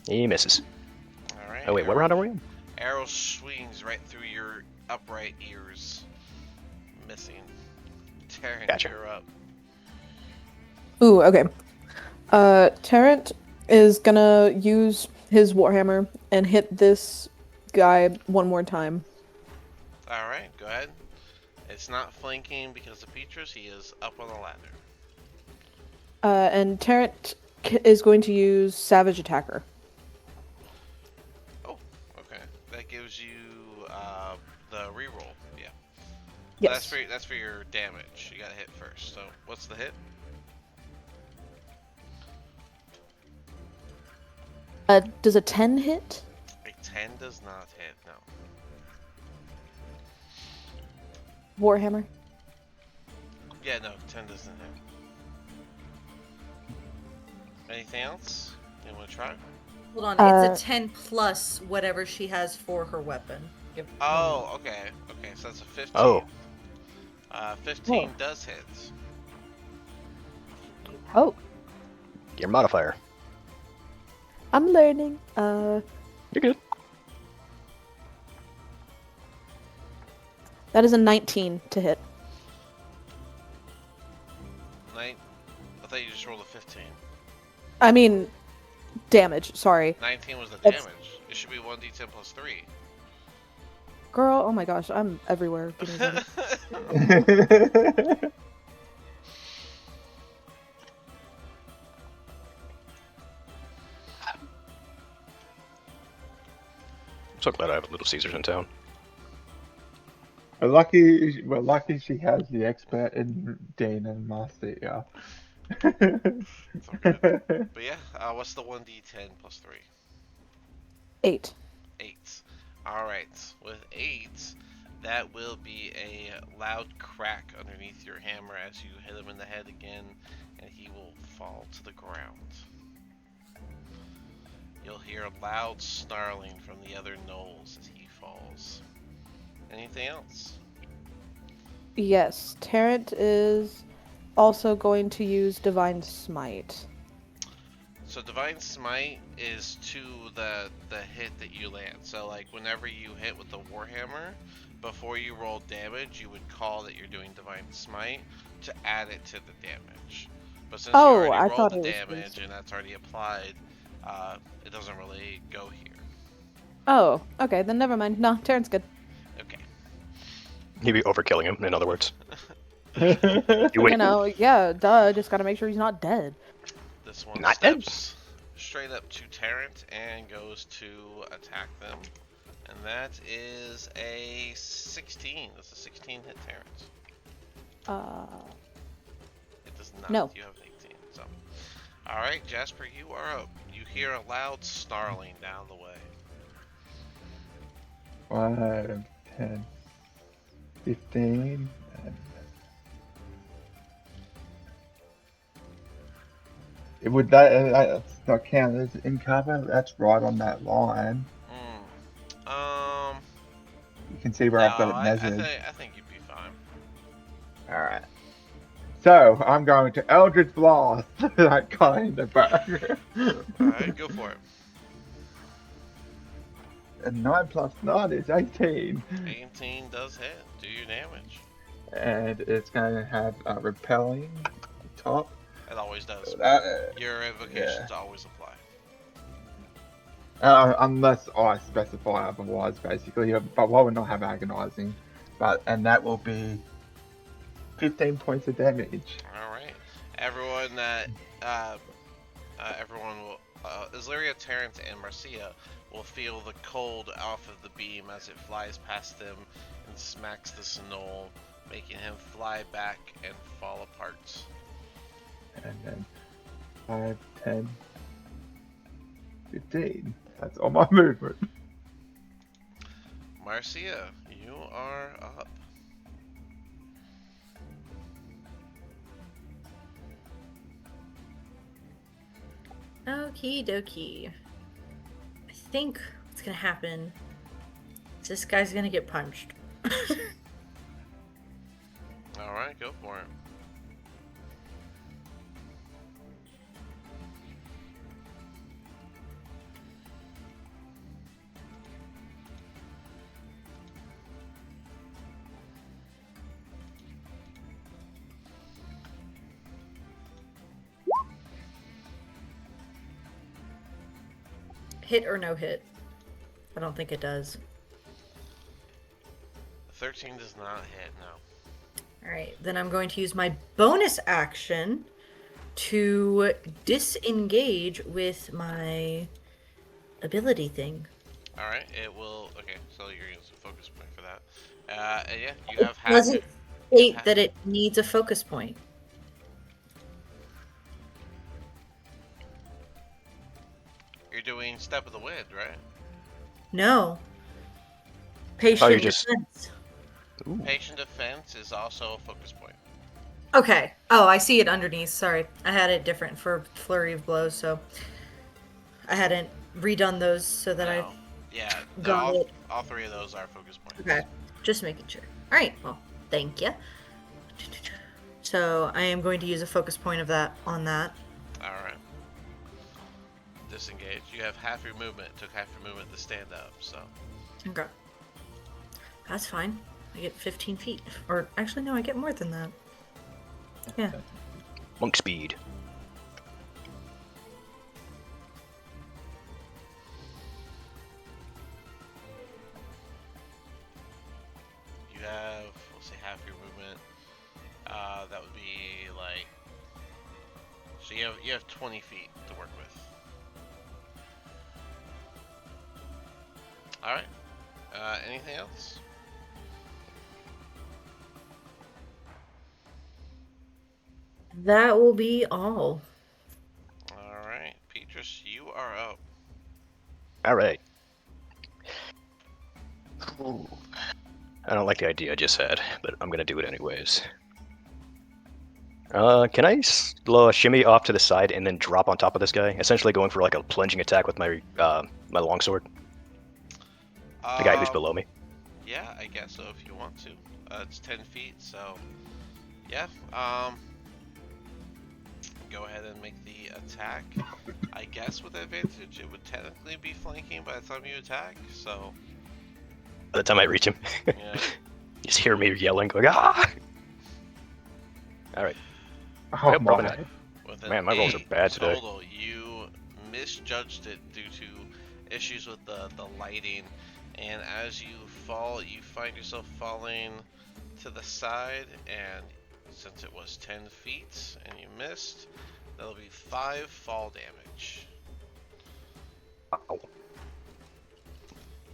He misses. Alright. Oh wait, what round are we in? Arrow swings right through your upright ears. Missing. Terrence, Gotcha. you're up. Ooh, okay. Terrent is gonna use his warhammer and hit this guy one more time. Alright, go ahead. It's not flanking because of Petrus, he is up on the ladder. And Terrent is going to use Savage Attacker. Oh, okay. That gives you the reroll, yeah. Yes. That's for your damage. You gotta hit first. So what's the hit? Does a 10 hit? A 10 does not hit, no. Warhammer? Yeah, no, 10 doesn't hit. Anything else? You want to try? Hold on, it's a 10 plus whatever she has for her weapon. Oh, okay. Okay, so that's a 15. Oh. 15 does hit. Oh, Your modifier. I'm learning. You're good. That is a 19 to hit. I thought you just rolled a 15. I mean, damage, sorry. 19 was the That's- damage. It should be 1d10 plus 3. Girl, oh my gosh, I'm everywhere. Give me a second. I'm so glad I have a Little Caesars in town. We're lucky she has the expert in Dean and Marcia. It's all good. But yeah, what's the 1d10 plus 3? 8. 8. Alright, with 8, that will be a loud crack underneath your hammer as you hit him in the head again, and he will fall to the ground. You'll hear loud snarling from the other gnolls as he falls. Anything else? Yes, Tarrant is also going to use Divine Smite. So Divine Smite is to the hit that you land. So like whenever you hit with the Warhammer, before you roll damage, you would call that you're doing Divine Smite to add it to the damage. But since you Oh, already I rolled thought the it was damage just... and that's already applied, it doesn't really go here. Oh, okay, then never mind. No, Tarrant's good. Okay. He'd be overkilling him, in other words. Alright. You You wait. know, yeah, duh, just gotta make sure he's not dead. This one Not dead. steps straight up to Tarrant and goes to attack them. And that is a 16. That's a 16 hit Terrence. It does not. No. You have 18. So, all right, Jasper, you are up. You hear a loud snarling down the way. 5, 10, 15. And it would that's not count as in cover. That's right on that line. You can see where No, I've got it measured. I think you'd be fine. Alright. So, I'm going to Eldritch Blast that guy in the back. All right, go for it. And 9 plus 9 is 18. 18 does hit. Do your damage. And it's going to have repelling top. It always does. So Your invocations always apply. unless I specify otherwise, basically. But why would not have agonizing? And that will be 15 points of damage. All right, everyone that everyone will Islyria, Terrence, and Marcia will feel the cold off of the beam as it flies past them and smacks the Snow, making him fly back and fall apart. And then 5, 10, 15. That's all my movement. Marcia, you are up. Okie dokie. I think what's gonna happen is this guy's gonna get punched. Alright, go for it. Hit or no hit? I don't think it does. 13 does not hit, no. Alright, then I'm going to use my bonus action to disengage with my ability thing. Alright, it will. Okay, so you're using a focus point for that. And yeah, you have half. Does it state that it needs a focus point? You're doing Step of the Wind, right? No. Patient you just- defense. Ooh. Patient Defense is also a focus point. Okay. Oh, I see it underneath. Sorry. I had it different for Flurry of Blows, so I hadn't redone those so that No. Yeah, Got it. all three of those are focus points. Okay. Just making sure. Alright, well, thank you. So I am going to use a focus point of that on that. Alright. Disengage. You have half your movement. It took half your movement to stand up, so. Okay. That's fine. I get 15 feet. Or actually no, I get more than that. Yeah. Monk speed. You have, let's say, half your movement. That would be like. So you have 20 feet to work with. Alright. Anything else? That will be all. Alright. Petrus, you are up. All right. Ooh. I don't like the idea I just had, but I'm gonna do it anyways. Can I shimmy off to the side and then drop on top of this guy? Essentially going for like a plunging attack with my my longsword. The guy who's below me. Yeah, I guess so if you want to. It's 10 feet, so yeah. Go ahead and make the attack. I guess with advantage, it would technically be flanking by the time you attack. So By the time I reach him, yeah. you just hear me yelling, going ah! All right. Oh Yep, probably my. not. With an Man, my rolls are 8 bad today. total, you misjudged it due to issues with the lighting, and as you fall, you find yourself falling to the side, and since it was 10 feet and you missed, that'll be 5 fall damage. Ow.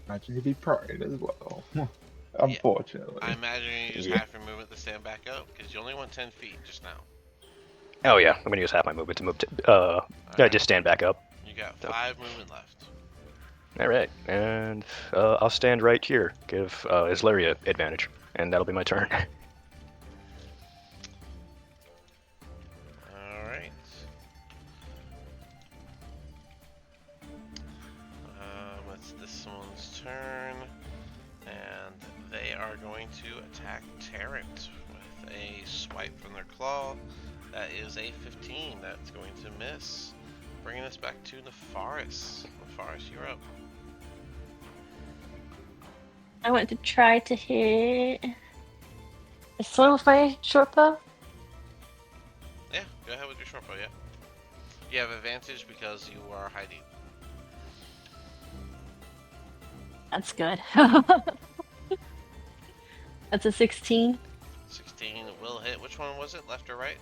Imagine you'd be prone as well. Unfortunately. I imagine you use Yeah. half your movement to stand back up, because you only went 10 feet just now. Oh yeah, I'm gonna use half my movement to move to Alright. just stand back up. You got 5 movement left. All right, and I'll stand right here. Give Isleria advantage, and that'll be my turn. Alright. It's this one's turn, and they are going to attack Tarrant with a swipe from their claw. That is a 15. That's going to miss. Bringing us back to Nefaris. Nefaris, you're up. I want to try to hit this one with my short bow. Yeah, go ahead with your short bow, yeah. You have advantage because you are hiding. That's good. That's a 16. 16 will hit. Which one was it, left or right?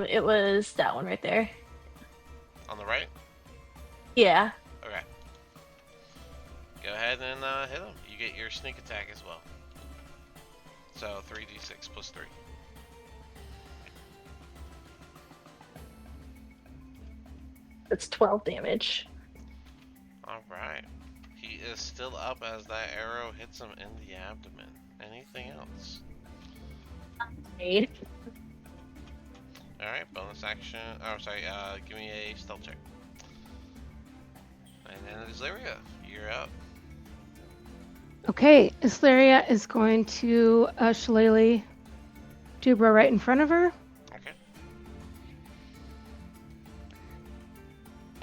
It was that one right there. On the right? Yeah. Okay. Go ahead and hit him. You get your sneak attack as well. So 3d6 plus 3. That's 12 damage. Alright. He is still up as that arrow hits him in the abdomen. Anything else? Raid. Alright, bonus action. Oh, sorry, give me a stealth check. And then Isleria, you're up. Okay, Isleria is going to shillelagh Dubra right in front of her. Okay.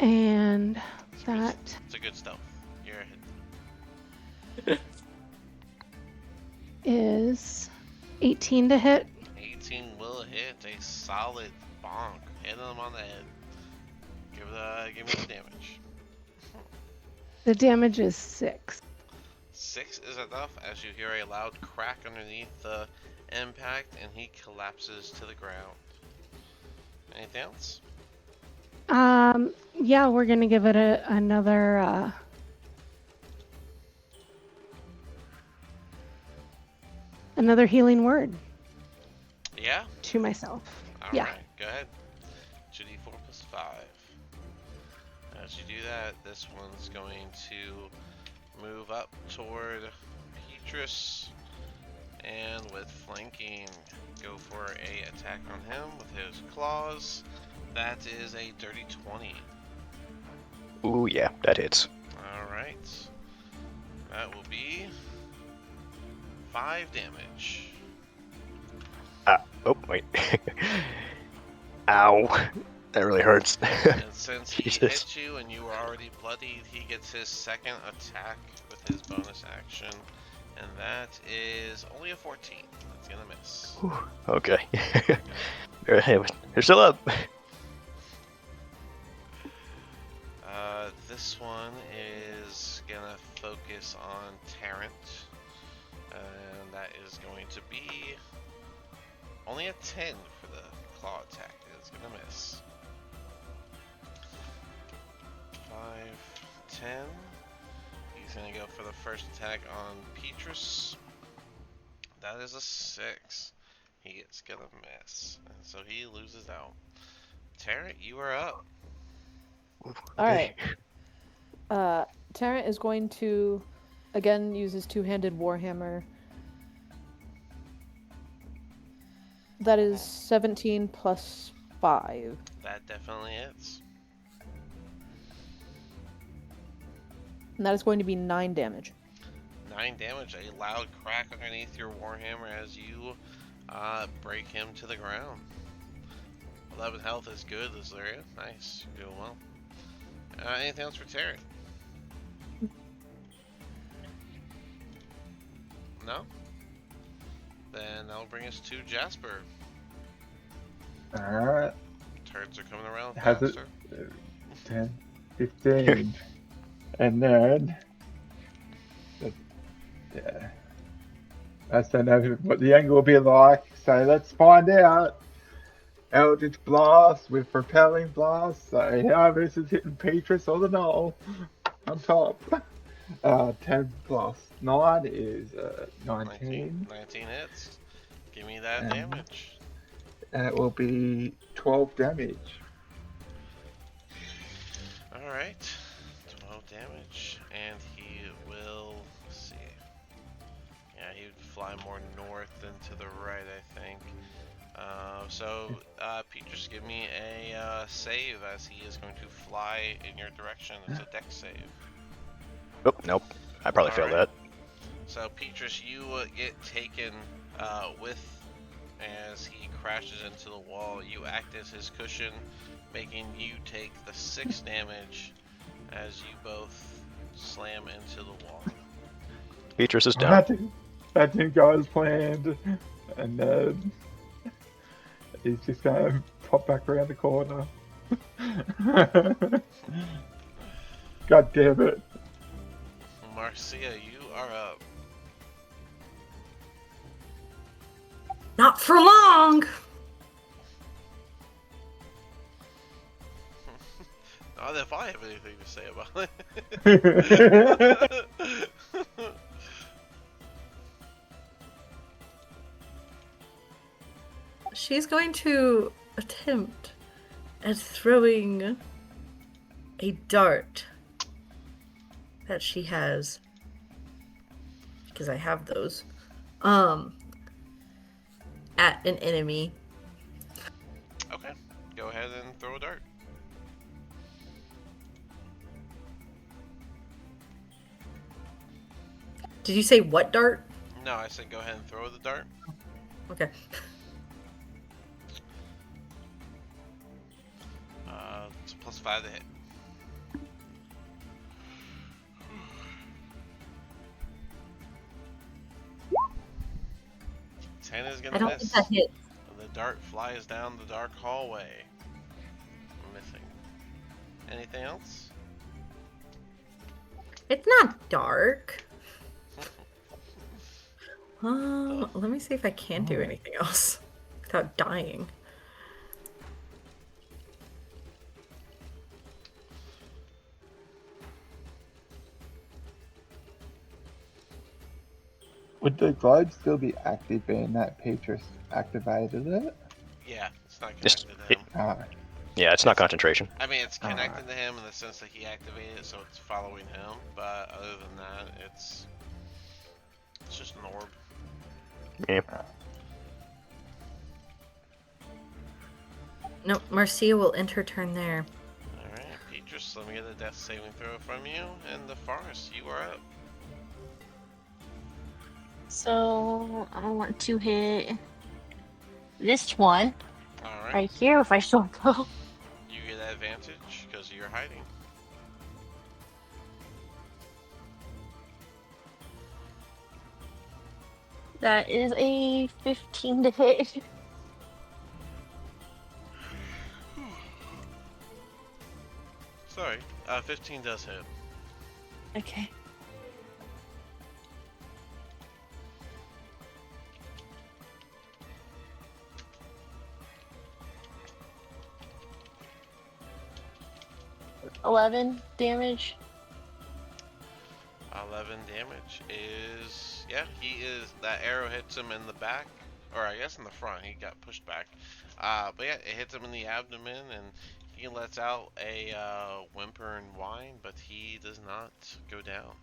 And that It's a good stealth. You're hit. is 18 to hit. 18 will hit. A solid bonk. Hit him on the head. Give me the damage. The damage is 6. 6 is enough as you hear a loud crack underneath the impact and he collapses to the ground. Anything else? Yeah, we're gonna give it another healing word Yeah? to myself. Alright, Yeah. go ahead. 2d4 plus 5. As you do that, this one's going to move up toward Petrus, and with flanking, go for a attack on him with his claws. That is a dirty 20. Ooh yeah, that hits. Alright. That will be 5 damage. Oh wait. Ow, that really hurts. And since he Jesus. hit you and you were already bloodied, he gets his second attack with his bonus action. And that is only a 14. That's gonna miss. Whew, okay. They're still up. This one is gonna focus on Tarrant. And that is going to be only a 10 for the claw attack. It's gonna miss. 5, 10. He's gonna go for the first attack on Petrus. That is a 6. He is gonna miss. And so he loses out. Tarrant, you are up. All right. Tarrant is going to again uses two-handed warhammer. That is 17 plus 5. That definitely hits. And that is going to be 9 damage. 9 damage. A loud crack underneath your warhammer as you break him to the ground. 11 health is good, Azaria. Nice. You're doing well. Anything else for Terry? No? Then that'll bring us to Jasper. Alright. Turns are coming around Has faster. it 10, 15. And then yeah. I don't know what the angle will be like, so let's find out. Eldritch Blast with Propelling Blast, so how this is hitting Petrus or the Knoll on top. 10 plus 9 is 19. 19 hits. Give me that damage. And it will be 12 damage. Alright. 12 damage. And he will, let's see. Yeah, he would fly more north than to the right, I think. Pete, just give me a save as he is going to fly in your direction. It's a dex save. Oh, nope. I probably failed that. So, Petrus, you get taken with as he crashes into the wall. You act as his cushion, making you take the 6 damage as you both slam into the wall. Petrus is down. That didn't go as planned. And he's just going to pop back around the corner. God damn it. Marcia, you are up. Not for long! Not if I have anything to say about it. She's going to attempt at throwing a dart that she has, because I have those, at an enemy. Okay, go ahead and throw a dart. Did you say what dart? No, I said go ahead and throw the dart. Okay. It's plus 5 to hit. Ten is I gonna don't miss. think that hits. The dart flies down the dark hallway. Missing. Anything else? It's not dark. Let me see if I can do anything else without dying. Would the globe still be active being that Petrus activated it? Yeah, it's not connected to him. Yeah, it's not concentration. I mean, it's connected to him in the sense that he activated it, so it's following him. But other than that, it's just an orb. Yeah. No, Marcia will end her turn there. Alright, Petrus, let me get a death saving throw from you. And the Forest, you are up. So I want to hit this one Alright. right here if I still go. You get advantage because you're hiding. That is a 15 to hit. Sorry, 15 does hit. Okay. $11 damage. 11 damage is, yeah, that arrow hits him in the back, or I guess in the front. He got pushed back. But yeah, it hits him in the abdomen, and he lets out a whimper and whine, but he does not go down.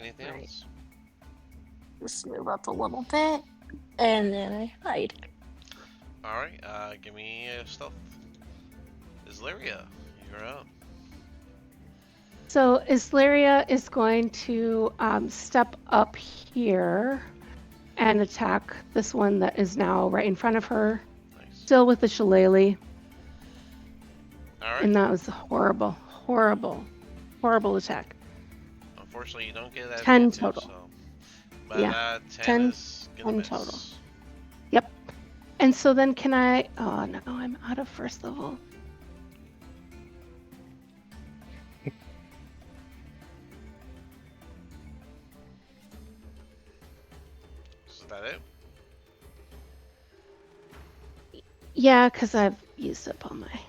Anything Right. else? Just move up a little bit, and then I hide. All right. Give me stealth. Islyria, you're up. So Islyria is going to step up here and attack this one that is now right in front of her, Nice. still with the shillelagh. All right. And that was a horrible, horrible, horrible attack. Unfortunately, you don't get that 10 advantage. total. So, but Yeah, 10, 10 is gonna 10 miss. total. Yep. And so then can I... Oh, no, I'm out of first level. Is that it? Yeah, because I've used up all my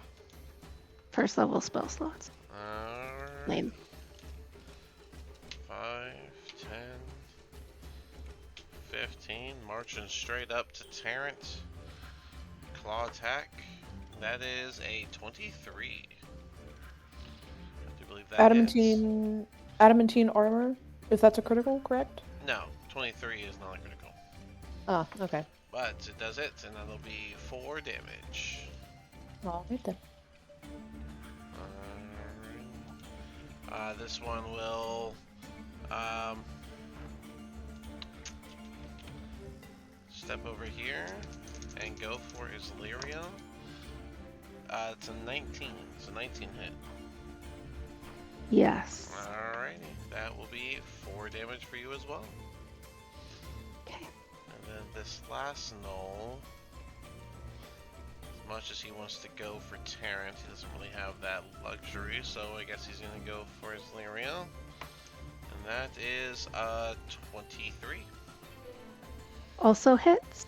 first level spell slots. Alright. Lame. 5, 10, 15. Marching straight up to Terrence. Claw attack. That is a 23. I do believe that hits. Adamantine armor, if that's a critical, correct? No, 23 is not a critical. Ah, okay. But it does it, and that'll be 4 damage. Alright then. This one will step over here and go for Islyria. It's a 19. It's a 19 hit. Yes. Alrighty, that will be 4 damage for you as well. Okay. And then this last gnoll, as much as he wants to go for Terrence, he doesn't really have that luxury, so I guess he's gonna go for his Lyria. And that is 23 Also hits.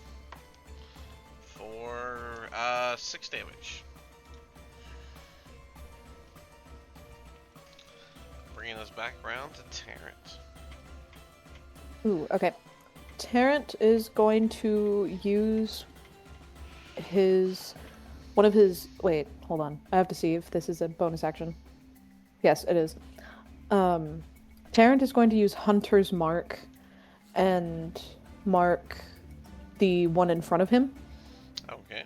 for 6 damage. Bringing us back around to Terrence. Ooh, okay. Tarrant is going to use one of his... Wait, hold on. I have to see if this is a bonus action. Yes, it is. Tarrant is going to use Hunter's Mark and mark the one in front of him. Okay.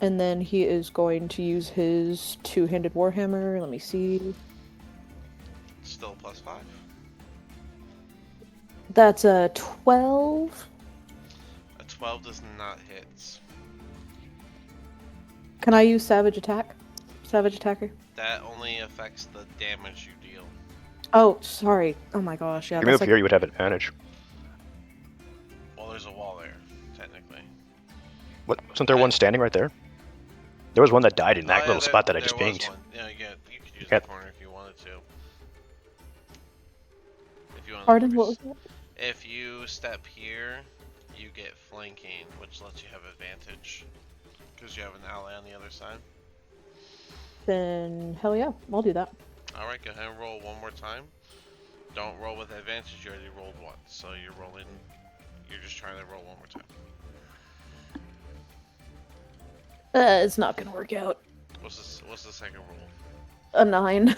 And then he is going to use his two-handed warhammer. Let me see. Still +5. That's a 12. A 12 does not hit. Can I use Savage Attack? Savage Attacker? That only affects the damage you deal. Oh, sorry. Oh my gosh, yeah. If you move That's here, you would have advantage. Well, there's a wall there, technically. What? Wasn't there one standing right there? There was one that died in that little spot that I just there was pinged. one. Yeah, you could use Yep. that corner if you wanted to. If you wanted Pardon, to what was that? If you step here, you get flanking, which lets you have advantage. Because you have an ally on the other side. Then, hell yeah, I'll do that. Alright, go ahead and roll one more time. Don't roll with advantage, you already rolled once. So you're just trying to roll one more time. It's not gonna work out. What's the second roll? A 9.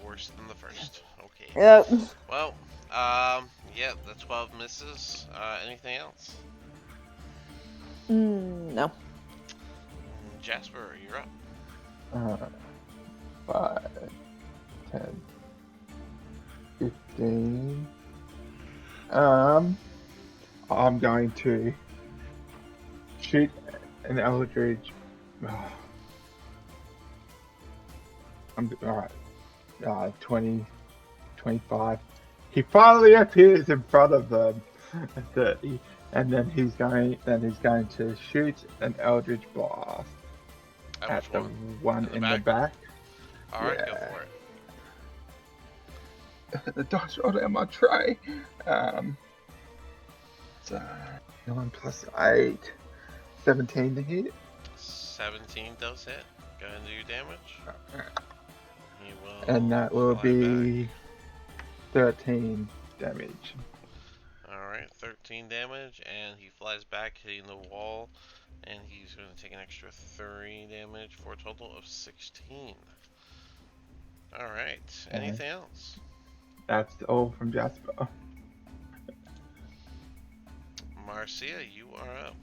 Worse than the first. Okay. Yep. Well, yeah, the 12 misses. Anything else? No. Jasper, you're up. 5, 10, 15. I'm going to shoot an Eldridge. Alright. 20, 25. He finally appears in front of them. 30. And then he's going to shoot an Eldritch Blast at the one in the back. Alright, go for it. The dice rolled on my tray. So 9 plus 8, 17 to hit. 17 does hit. Go ahead and do your damage. He will And that will fly be 13 damage. Alright, 13 damage, and he flies back, hitting the wall, and he's going to take an extra 3 damage for a total of 16. Alright, anything else? That's all from Jasper. Marcia, you are up.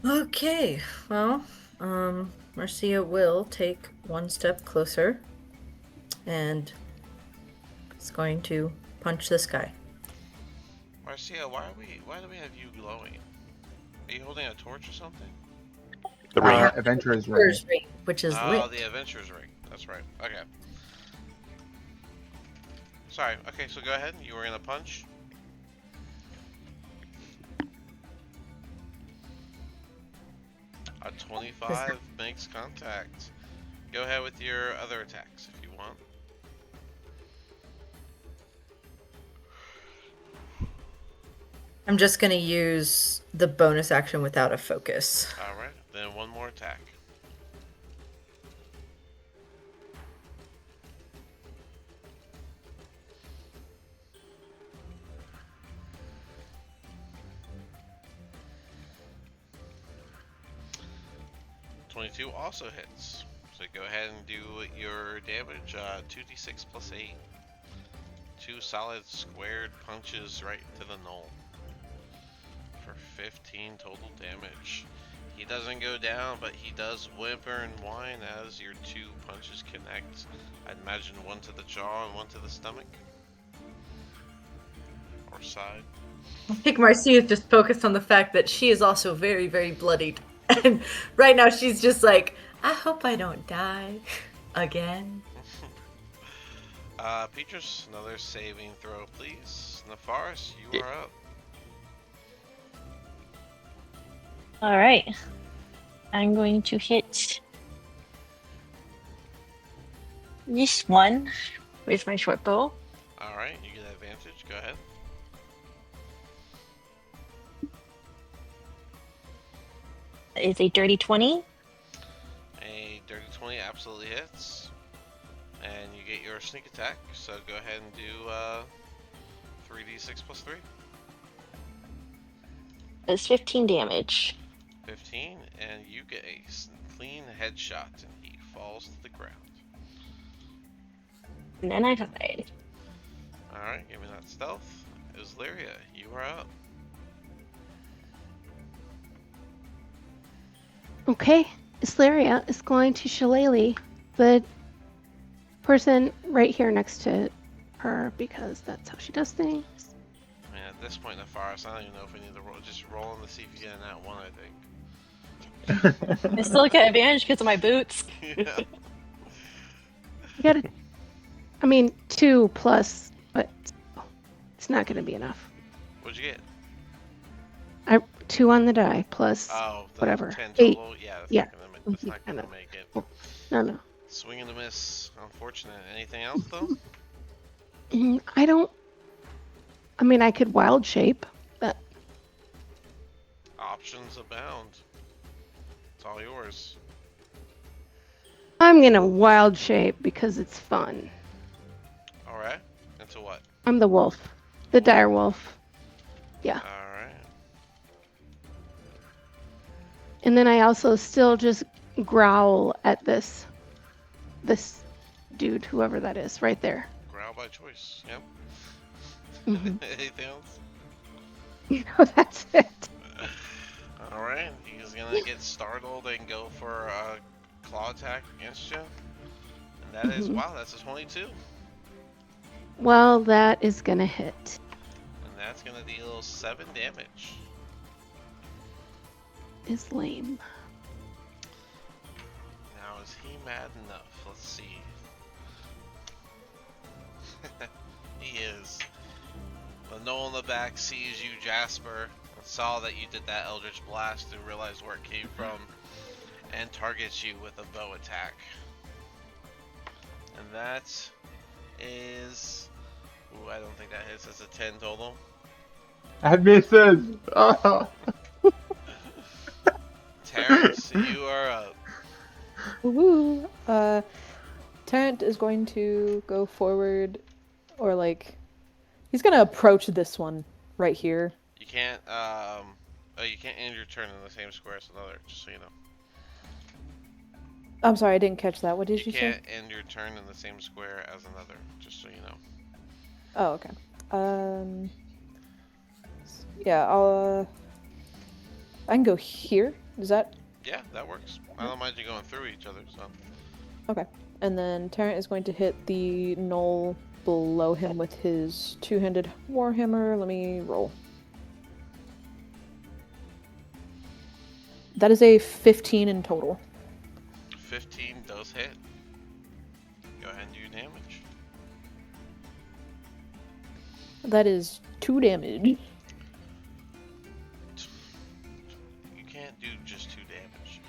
Okay, well, Marcia will take one step closer and is going to punch this guy. Marcia, why do we have you glowing? Are you holding a torch or something? The ring. Adventurer's ring. Adventurer's ring, which is Oh, lit. the Adventurer's ring. That's right. Okay. Sorry. Okay, so go ahead. You were gonna punch. A 25 makes contact. Go ahead with your other attacks if you want. I'm just going to use the bonus action without a focus. Alright, then one more attack. .22 also hits. So go ahead and do your damage, 2d6 plus 8. 2 solid squared punches right to the knoll. For 15 total damage. He doesn't go down, but he does whimper and whine as your 2 punches connect. I'd imagine one to the jaw and one to the stomach. Or side. I think Marcia is just focused on the fact that she is also very, very bloodied. And right now she's just like, I hope I don't die again. Petrus, another saving throw, please. Nefaris, you are up. Alright. I'm going to hit this one with my short bow. Alright, you get advantage. Go ahead. It's a dirty 20. A dirty 20 absolutely hits. And you get your sneak attack, so go ahead and do 3d6 plus 3. It's 15 damage. 15, and you get a clean headshot, and he falls to the ground. And then I hide. Alright, give me that stealth. Islyria, you are up. Okay, Islyria is going to shillelagh the person right here next to her because that's how she does things. And at this point in the forest, I don't even know if we need to roll. Just roll in to see if you get a nat 1, I think. I still get advantage because of my boots. Yeah. You gotta, I mean, 2 plus, but it's not gonna be enough. What'd you get? 2 on the die plus Oh, whatever. 10 8. total? Yeah, Yeah. That's not gonna make it. No. Swing and a miss. Unfortunate. Anything else, though? I mean, I could wild shape, but Options abound. It's all yours. I'm gonna wild shape because it's fun. Alright. Into what? I'm the wolf. The dire wolf. Yeah. Alright. And then I also still just growl at this dude, whoever that is, right there. Growl by choice. Yep. Mhm. Anything else? No, that's it. Alright. He's gonna get startled and go for a claw attack against you. And that is, wow, that's a 22. Well, that is gonna hit. And that's gonna deal 7 damage. Is lame. Now, is he mad enough? Let's see. He is. The knoll in the back sees you, Jasper, and saw that you did that Eldritch Blast and realized where it came from, and targets you with a bow attack. And that is... Ooh, I don't think that hits. It's a 10 total. That misses! Oh. Terrence, you are up. Woo! Tarrant is going to go forward, or like, he's gonna approach this one right here. You can't, you can't end your turn in the same square as another, just so you know. I'm sorry, I didn't catch that. What did You you say? can't end your turn in the same square as another, just so you know. Oh, okay. Yeah, I can go here. Is that Yeah, that works. I don't mind you going through each other, so. okay? And then Terrant is going to hit the knoll below him with his two-handed warhammer. Let me roll. That is a 15 in total. 15 does hit. Go ahead and do your damage. That is 2 damage. You can't do just 2 damage.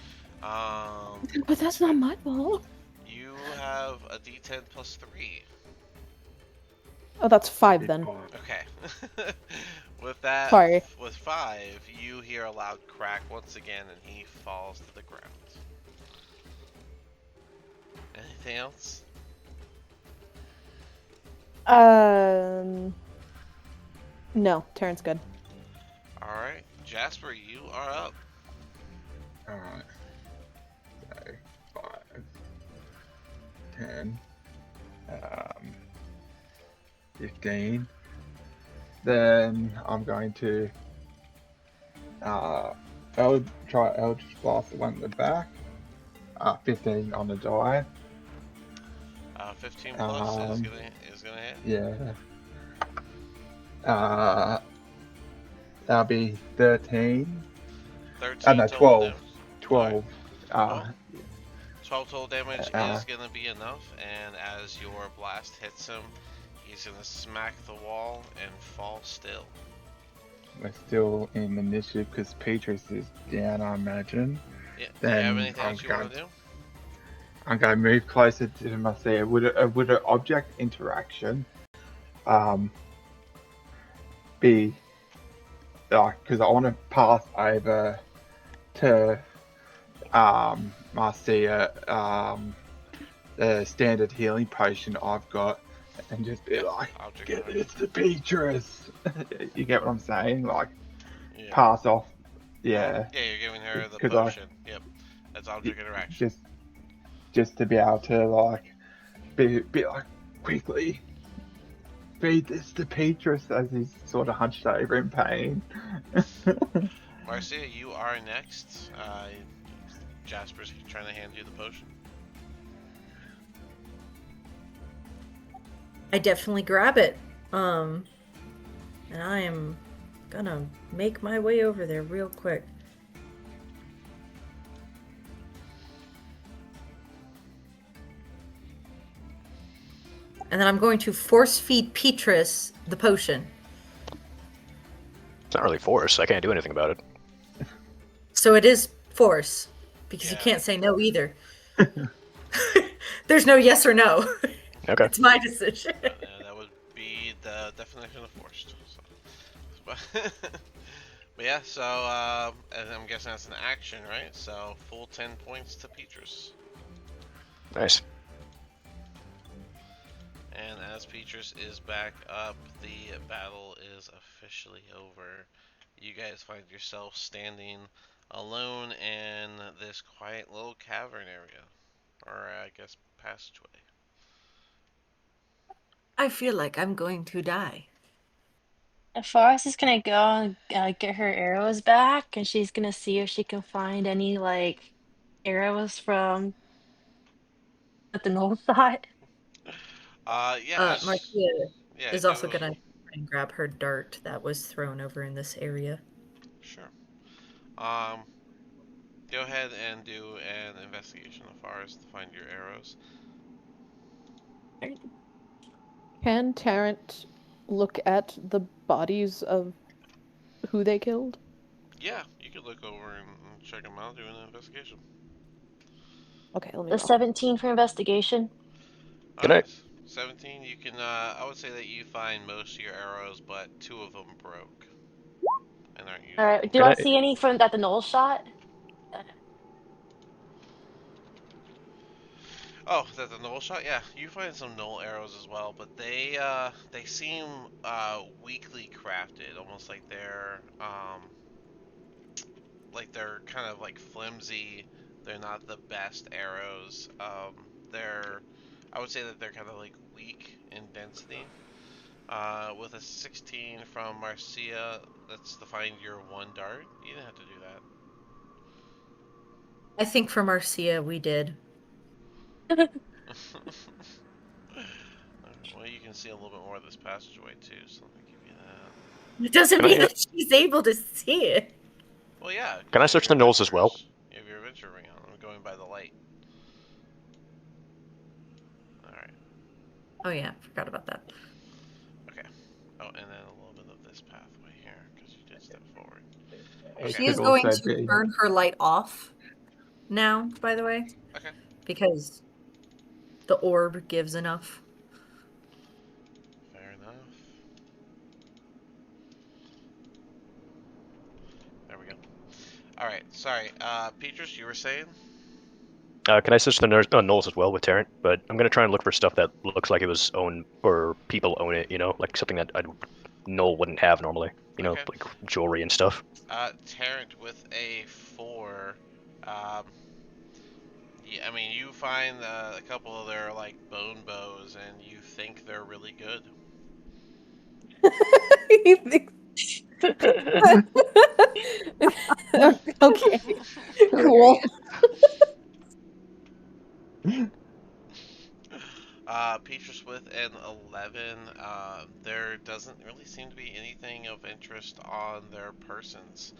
But that's not my fault. You have a D10 plus 3. Oh, that's 5 then. Okay. With that, Sorry. with 5, you hear a loud crack once again, and he falls to the ground. Anything else? No, Terrant's good. Alright, Jasper, you are up. Alright. So, 5, 10, 15. Then I'm going to try Eldritch Blast the one at the back. 15 on the die. 15 plus is gonna hit. Yeah. That'll be 13. 13 No, total 12. damage. 12. Well, 12 total damage is uh, gonna be enough, and as your blast hits him, he's gonna smack the wall and fall still. We're still in initiative because Petrus is down, I imagine. Yeah. Then Do you have anything else you want to do? I'm going to move closer to him. I say, would an object interaction be like, because I want to pass over to Marcia the standard healing potion I've got, and just be like, get this to Petrus. You get what I'm saying? Like, pass off. Yeah. Yeah, you're giving her the potion. Yep. That's object interaction. Just to be able to like be like, quickly feed this to Petrus as he's sort of hunched over in pain. Marcia, you are next. Jasper's trying to hand you the potion. I definitely grab it. And I am gonna make my way over there real quick. And then I'm going to force feed Petrus the potion. It's not really force. I can't do anything about it. So it is force, because you can't say no either. There's no yes or no. Okay. It's my decision. That would be the definition of forced. So. But yeah, so and I'm guessing that's an action, right? So full 10 points to Petrus. Nice. And as Petrus is back up, the battle is officially over. You guys find yourself standing alone in this quiet little cavern area. Or, I guess, passageway. I feel like I'm going to die. Forrest is gonna go and get her arrows back, and she's gonna see if she can find any, like, arrows from the north side. Yeah. Marcia is also go. gonna try and grab her dart that was thrown over in this area. Sure. Go ahead and do an investigation of Forest to find your arrows. Can Terrant look at the bodies of who they killed? Yeah, you could look over and check them out, do an investigation. Okay, let me The roll. 17 for investigation. Good night. 17, you can, I would say that you find most of your arrows, but 2 of them broke. And aren't usable. Alright, do I see any from that the knoll shot? Oh, that's a knoll shot? Yeah, you find some knoll arrows as well, but they seem weakly crafted, almost like they're kind of like flimsy. They're not the best arrows. I would say that they're kind of like weak in density. With a 16 from Marcia, that's to find your one dart. You didn't have to do that. I think for Marcia we did. Well, you can see a little bit more of this passageway too, so let me give you that. It doesn't Can I- mean that she's able to see it. Well, yeah. 'Cause Can I you have search your the knolls as well? You have your adventure ring on. I'm going by the light. All right. Oh yeah, forgot about that. Okay. Oh, and then a little bit of this pathway here because you did step forward. It She could is going also to be. turn her light off now, by the way, Okay. because the orb gives enough. Fair enough. There we go. All right. Sorry, Petrus, you were saying? Can I search the knolls as well with Tarrant? But I'm gonna try and look for stuff that looks like it was owned or people own it. You know, like something that a knoll wouldn't have normally. You know, Okay. like jewelry and stuff. Tarrant with a 4. Yeah, I mean, you find a couple of their like bone bows, and you think they're really good. You think- okay. Cool. Petrus with an 11. There doesn't really seem to be anything of interest on their persons.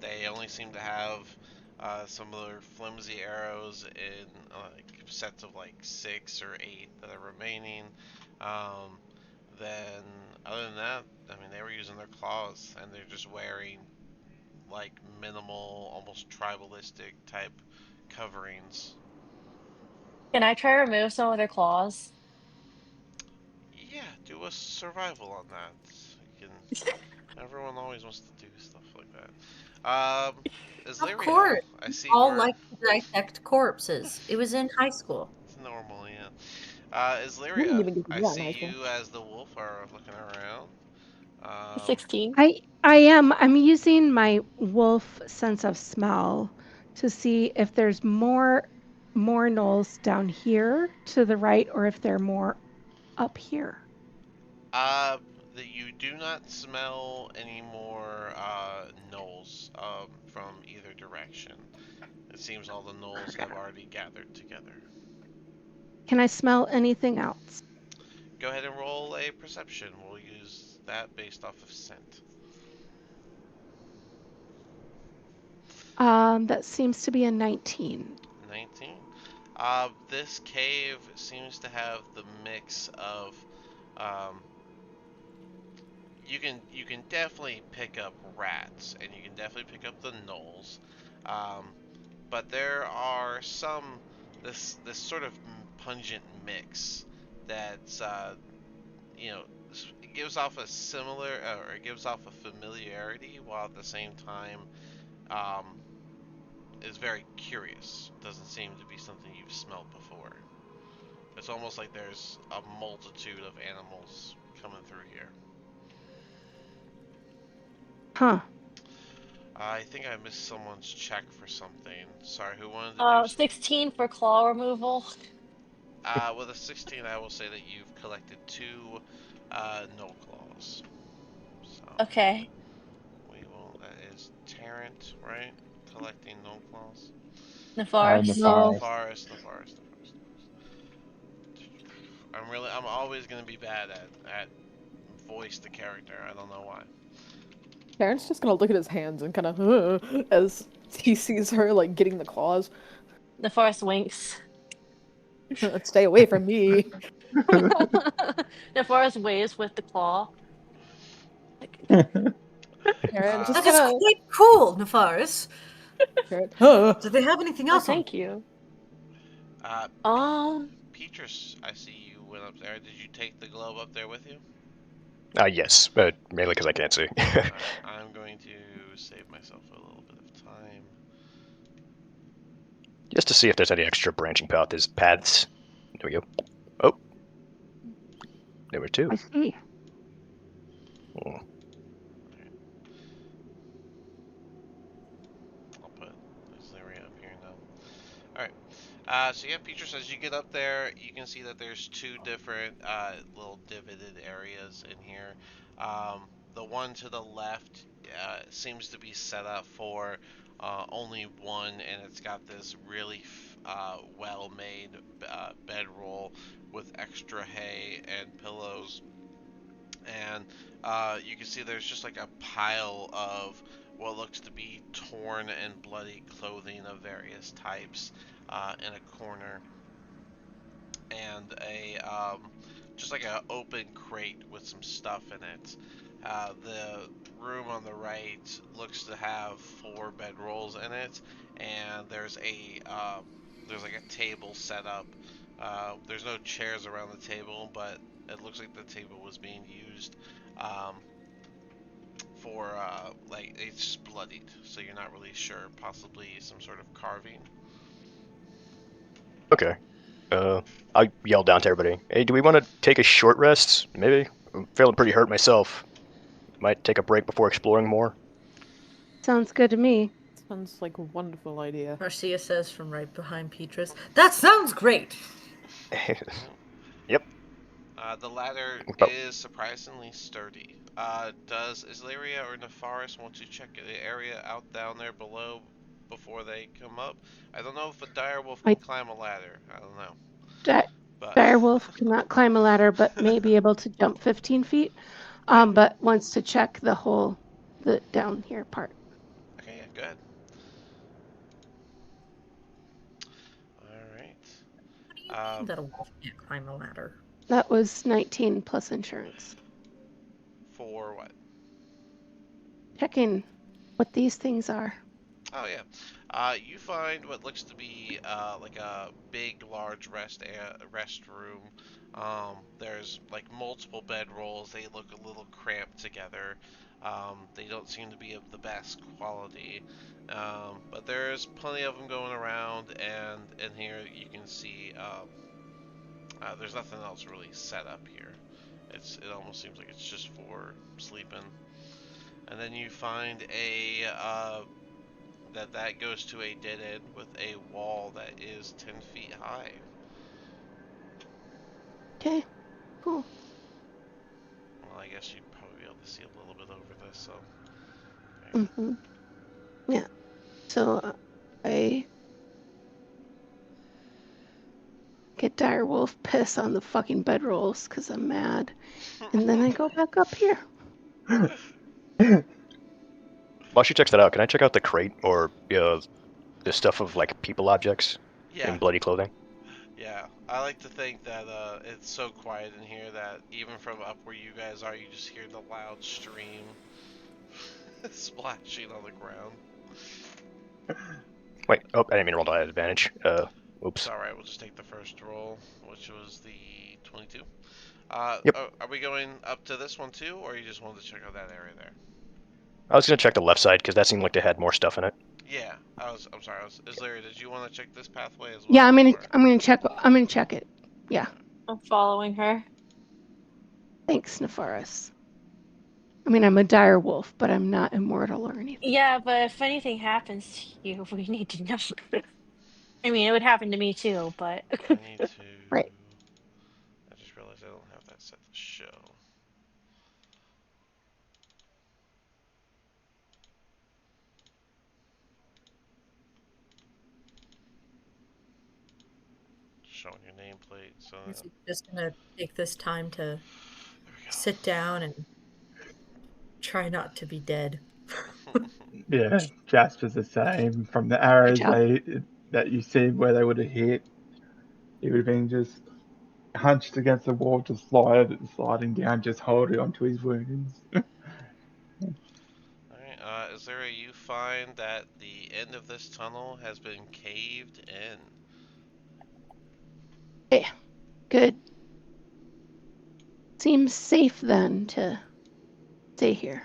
They only seem to have some of their flimsy arrows in sets of like 6 or 8 that are remaining. Um, then, other than that, I mean, they were using their claws, and they're just wearing like minimal, almost tribalistic type coverings. Can I try to remove some of their claws? Yeah, do a survival on that. You can. Everyone always wants to do stuff like that. Of Islyria, course, I we see all we're. like to dissect corpses. It was in high school. It's normal, yeah. We didn't Islyria, even get to I do that in see high school. you as the wolf are looking around. Um, 16. I am. I'm using my wolf sense of smell to see if there's more knolls down here to the right or if they're more up here. uh, that you do not smell any more gnolls from either direction. It seems all the gnolls Okay. have already gathered together. Can I smell anything else? Go ahead and roll a perception. We'll use that based off of scent. That seems to be a 19. 19. This cave seems to have the mix of um, you can definitely pick up rats and you can definitely pick up the gnolls, um, but there are some this sort of pungent mix that's you know it gives off a similar or it gives off a familiarity while at the same time um, is very curious. Doesn't seem to be something you've smelled before. It's almost like there's a multitude of animals coming through here. Huh. I think I missed someone's check for something. Sorry, who wanted to do? 16 for claw removal. With a 16, I will say that you've collected 2 no claws. So Okay. we will. That is Tarrant, right? Collecting no claws. The In the forest. No. forest. The forest. I'm always gonna be bad at voice the character. I don't know why. Terrence just gonna look at his hands and kind of as he sees her like getting the claws. The forest winks. Stay away from me. The forest waves with the claw. Like, Terrence just That is kind of. quite cool, Nefaris. Do they have anything oh, else on? thank you. Uh, Um, Petrus, I see you went up there. Did you take the globe up there with you? Yes, mainly because I can't see. Alright, I'm going to save myself a little bit of time. Just to see if there's any extra branching paths. There we go. Oh, there were 2. I see. Oh. I'll put Zeri up here now. So yeah, Petrus, as you get up there, you can see that there's two different little divoted areas in here. The one to the left seems to be set up for only one, and it's got this really well-made bedroll with extra hay and pillows. And you can see there's just like a pile of what looks to be torn and bloody clothing of various types in a corner, and a just like a open crate with some stuff in it. The room on the right looks to have four bedrolls in it, and there's like a table set up. There's no chairs around the table, but it looks like the table was being used um, for like it's just bloodied, so you're not really sure. Possibly some sort of carving. Okay. I yell down to everybody. Hey, do we want to take a short rest? Maybe. I'm feeling pretty hurt myself. Might take a break before exploring more. Sounds good to me. Sounds like a wonderful idea. Marcia says from right behind Petrus. That sounds great! Yep. The ladder But is surprisingly sturdy. Does Isleria or Nefaris want to check the area out down there below before they come up? I don't know if a direwolf I can climb a ladder. I don't know, di- but Direwolf cannot climb a ladder, but may be able to jump 15 feet. okay, But wants to check the down here part. okay, yeah, good. All What do you right. mean that a wolf can't climb a ladder? That was 19 plus insurance. For what? Checking what these things are. Oh yeah. You find what looks to be like a big, large rest room. There's like multiple bedrolls. They look a little cramped together. They don't seem to be of the best quality. But there's plenty of them going around, and in here you can see there's nothing else really set up here. It almost seems like it's just for sleeping. And then you find a that goes to a dead end with a wall that is 10 feet high. Okay, cool. Well, I guess you'd probably be able to see a little bit over this, so. Mm-hmm. Yeah. So I get Direwolf piss on the fucking bedrolls because I'm mad, and then I go back up here. while she checks that out, can I check out the crate or the stuff of like people objects Yeah, in bloody clothing? yeah. I like to think that it's so quiet in here that even from up where you guys are, you just hear the loud stream splashing on the ground. Wait, oh, I didn't mean to roll that advantage. Oops. It's alright, we'll just take the first roll, which was the 22. Yep. Are we going up to this one too, or you just wanted to check out that area there? I was gonna check the left side because that seemed like they had more stuff in it. Yeah, I'm sorry. Isleria, did you want to check this pathway as well? Yeah, I'm or- gonna check it. Yeah. I'm following her. Thanks, Nefaris. I mean, I'm a dire wolf, but I'm not immortal or anything. Yeah, but if anything happens to you, we need to know. I mean, it would happen to me too, but I need to. Right. I just realized I don't have that set to show. Showing your nameplate, so Is he just gonna take this time to there we go. sit down and try not to be dead? Yeah, Jasper's the same. From the Good arrows job. that you see where they would have hit, he would have been just hunched against the wall, just sliding down, just holding onto his wounds. Alright, Azura, you find that the end of this tunnel has been caved in. Okay, good. Seems safe then to stay here.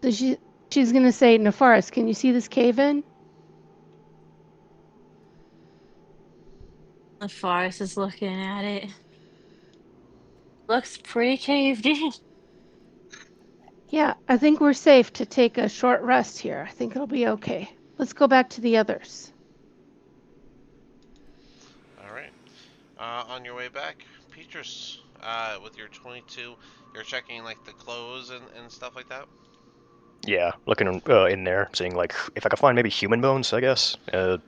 So she's gonna say, Nefaris, can you see this cave in? the forest is looking at it. Looks pretty caved in. Yeah, I think we're safe to take a short rest here. I think it'll be okay. Let's go back to the others. All right. On your way back, Petrus, with your 22, you're checking like the clothes and stuff like that. Yeah, looking in there, seeing like if I can find maybe human bones, I guess, because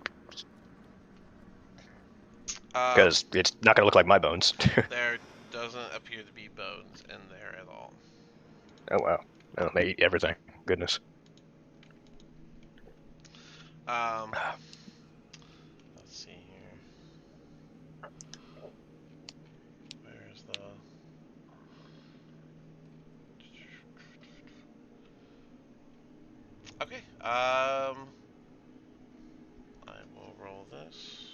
it's not gonna look like my bones. There doesn't appear to be bones in there at all. Oh wow, oh, they eat everything. Goodness. Um, let's see here. Where's the? Okay. I will roll this.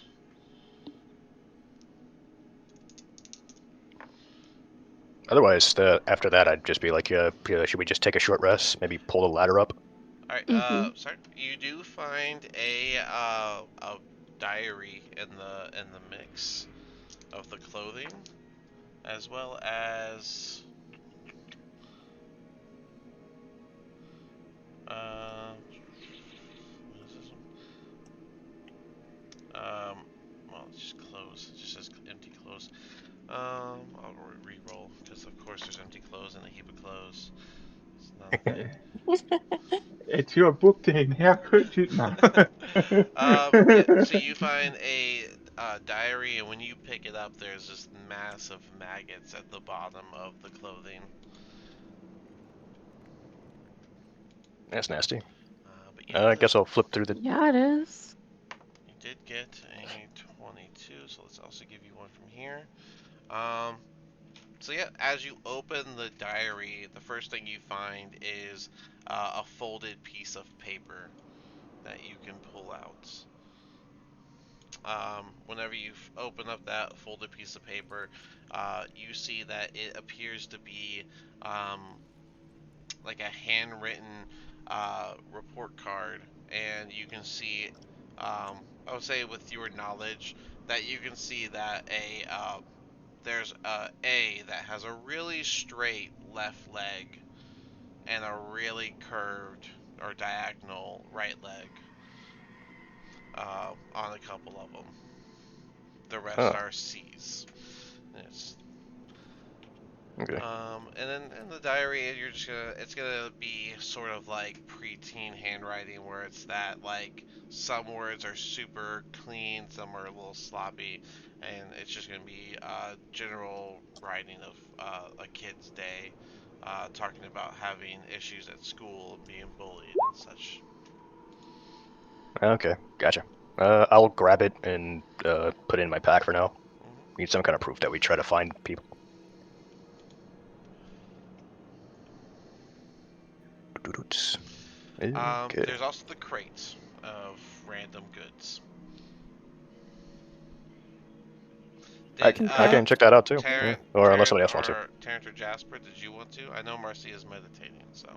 Otherwise, after that, I'd just be like, should we just take a short rest? Maybe pull the ladder up. All right. Mm-hmm. Sorry. You do find a diary in the mix of the clothing, as well as what is this one? Well, it's just clothes. It just says empty clothes. I'll re-roll because of course there's empty clothes in a heap of clothes. It's not a thing. It's your book, Dean. How could you? No. Yeah. So you find a diary, and when you pick it up, there's just massive maggots at the bottom of the clothing. That's nasty. But you I guess I'll flip through the. Yeah, it is. you did get a 22, so let's also give you one from here. Um, So yeah, as you open the diary, the first thing you find is a folded piece of paper that you can pull out. Whenever you open up that folded piece of paper, you see that it appears to be um, like a handwritten report card, and you can see, I would say, with your knowledge, that you can see that there's a that has a really straight left leg and a really curved or diagonal right leg on a couple of them. The rest Oh, are C's. Yes. okay. And then in the diary, it's gonna be sort of like preteen handwriting, where it's that like some words are super clean, some are a little sloppy, and it's just gonna be general writing of a kid's day, talking about having issues at school and being bullied and such. Okay, gotcha. I'll grab it and put it in my pack for now. Hmm. Need some kind of proof that we try to find people. Okay. There's also the crate of random goods. Did I can check that out too. Yeah. Or unless somebody else wants to. Tarrant or Jasper, did you want to? I know Marcy is meditating, so.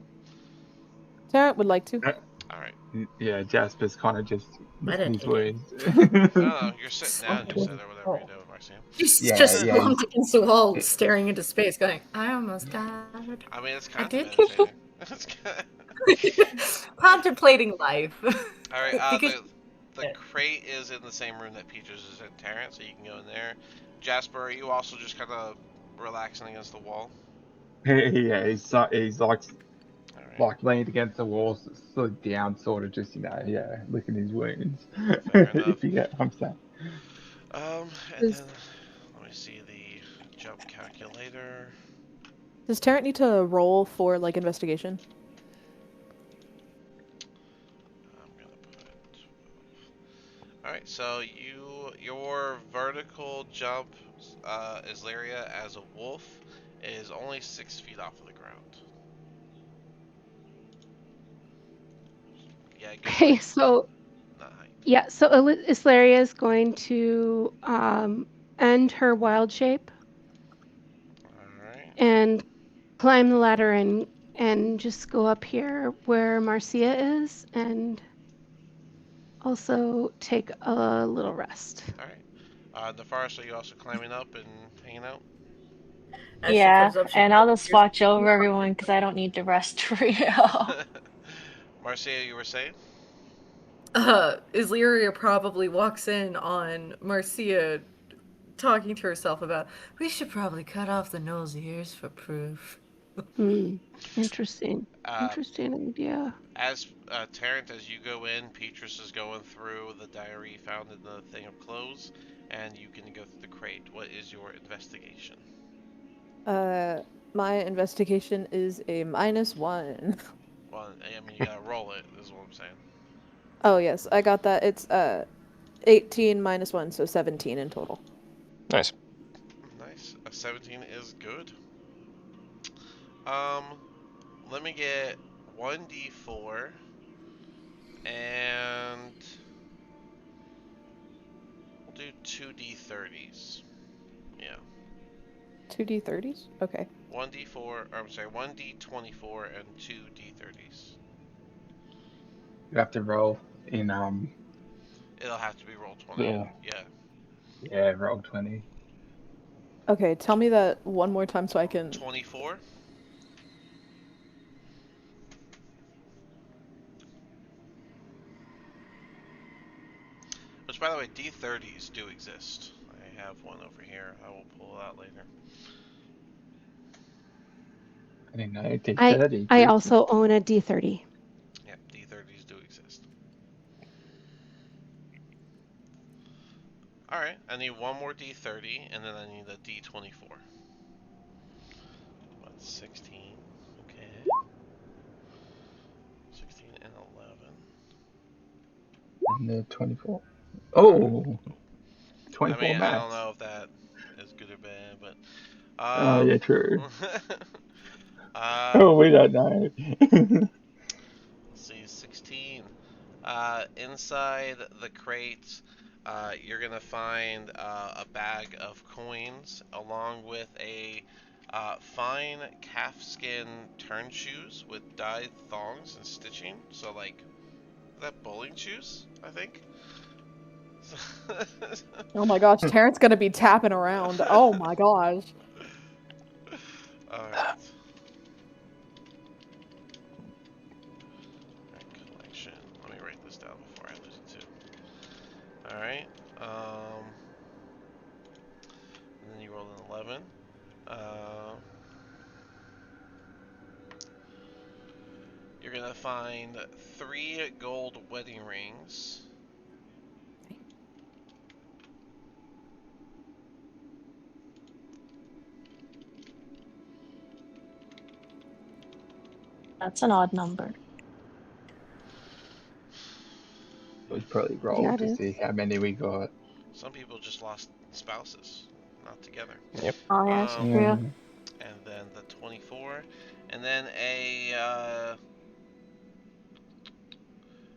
Tarrant would like to. All right. Yeah, Jasper's kind of just licking his Meditating. wounds. No, you're sitting down. You said or whatever you do, Marcy. He's Yeah, just yeah. slumped against the wall, staring into space, going, I almost died. I mean, it's I kind of did. meditating. It's Contemplating life. All right. Because The crate is in the same room that Peaches is in, Tarrant, so you can go in there. Jasper, are you also just kind of relaxing against the wall? Yeah, he's like All right. like leaned against the wall, sort of down, sort of just yeah, licking his wounds. Fair enough. If you get what I'm saying. And then let me see the jump calculator. Does Tarrant need to roll for like investigation? I'm gonna put. All right, so your vertical jump, Isleria, as a wolf, is only 6 feet off of the ground. Yeah, good Okay, height, so not height. yeah, so Islaria is going to end her wild shape All right. and climb the ladder and just go up here where Marcia is and also take a little rest. All right. The forest, are you also climbing up and hanging out? as she Yeah, comes up. She and I'll just watch over "You everyone because I don't need to rest for real. Marcia, you were saying? Islyria probably walks in on Marcia talking to herself about, we should probably cut off the nose ears for proof. Interesting. Interesting idea. As Terrence, as you go in, Petrus is going through the diary found in the thing of clothes, and you can go through the crate. What is your investigation? My investigation is a -1. Well, I mean, you gotta roll it, is what I'm saying. Oh yes, I got that. It's 18 -1, so 17 in total. Nice. Nice. A 17 is good. Um, let me get 1d4 and we'll do 2d30s. Yeah. 2d30s? Okay. 1d4, or I'm sorry, 1d24 and 2d30s. You have to roll in It'll have to be roll 20. Yeah. roll 20. Okay, tell me that one more time so I can... 24. Which, by the way, D30s do exist. I have one over here. I will pull it out later. I didn't know D30. I also own a D30. Yeah, D30s do exist. Alright, I need one more D30, and then I need a D24. What, 16? Okay. 16 and 11. And the 24. Oh! 24 I mean, I don't maths. know if that is good or bad, but... Oh, yeah, true. uh, Oh, we don't know. let's see, 16. Inside the crate, you're gonna find a bag of coins along with a fine calfskin turn shoes with dyed thongs and stitching. So, like, is that bowling shoes? I think. Oh my gosh, Terrence gonna be tapping around. Oh my gosh. All right. Collection. Let me write this down before I lose it too. All right. And then you roll an 11. You're gonna find 3 gold wedding rings. That's an odd number. We probably roll Yeah, it to is. see how many we got. Some people just lost spouses, not together. Yep. Oh, yeah, it's true. And then the 24, and then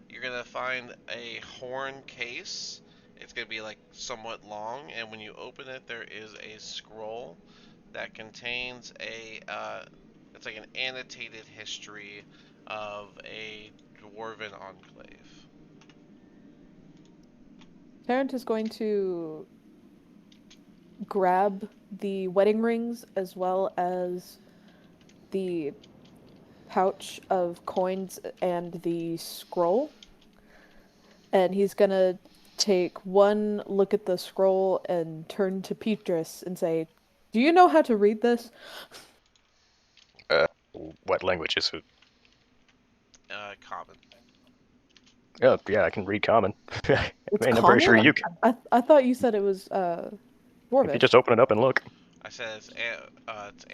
you're gonna find a horn case. It's gonna be like somewhat long, and when you open it, there is a scroll that contains it's like an annotated history of a dwarven enclave. Terrence is going to grab the wedding rings as well as the pouch of coins and the scroll. And he's gonna take one look at the scroll and turn to Petrus and say, "Do you know how to read this?" What language is it? Common. Oh, yeah, I can read common. It's And I'm pretty sure common? you can. I thought you said it was If you Dwarvish. just open it up and look. I said it's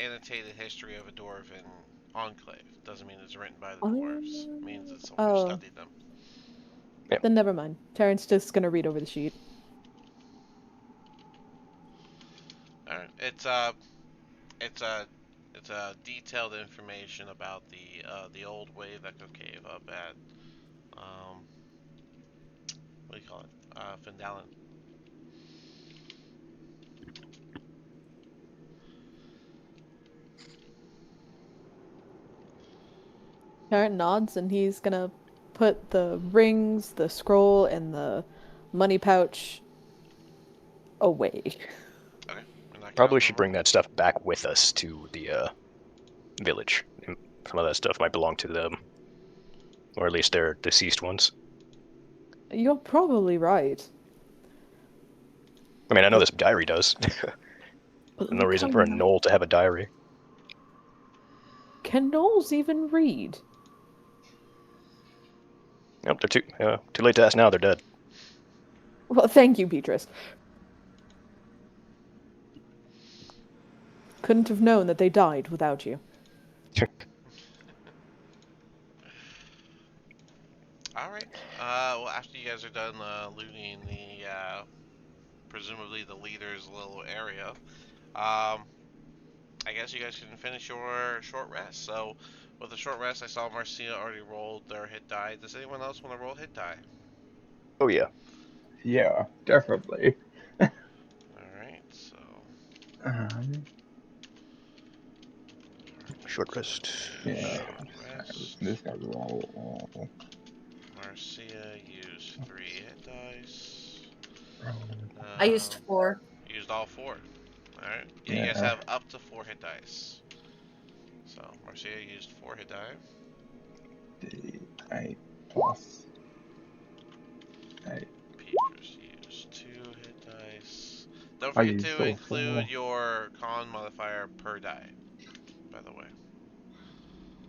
annotated history of a dwarven enclave. Doesn't mean it's written by the dwarves. It means it's someone who studied them. Then never mind. Terrence just gonna read over the sheet. All right. It's detailed information about the old wave echo cave up at what do you call it? Findalen. Terrence nods and he's gonna put the rings, the scroll, and the money pouch away. Okay. In that Probably should bring that stuff back with us to the village. Some of that stuff might belong to them, or at least their deceased ones. You're probably right. I mean, I know this diary does. But No look reason how for a nice- gnoll to have a diary. Can gnolls even read? Nope, they're too late to ask now. They're dead. Well, thank you, Beatrice. Couldn't have known that they died without you. All right. Well, after you guys are done looting the presumably the leader's little area, I guess you guys can finish your short rest. So, with the short rest, I saw Marcia already rolled their hit die. Does anyone else want to roll hit die? Oh yeah. Yeah, definitely. All right. So, Um, Short rest. yeah, short rest. this gonna roll. Marcia used 3 hit dice. I used 4. Used all 4. Alright. Yeah, you guys Yeah, have up to 4 hit dice. So, Marcia used 4 hit die. D8 plus 8. Petrus used 2 hit dice. Don't I forget used to all include 4. your con modifier per die, by the way.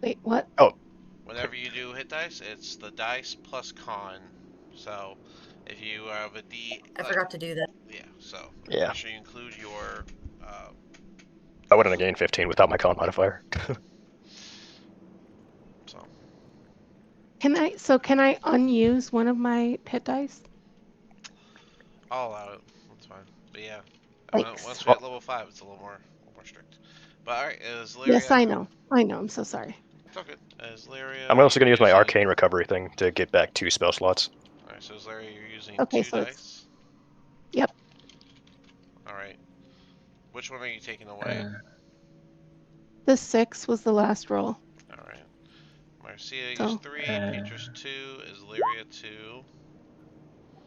Wait, what? Oh, Whenever you do hit dice, it's the dice plus con. So, if you have a D, I like, forgot to do that. yeah, so yeah. make sure you include your, I wouldn't have gained 15 without my con modifier. so. Can I unuse one of my hit dice? I'll allow it. That's fine. But yeah, Thanks. once we hit level 5, it's a little more strict. But alright, is Yes, Lyria... I know. I know. I'm so sorry. It's all good. Is Lyria... I'm also going to use my using... arcane recovery thing to get back 2 spell slots. Alright, so is Lyria, you're using Okay, 2 so it's dice? yep. Alright. Which one are you taking away? Uh, The 6 was the last roll. Alright. Marcia So used 3, Petrus 2, is Lyria 2.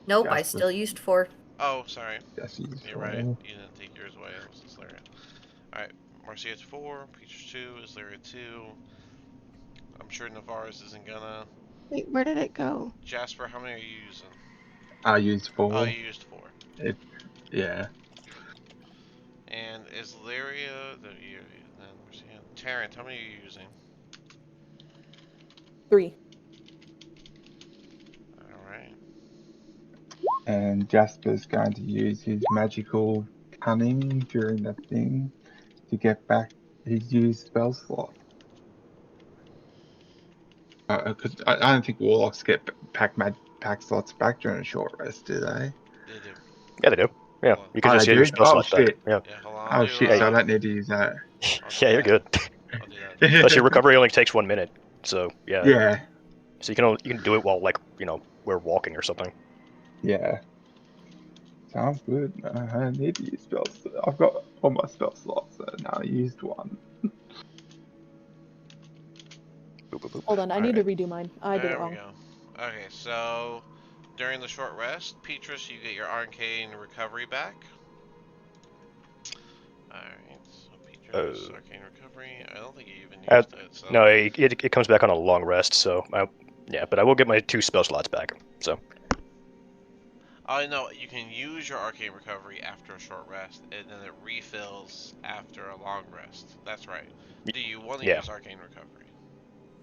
Nope, I Jasper's, still used 4. Oh, sorry. just used You're 4. right. You didn't take yours away. It was just Lyria. Alright. Marcia's 4, Petrus 2, is Lyria 2. I'm sure Navarre's isn't gonna... wait, where did it go? Jasper, how many are you using? I used Oh, 4. you used 4. Yeah. And is Lyria Tarrant, how many are you using? 3. Alright. And Jasper's going to use his magical cunning during the thing to get back his used spell slot. Because I don't think warlocks get pack slots back during a short rest, do they? They do. Yeah, they do. Yeah, Hold on. you can Oh, just they get your do? spell Oh, slots back. shit. Yeah. Yeah, hold on. Oh, shit, so I don't need to use that. Yeah, you're good. I'll do that. Plus your recovery only takes 1 minute, so yeah. Yeah, So you can do it while we're walking or something. yeah. Sounds good. I need to use spells. I've got all my spell slots, so now I used one. Boop, boop, boop. Hold on, I need to redo mine. I did it There we wrong. go. Okay, so during the short rest, Petrus, you get your arcane recovery back. Alright, so Petrus, arcane recovery. I don't think you even used it, so. No, it comes back on a long rest, so yeah, but I will get my 2 spell slots back. So I know you can use your arcane recovery after a short rest, and then it refills after a long rest. That's right. Do you want to yeah. use arcane recovery?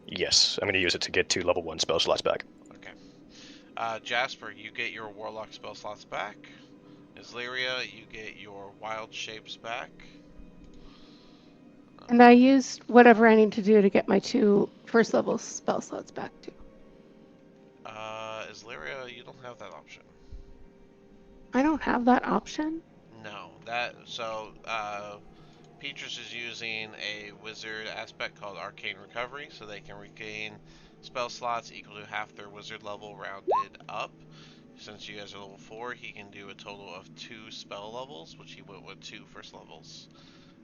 Yes, I'm going to use it to get 2 level 1 spell slots back. Okay. Jasper, you get your warlock spell slots back. Islyria, you get your wild shapes back. And I used whatever I need to do to get my 2 first level spell slots back too. Islyria, you don't have that option. I don't have that option. No, Petrus is using a wizard aspect called Arcane Recovery, so they can regain spell slots equal to half their wizard level rounded up. Since you guys are level 4, he can do a total of 2 spell levels, which he went with 2 first levels.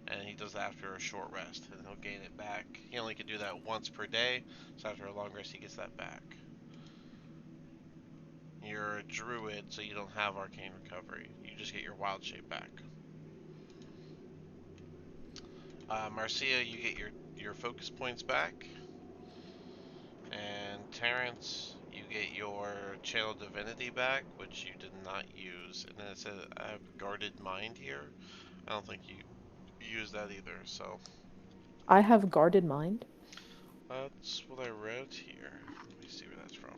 And he does that after a short rest, and he'll gain it back. He only can do that once per day, so after a long rest he gets that back. You're a druid, so you don't have Arcane Recovery. You just get your wild shape back. Marcia, you get your focus points back, and Terrence, you get your channel divinity back, which you did not use. And then it says I have guarded mind here. I don't think you used that either. So I have guarded mind. that's what I wrote here. Let me see where that's from.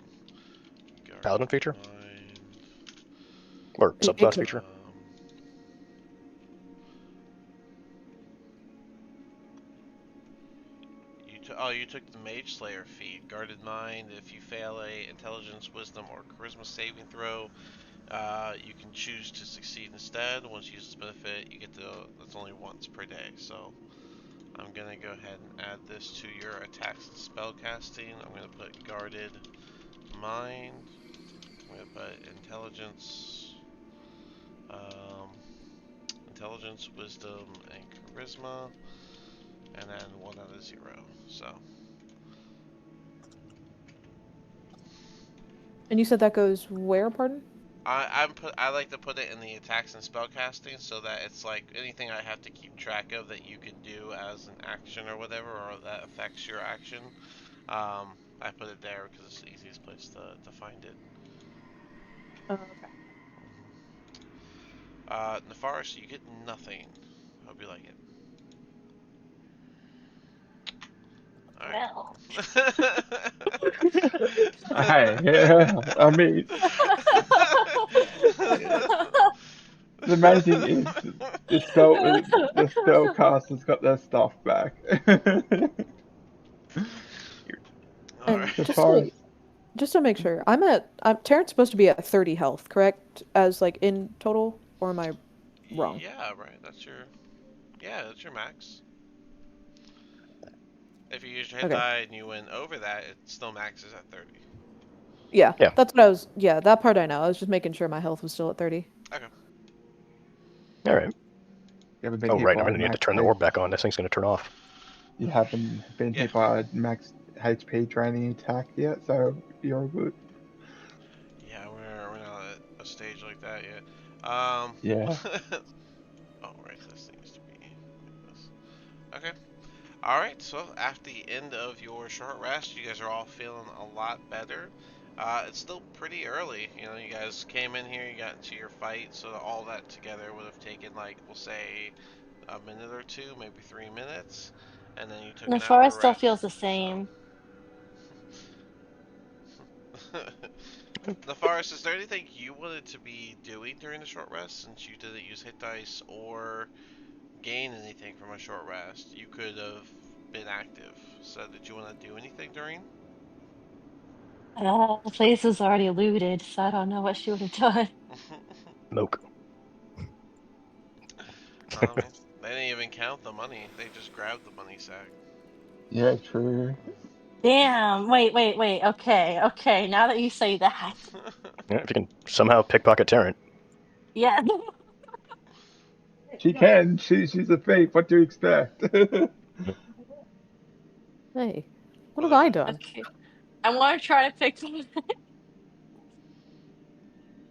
Paladin feature? Mind. Or It subclass could- feature? You took the Mage Slayer feat. Guarded Mind. If you fail a Intelligence, Wisdom, or Charisma saving throw, you can choose to succeed instead. Once you use this benefit, you get to. That's only once per day. So I'm gonna go ahead and add this to your attacks and spell casting. I'm gonna put Guarded Mind. I'm gonna put Intelligence, Wisdom, and Charisma, and then 1 out of 0. So. And you said that goes where, pardon? I like to put it in the attacks and spellcasting so that it's like anything I have to keep track of that you can do as an action or whatever, or that affects your action. I put it there because it's the easiest place to find it. Okay. Nefaris, you get nothing. Hope you like it. Well. Hey, yeah, I mean, the main thing is the spellcasters got their stuff back. And Alright. The just forest, to make sure, Terrence's supposed to be at 30 health, correct? As like in total, or am I wrong? Yeah, right. That's your max. If you use your hit Okay. die and you went over that, it still maxes at 30. Yeah, Yeah. that's what I was. Yeah, that part I know. I was just making sure my health was still at 30. Okay. Alright. you haven't been Oh, hit right. I'm by going to need to max turn the H. orb back on. This thing's going to turn off. You haven't been Yeah. hit by a max HP draining attack yet, so you're good. Yeah, we're not at a stage like that yet. Yeah. Oh, right, this needs to be like this. Okay. Alright, so after the end of your short rest, you guys are all feeling a lot better. It's still pretty early. You know, you guys came in here, you got into your fight, so all that together would have taken, like, we'll say, a minute or two, maybe 3 minutes. And then you took The an hour forest still rest. feels the same. So. The forest, is there anything you wanted to be doing during the short rest since you didn't use hit dice or gain anything from a short rest? You could have been active. So did you want to do anything during? The place was already looted, so I don't know what she would have done. Moke. I mean, they didn't even count the money. They just grabbed the money sack. Yeah, true. Damn. Wait. Okay. Now that you say that. Yeah, if you can somehow pickpocket Terran. Yeah. She can. She's a thief. What do you expect? Hey, what Well, have I okay. done? Okay. I want to try to pick someone.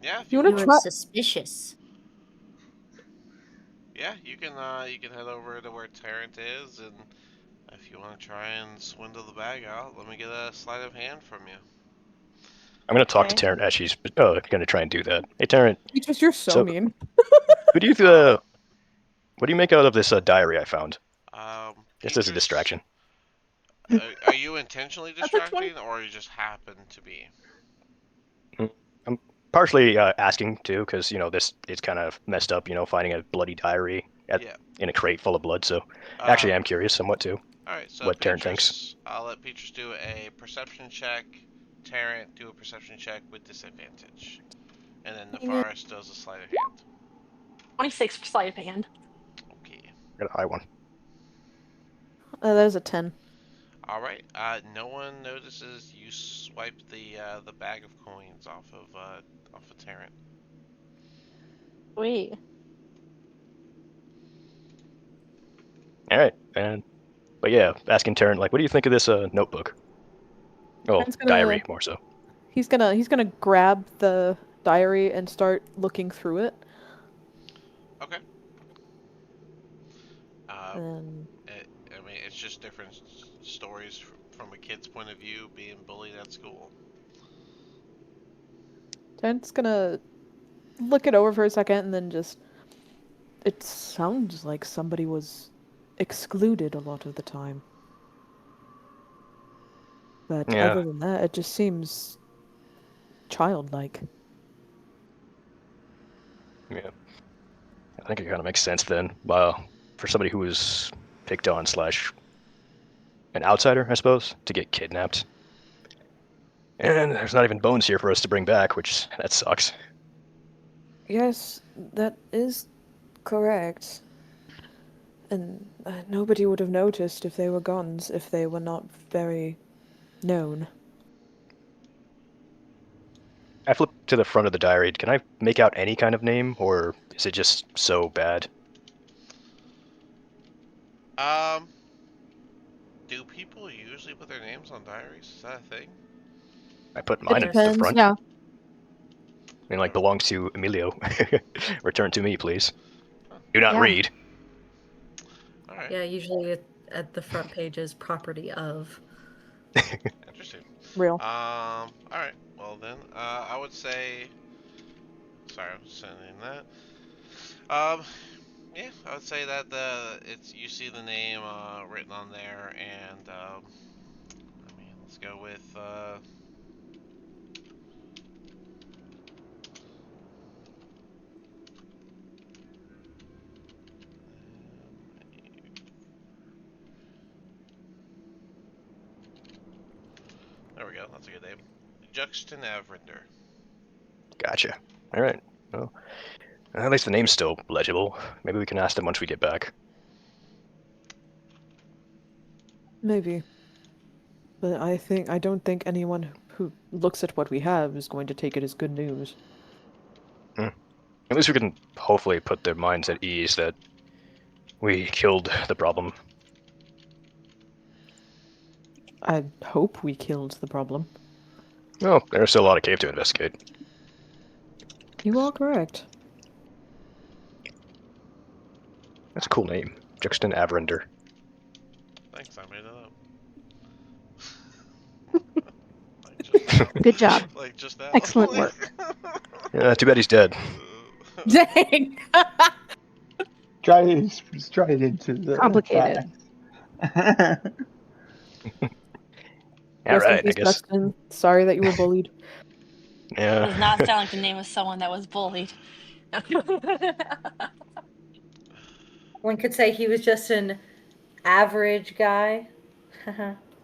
Yeah, if You you want You to are want. try? suspicious. Yeah, you can head over to where Tarrant is, and if you want to try and swindle the bag out, let me get a sleight of hand from you. I'm going to talk to Okay. Terran as she's going to try and do that. Hey, Terran. You're so So, mean. what do you make out of this diary I found? Just as a Petrus, distraction. are you intentionally That's a 20. distracting, or you just happen to be? I'm partially asking too, because this is kind of messed up. Finding a bloody diary Yeah. in a crate full of blood. So actually, Um, I'm curious somewhat too Alright, so what Terran thinks. Petrus, I'll let Petrus do a perception check. Tarrant do a perception check with disadvantage. And then Dang it. Nefaris does a sleight of hand. 26 for sleight of hand. Okay. Got a high one. That is a 10. Alright, no one notices you swipe the bag of coins off of Tarrant. Wait. All right, but yeah, asking Terran like, what do you think of this notebook? Oh, Terran's gonna- diary more so. He's gonna grab the diary and start looking through it. Okay. And just different stories from a kid's point of view being bullied at school. Tent's gonna look it over for a second and then just. It sounds like somebody was excluded a lot of the time. But Yeah. other than that, it just seems childlike. Yeah. I think it kind of makes sense then. For somebody who was picked on / an outsider, I suppose, to get kidnapped. And there's not even bones here for us to bring back, which that sucks. Yes, that is correct. And nobody would have noticed if they were guns, if they were not very known. I flip to the front of the diary. Can I make out any kind of name, or is it just so bad? Do people usually put their names on diaries? Is that a thing? I put It mine at the depends. front. Yeah. I mean, like, belongs to Emilio. Return to me, please. Do not Yeah. read. All right. Yeah, usually at the front page is property of. Interesting. Real. All right. Well then, I would say. Sorry, I'm sending that. Yeah, I would say that you see the name written on there, and I mean, let's go with there we go. That's a good name. Juxton Avrinder. Gotcha. All right. Well, at least the name's still legible. Maybe we can ask them once we get back. Maybe. But I don't think anyone who looks at what we have is going to take it as good news. At least we can hopefully put their minds at ease that we killed the problem. I hope we killed the problem. Well, there's still a lot of cave to investigate. You are correct. That's a cool name. Juxton Avrinder. Thanks, I made it up. Like just now. Good job. Like just now. Excellent work. Yeah, too bad he's dead. Dang! Straight into the Complicated. facts. All Rest in right, I peace, guess. Dustin. Sorry that you were bullied. Yeah. Does not sound like the name of someone that was bullied. One could say he was just an average guy.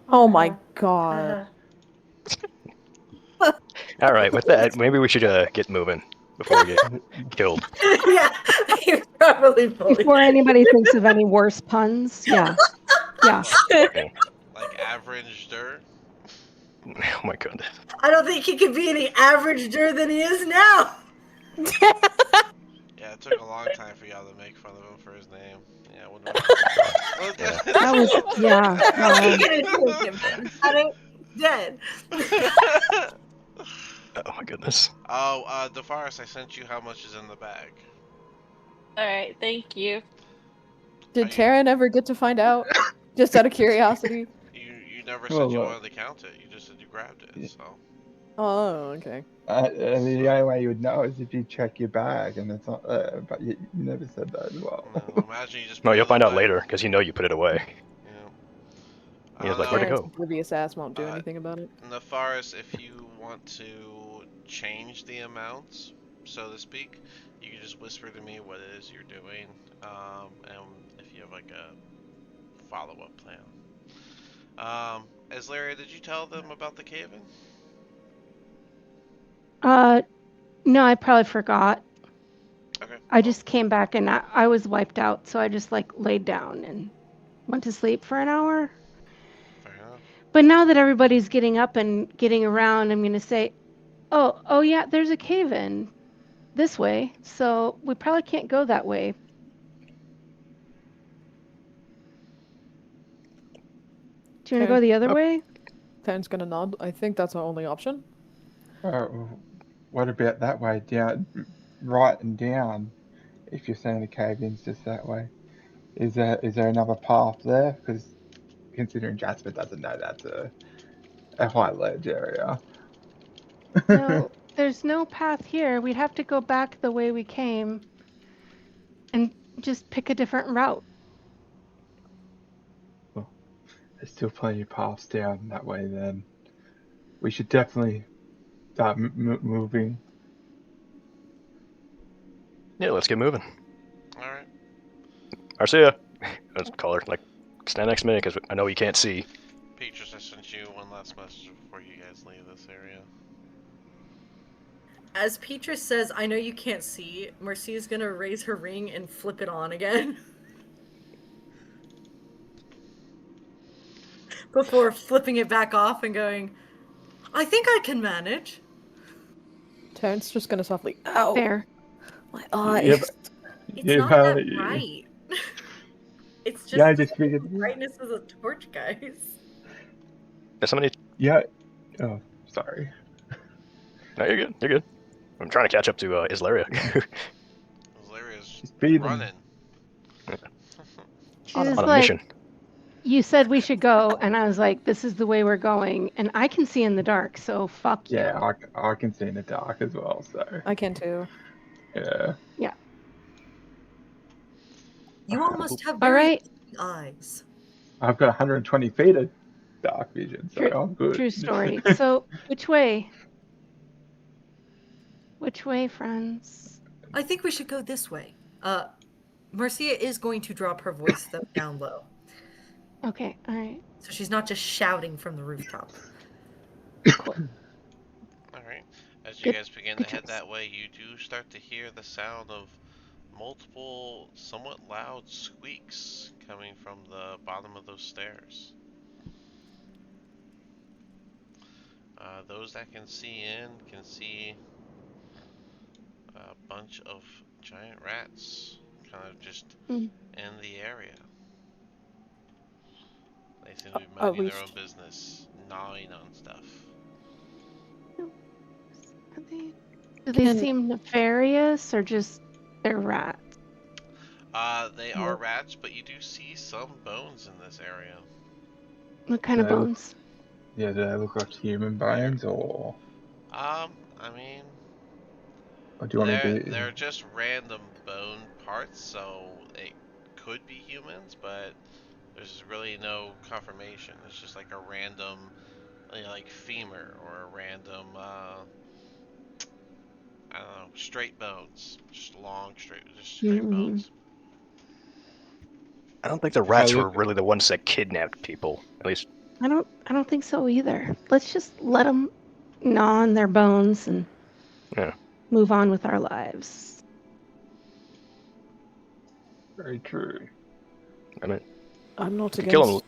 Oh my god. All right, with that, maybe we should get moving before we get killed. Yeah, he was probably bullied. Before anybody thinks of any worse puns, yeah. Yeah. Okay. Like average dirt. Oh my god. I don't think he could be any averager than he is now. Yeah, it took a long time for y'all to make fun of him for his name. Yeah, I wouldn't Yeah. That was, yeah. Dead. Oh my goodness. Oh, DeForest, I sent you how much is in the bag. Alright, thank you. Did Are you- Taryn ever get to find out? Just out of curiosity. You never Well, said you look. wanted to count it. You just said you grabbed it. So Oh, okay. The only way you would know is if you check your bag and it's not there, but you never said that as well. no, imagine you just. No, put it you'll in find the out bag. later because you know you put it away. Yeah. He was like, where'd it Taryn's go? oblivious ass won't do Uh, anything about it. Nefaris, if you want to change the amounts, so to speak, you can just whisper to me what it is you're doing, and if you have like a follow-up plan. Aslaria, did you tell them about the cave-in? No, I probably forgot. Okay. I just came back and I was wiped out, so I just like laid down and went to sleep for an hour. Fair enough. But now that everybody's getting up and getting around, I'm gonna say, oh yeah, there's a cave in this way, so we probably can't go that way. Do you want to go the other way? Taryn's gonna nod. I think that's our only option. What about that way down, right and down? If you're saying the cave-in's just that way, is there another path there? Because considering Jasper doesn't know that's a high ledge area. No, there's no path here. We'd have to go back the way we came and just pick a different route. Well, there's still plenty of paths down that way then. We should definitely start moving. Yeah, let's get moving. All right. Arcia, let's call her. Like, stand next to me because I know you can't see. Petrus, I sent you one last message before you guys leave this area. As Petrus says, I know you can't see, Marcia's gonna raise her ring and flip it on again. Before flipping it back off and going, I think I can manage. Terrence just gonna softly, ow! Fair. My eyes. Yeah, but, It's yeah, not that bright. It's just yeah, I just figured. the brightness of the torch, guys. Somebody. Yeah. Oh, sorry. No, you're good. You're good. I'm trying to catch up to Islaria. Valeria's Speed running. She was on a like, mission. you said we should go, and I was like, this is the way we're going, and I can see in the dark, so fuck you. Yeah, I can see in the dark as well, so. I can too. Yeah. Yeah. You almost have All very right. eyes. I've got 120 feet of dark vision, so I'm good. True story. So, which way? Which way, friends? I think we should go this way. Marcia is going to drop her voice though down low, Okay, all right. so she's not just shouting from the rooftop. Cool. All right. As you Good- guys begin good to head choice. that way, you do start to hear the sound of multiple, somewhat loud squeaks coming from the bottom of those stairs. Those that can see in can see a bunch of giant rats kind of just Mm. in the area. They seem to be Are minding we their own business, gnawing on stuff. Do they Can- seem nefarious or just they're rats? They are rats, but you do see some bones in this area. What kind of No. bones? Yeah, do they look like human bones, or I mean, do you want me to? they're just random bone parts, so it could be humans, but there's really no confirmation. It's just like a random, like femur or a random, I don't know, straight bones, just long straight Mhm. bones. I don't think the rats were really the ones that kidnapped people. At least. I don't think so either. Let's just let them gnaw on their bones and move on with our lives. Very true. I mean, I'm not to kill against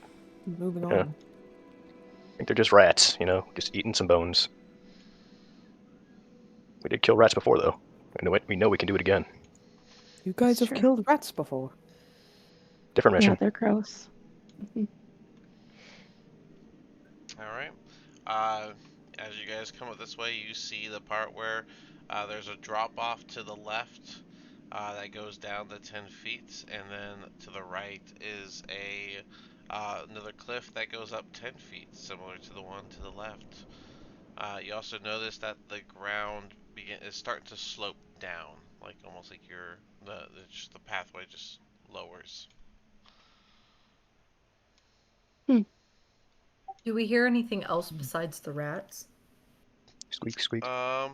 them. moving Yeah. on. I think they're just rats, just eating some bones. We did kill rats before, though. We know we can do it again. You guys It's have true. killed rats before. Different mission. Yeah, they're gross. Mhm. Alright. As you guys come up this way, you see the part where there's a drop off to the left that goes down to 10 feet, and then to the right is another cliff that goes up 10 feet, similar to the one to the left. You also notice that the ground is starting to slope down, like almost like the pathway just lowers. Do we hear anything else besides the rats? Squeak, squeak. Not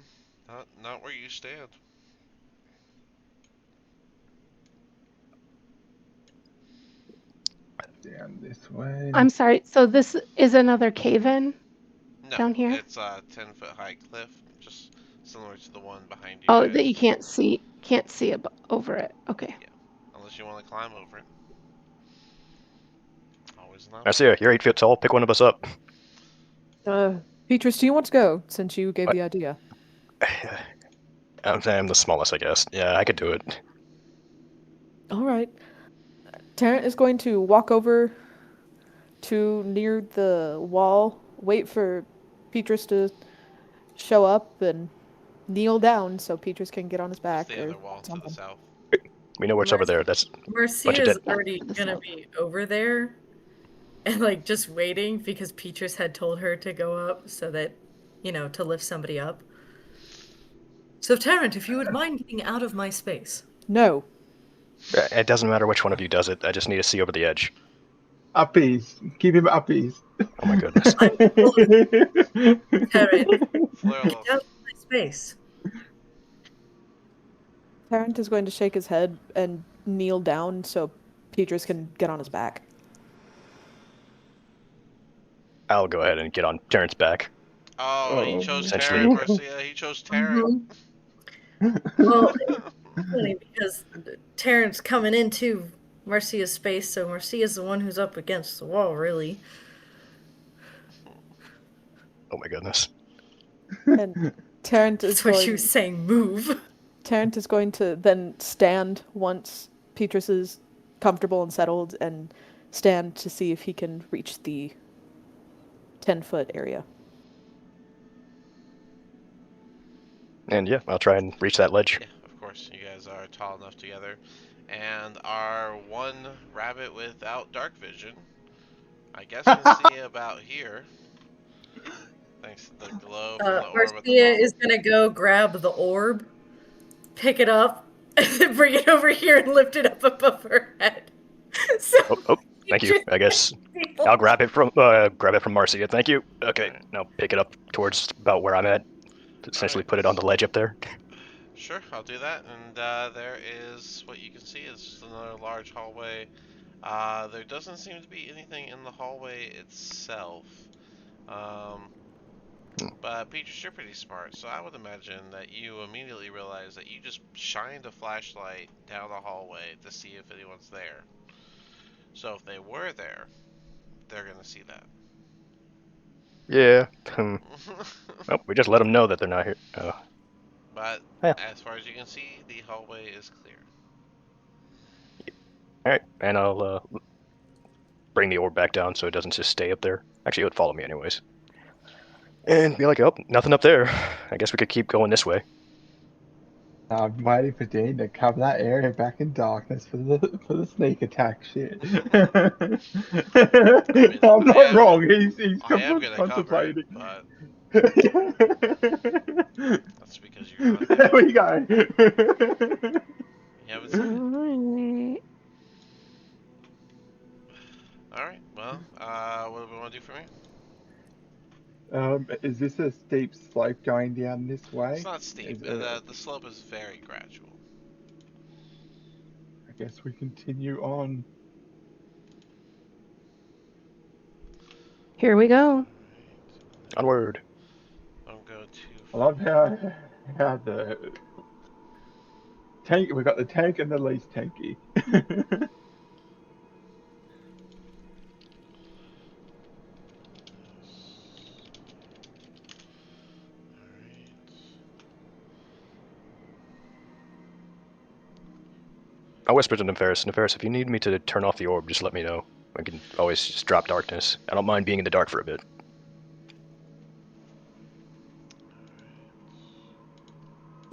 where you stand. Down this way. I'm sorry. So this is another cave-in No, down here? it's a 10-foot high cliff, just similar to the one behind you. Oh, guys. that you can't see over it. Okay. Unless you want to climb over it. Always an I see you. You're 8 feet tall. Pick one of us up. Petrus, do you want to go since you gave What? the idea? I'm the smallest, I guess. Yeah, I could do it. All right. Tarrant is going to walk over to near the wall, wait for Petrus to show up, and kneel down so Petrus can get on his back the or other wall to something. the south. We know what's over there. That's Marcia's dead- already The gonna south. be over there. and like just waiting because Petrus had told her to go up so that, to lift somebody up. So, Terrent, if you would mind getting out of my space. No. It doesn't matter which one of you does it. I just need to see over the edge. Uppies. Keep him uppies. Oh my goodness. Terrent, Flare get out of my space. Tarrant is going to shake his head and kneel down so Petrus can get on his back. I'll go ahead and get on Terrence back. Oh, he chose Essentially. Tarrant, Marcia. He chose Tarrant. Well, it's funny because Terrent's coming into Marcia's space, so Marcia's the one who's up against the wall, really. Oh my goodness. And Tarrant is That's why going... she was saying move. Tarrant is going to then stand once Petrus is comfortable and settled, and stand to see if he can reach the 10-foot area. And yeah, I'll try and reach that ledge. Yeah, of course. You guys are tall enough together. And our one rabbit without dark vision, I guess, can see about here. Thanks to the glow from the orb at the Marcia bottom. is gonna go grab the orb, pick it up, and then bring it over here and lift it up above her head. So Thank you. I guess I'll grab it from Marcia. Thank you. Okay, now pick it up towards about where I'm at. Essentially, put it on the ledge up there. Sure, I'll do that. And there is what you can see is just another large hallway. There doesn't seem to be anything in the hallway itself. But Petrus, you're pretty smart, so I would imagine that you immediately realize that you just shined a flashlight down the hallway to see if anyone's there. So if they were there, they're gonna see that. Yeah. Oh, we just let them know that they're not here. But yeah. As far as you can see, the hallway is clear. Alright, and I'll bring the orb back down so it doesn't just stay up there. Actually, it would follow me anyways. And be like, oh, nothing up there. I guess we could keep going this way. I'm waiting for Dean to cover that area back in darkness for the sneak attack shit. I'm not wrong. He's I am gonna contemplating. cover it, but that's because you're not There there. we go. You haven't seen Alright. it. Alright, well, what do we want to do for me? Is this a steep slope going down this way? It's not steep. The slope is very gradual. I guess we continue on. Here we go. Onward. Don't go too I far. love how the tank. We got the tank and the least tanky. I whispered to Neferis, Neferis, if you need me to turn off the orb, just let me know. I can always just drop darkness. I don't mind being in the dark for a bit.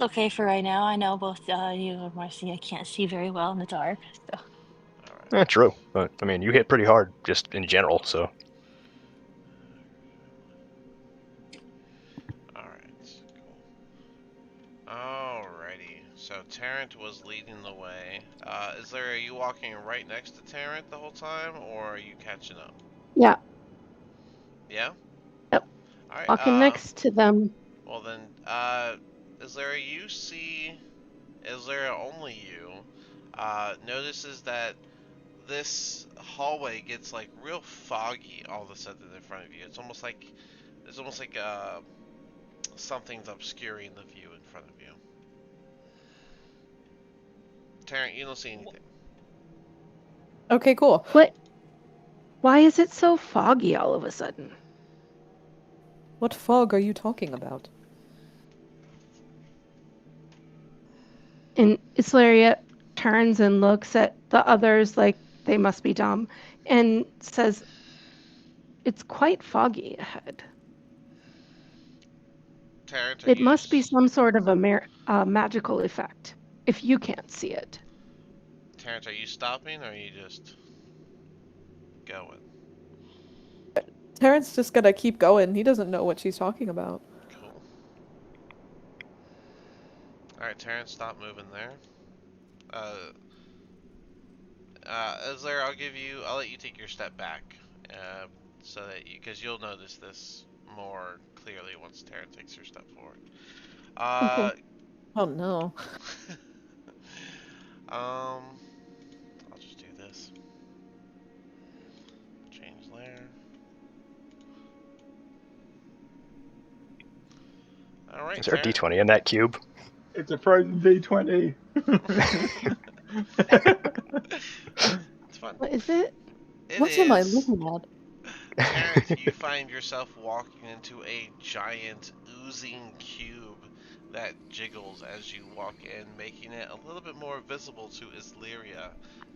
Okay for right now. I know both you and Marcia can't see very well in the dark. So. True. But, I mean, you hit pretty hard, just in general, so. Alright, cool. Alrighty, so Tarrant was leading the way. Are you walking right next to Tarrant the whole time, or are you catching up? Yeah. Yeah? Yep. Alright, Walking next to them. well then, Islara, you see, Islara, only you, notices that this hallway gets like real foggy all of a sudden in front of you. It's almost like something's obscuring the view in front of you. Tarrant, you don't see anything. Okay, cool. What? Why is it so foggy all of a sudden? What fog are you talking about? And Islaria turns and looks at the others like they must be dumb and says, it's quite foggy ahead. Tarrant, It must be some sort of a magical effect, if you can't see it. Terrence, are you stopping or are you just going? Terrence just gonna keep going. He doesn't know what she's talking about. Cool. Alright, Terrence, stop moving there. Azlair, I'll let you take your step back, so that because you'll notice this more clearly once Terrence takes her step forward. Okay. Oh no. I'll just do this. Change layer. Alright, Is there a Terrence. D20 in that cube? It's a frozen D20. It's fun. What is it? It What am I is. looking at? Terrence, you find yourself walking into a giant oozing cube that jiggles as you walk in, making it a little bit more visible to Islyria.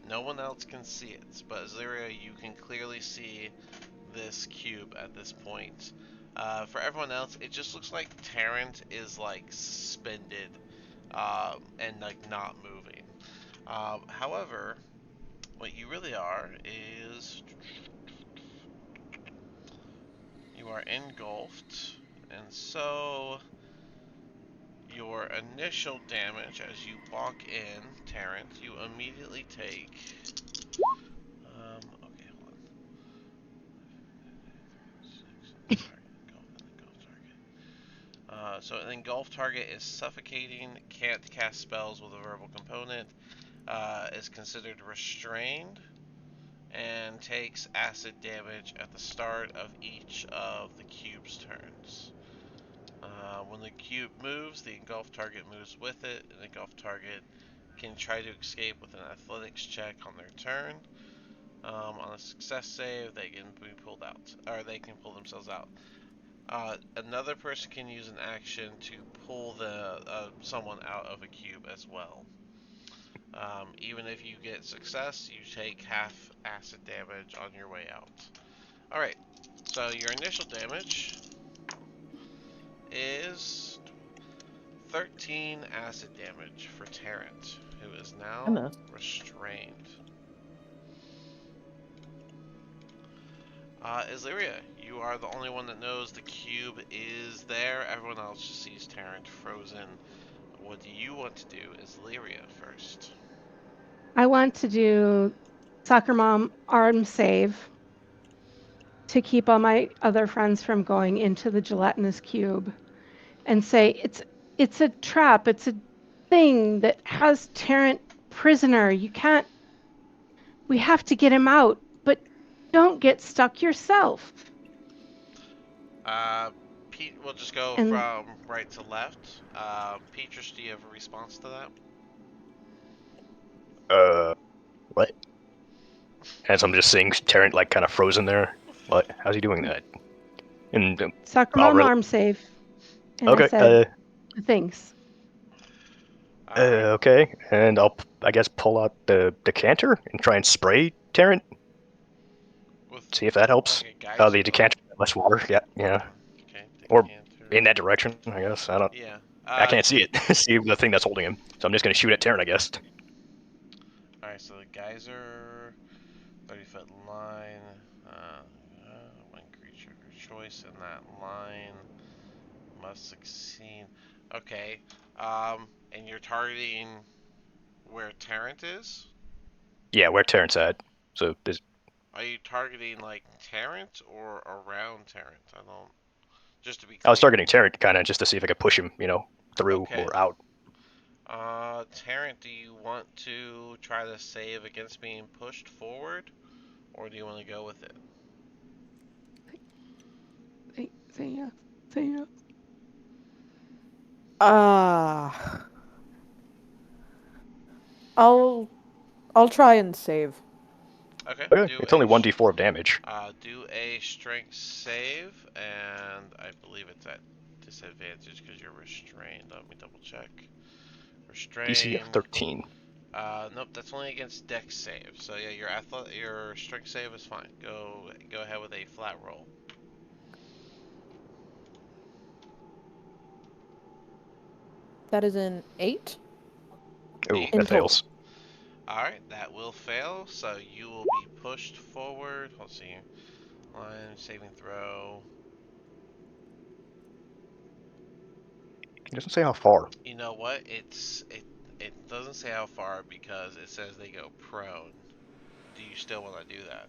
No one else can see it, but Islyria, you can clearly see this cube at this point. For everyone else, it just looks like Terrence is like suspended and like not moving. However, what you really are is you are engulfed, and so your initial damage as you walk in, Terrence, you immediately take. Okay, hold on. So an engulfed target is suffocating, can't cast spells with a verbal component, is considered restrained, and takes acid damage at the start of each of the cube's turns. When the cube moves, the engulfed target moves with it. An engulfed target can try to escape with an athletics check on their turn. On a success save, they can be pulled out, or they can pull themselves out. Another person can use an action to pull someone out of a cube as well. Even if you get success, you take half acid damage on your way out. Alright, so your initial damage is 13 acid damage for Tarrant, who is now Goodness. restrained. Islyria, you are the only one that knows the cube is there. Everyone else just sees Tarrant frozen. What do you want to do, Islyria, first? I want to do Soccer Mom arm save to keep all my other friends from going into the gelatinous cube and say it's a trap, it's a thing that has Tarrant prisoner. We have to get him out, but don't get stuck yourself. Pete, we'll just go And from right to left. Petrus, do you have a response to that? What? As I'm just seeing Terrant like kind of frozen there. What? How's he doing that? And Soccer oh, Mom really? arm save. And I Okay. said things. Alright. Okay. And I guess, pull out the decanter and try and spray Terrant. With See if that helps. like a geyser. The decanter, less water. Yeah. Yeah. Okay, Or decanter. in that direction, I guess. Yeah. I can't see it. See the thing that's holding him. So I'm just gonna shoot at Terrant, I guess. Alright, so the geyser, 30-foot line, one creature of your choice in that line must succeed. Okay, and you're targeting where Tarrant is? Yeah, where Terrant's at. So there's. Are you targeting like Tarrant or around Tarrant? I don't. Just to be I was clear. targeting Terrant kind of just to see if I could push him, through Okay. or out. Tarrant, do you want to try to save against being pushed forward, or do you want to go with it? Say yes. Say yes. I'll try and save. Okay. Okay, it's only 1d4 of damage. Do a strength save, and I believe it's at disadvantage because you're restrained. Let me double check. DC of Restrained. 13. Nope, that's only against dex save. So yeah, your strength save is fine. Go ahead with a flat roll. That is an 8. Ooh, Eight. that fails. Alright, that will fail, so you will be pushed forward. Let's see. Line saving throw. It doesn't say how far. You know what? It doesn't say how far because it says they go prone. Do you still want to do that?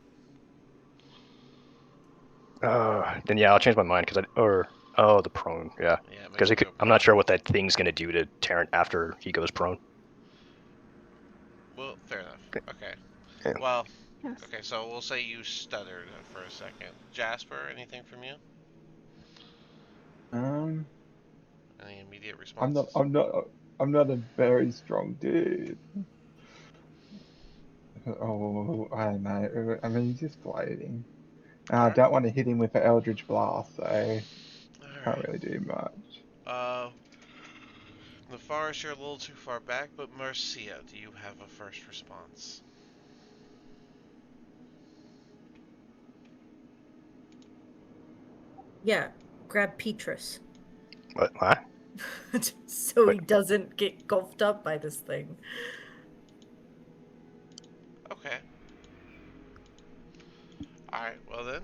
Then yeah, I'll change my mind because the prone, yeah. Yeah, it makes Because them go I'm not prone. sure what that thing's gonna do to Terran after he goes prone. Well, fair enough. Okay. Yeah. Well, Yes. okay, so we'll say you stuttered for a second. Jasper, anything from you? Any immediate I'm responses? not. I'm not. I'm not a very strong dude. Oh, I don't know. I mean, he's just floating. And I Alright. don't want to hit him with an Eldritch Blast, so can't Alright. really do much. The forest, you're a little too far back, but Marcia, do you have a first response? Yeah, grab Petrus. What? So he Wait. doesn't get gulped up by this thing. Okay. Alright, well then.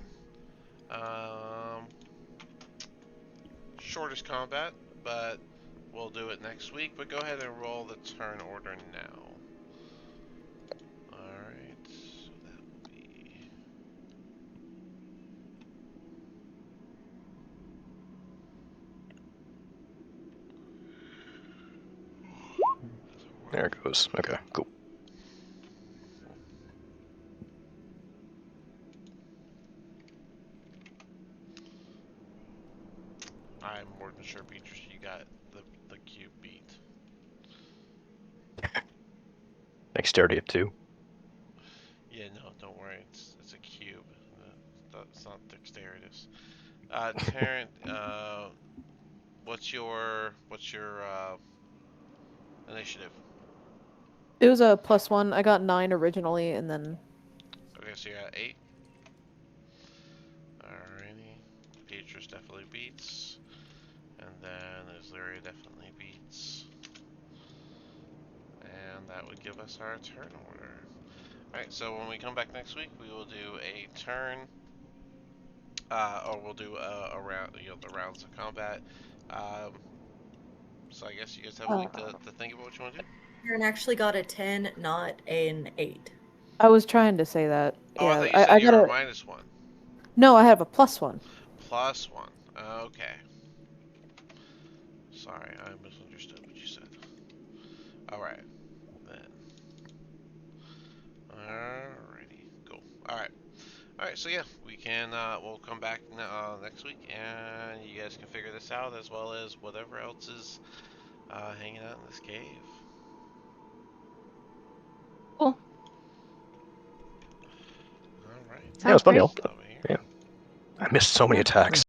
Shortest combat, but we'll do it next week. But go ahead and roll the turn order now. Alright, so that will be. There it goes. Okay, cool. I'm more than sure, Petrus, you got the cube beat. Dexterity of 2. Yeah, no, don't worry. It's a cube. It's not dexterous. Tarrant, what's your initiative? It was a +1. I got 9 originally, and then Okay, so you're at 8. Alrighty. Petrus definitely beats. And then Islyria definitely beats. And that would give us our turn order. Alright, so when we come back next week, we will do a turn. Or we'll do a round, the rounds of combat. Um, so I guess you guys have a week to think about what you want to do. Aaron actually got a 10, not an 8. I was trying to say that. Oh, I Yeah, thought you said I you got were a a -1. no. I have a +1. +1. Okay. Sorry, I misunderstood what you said. Alright, then. Alrighty, cool. Alright, so yeah, we'll come back next week and you guys can figure this out as well as whatever else is hanging out in this cave. Cool. Alright. Yeah, it was Sounds fun, great. y'all. Over here. Yeah. I missed so many attacks.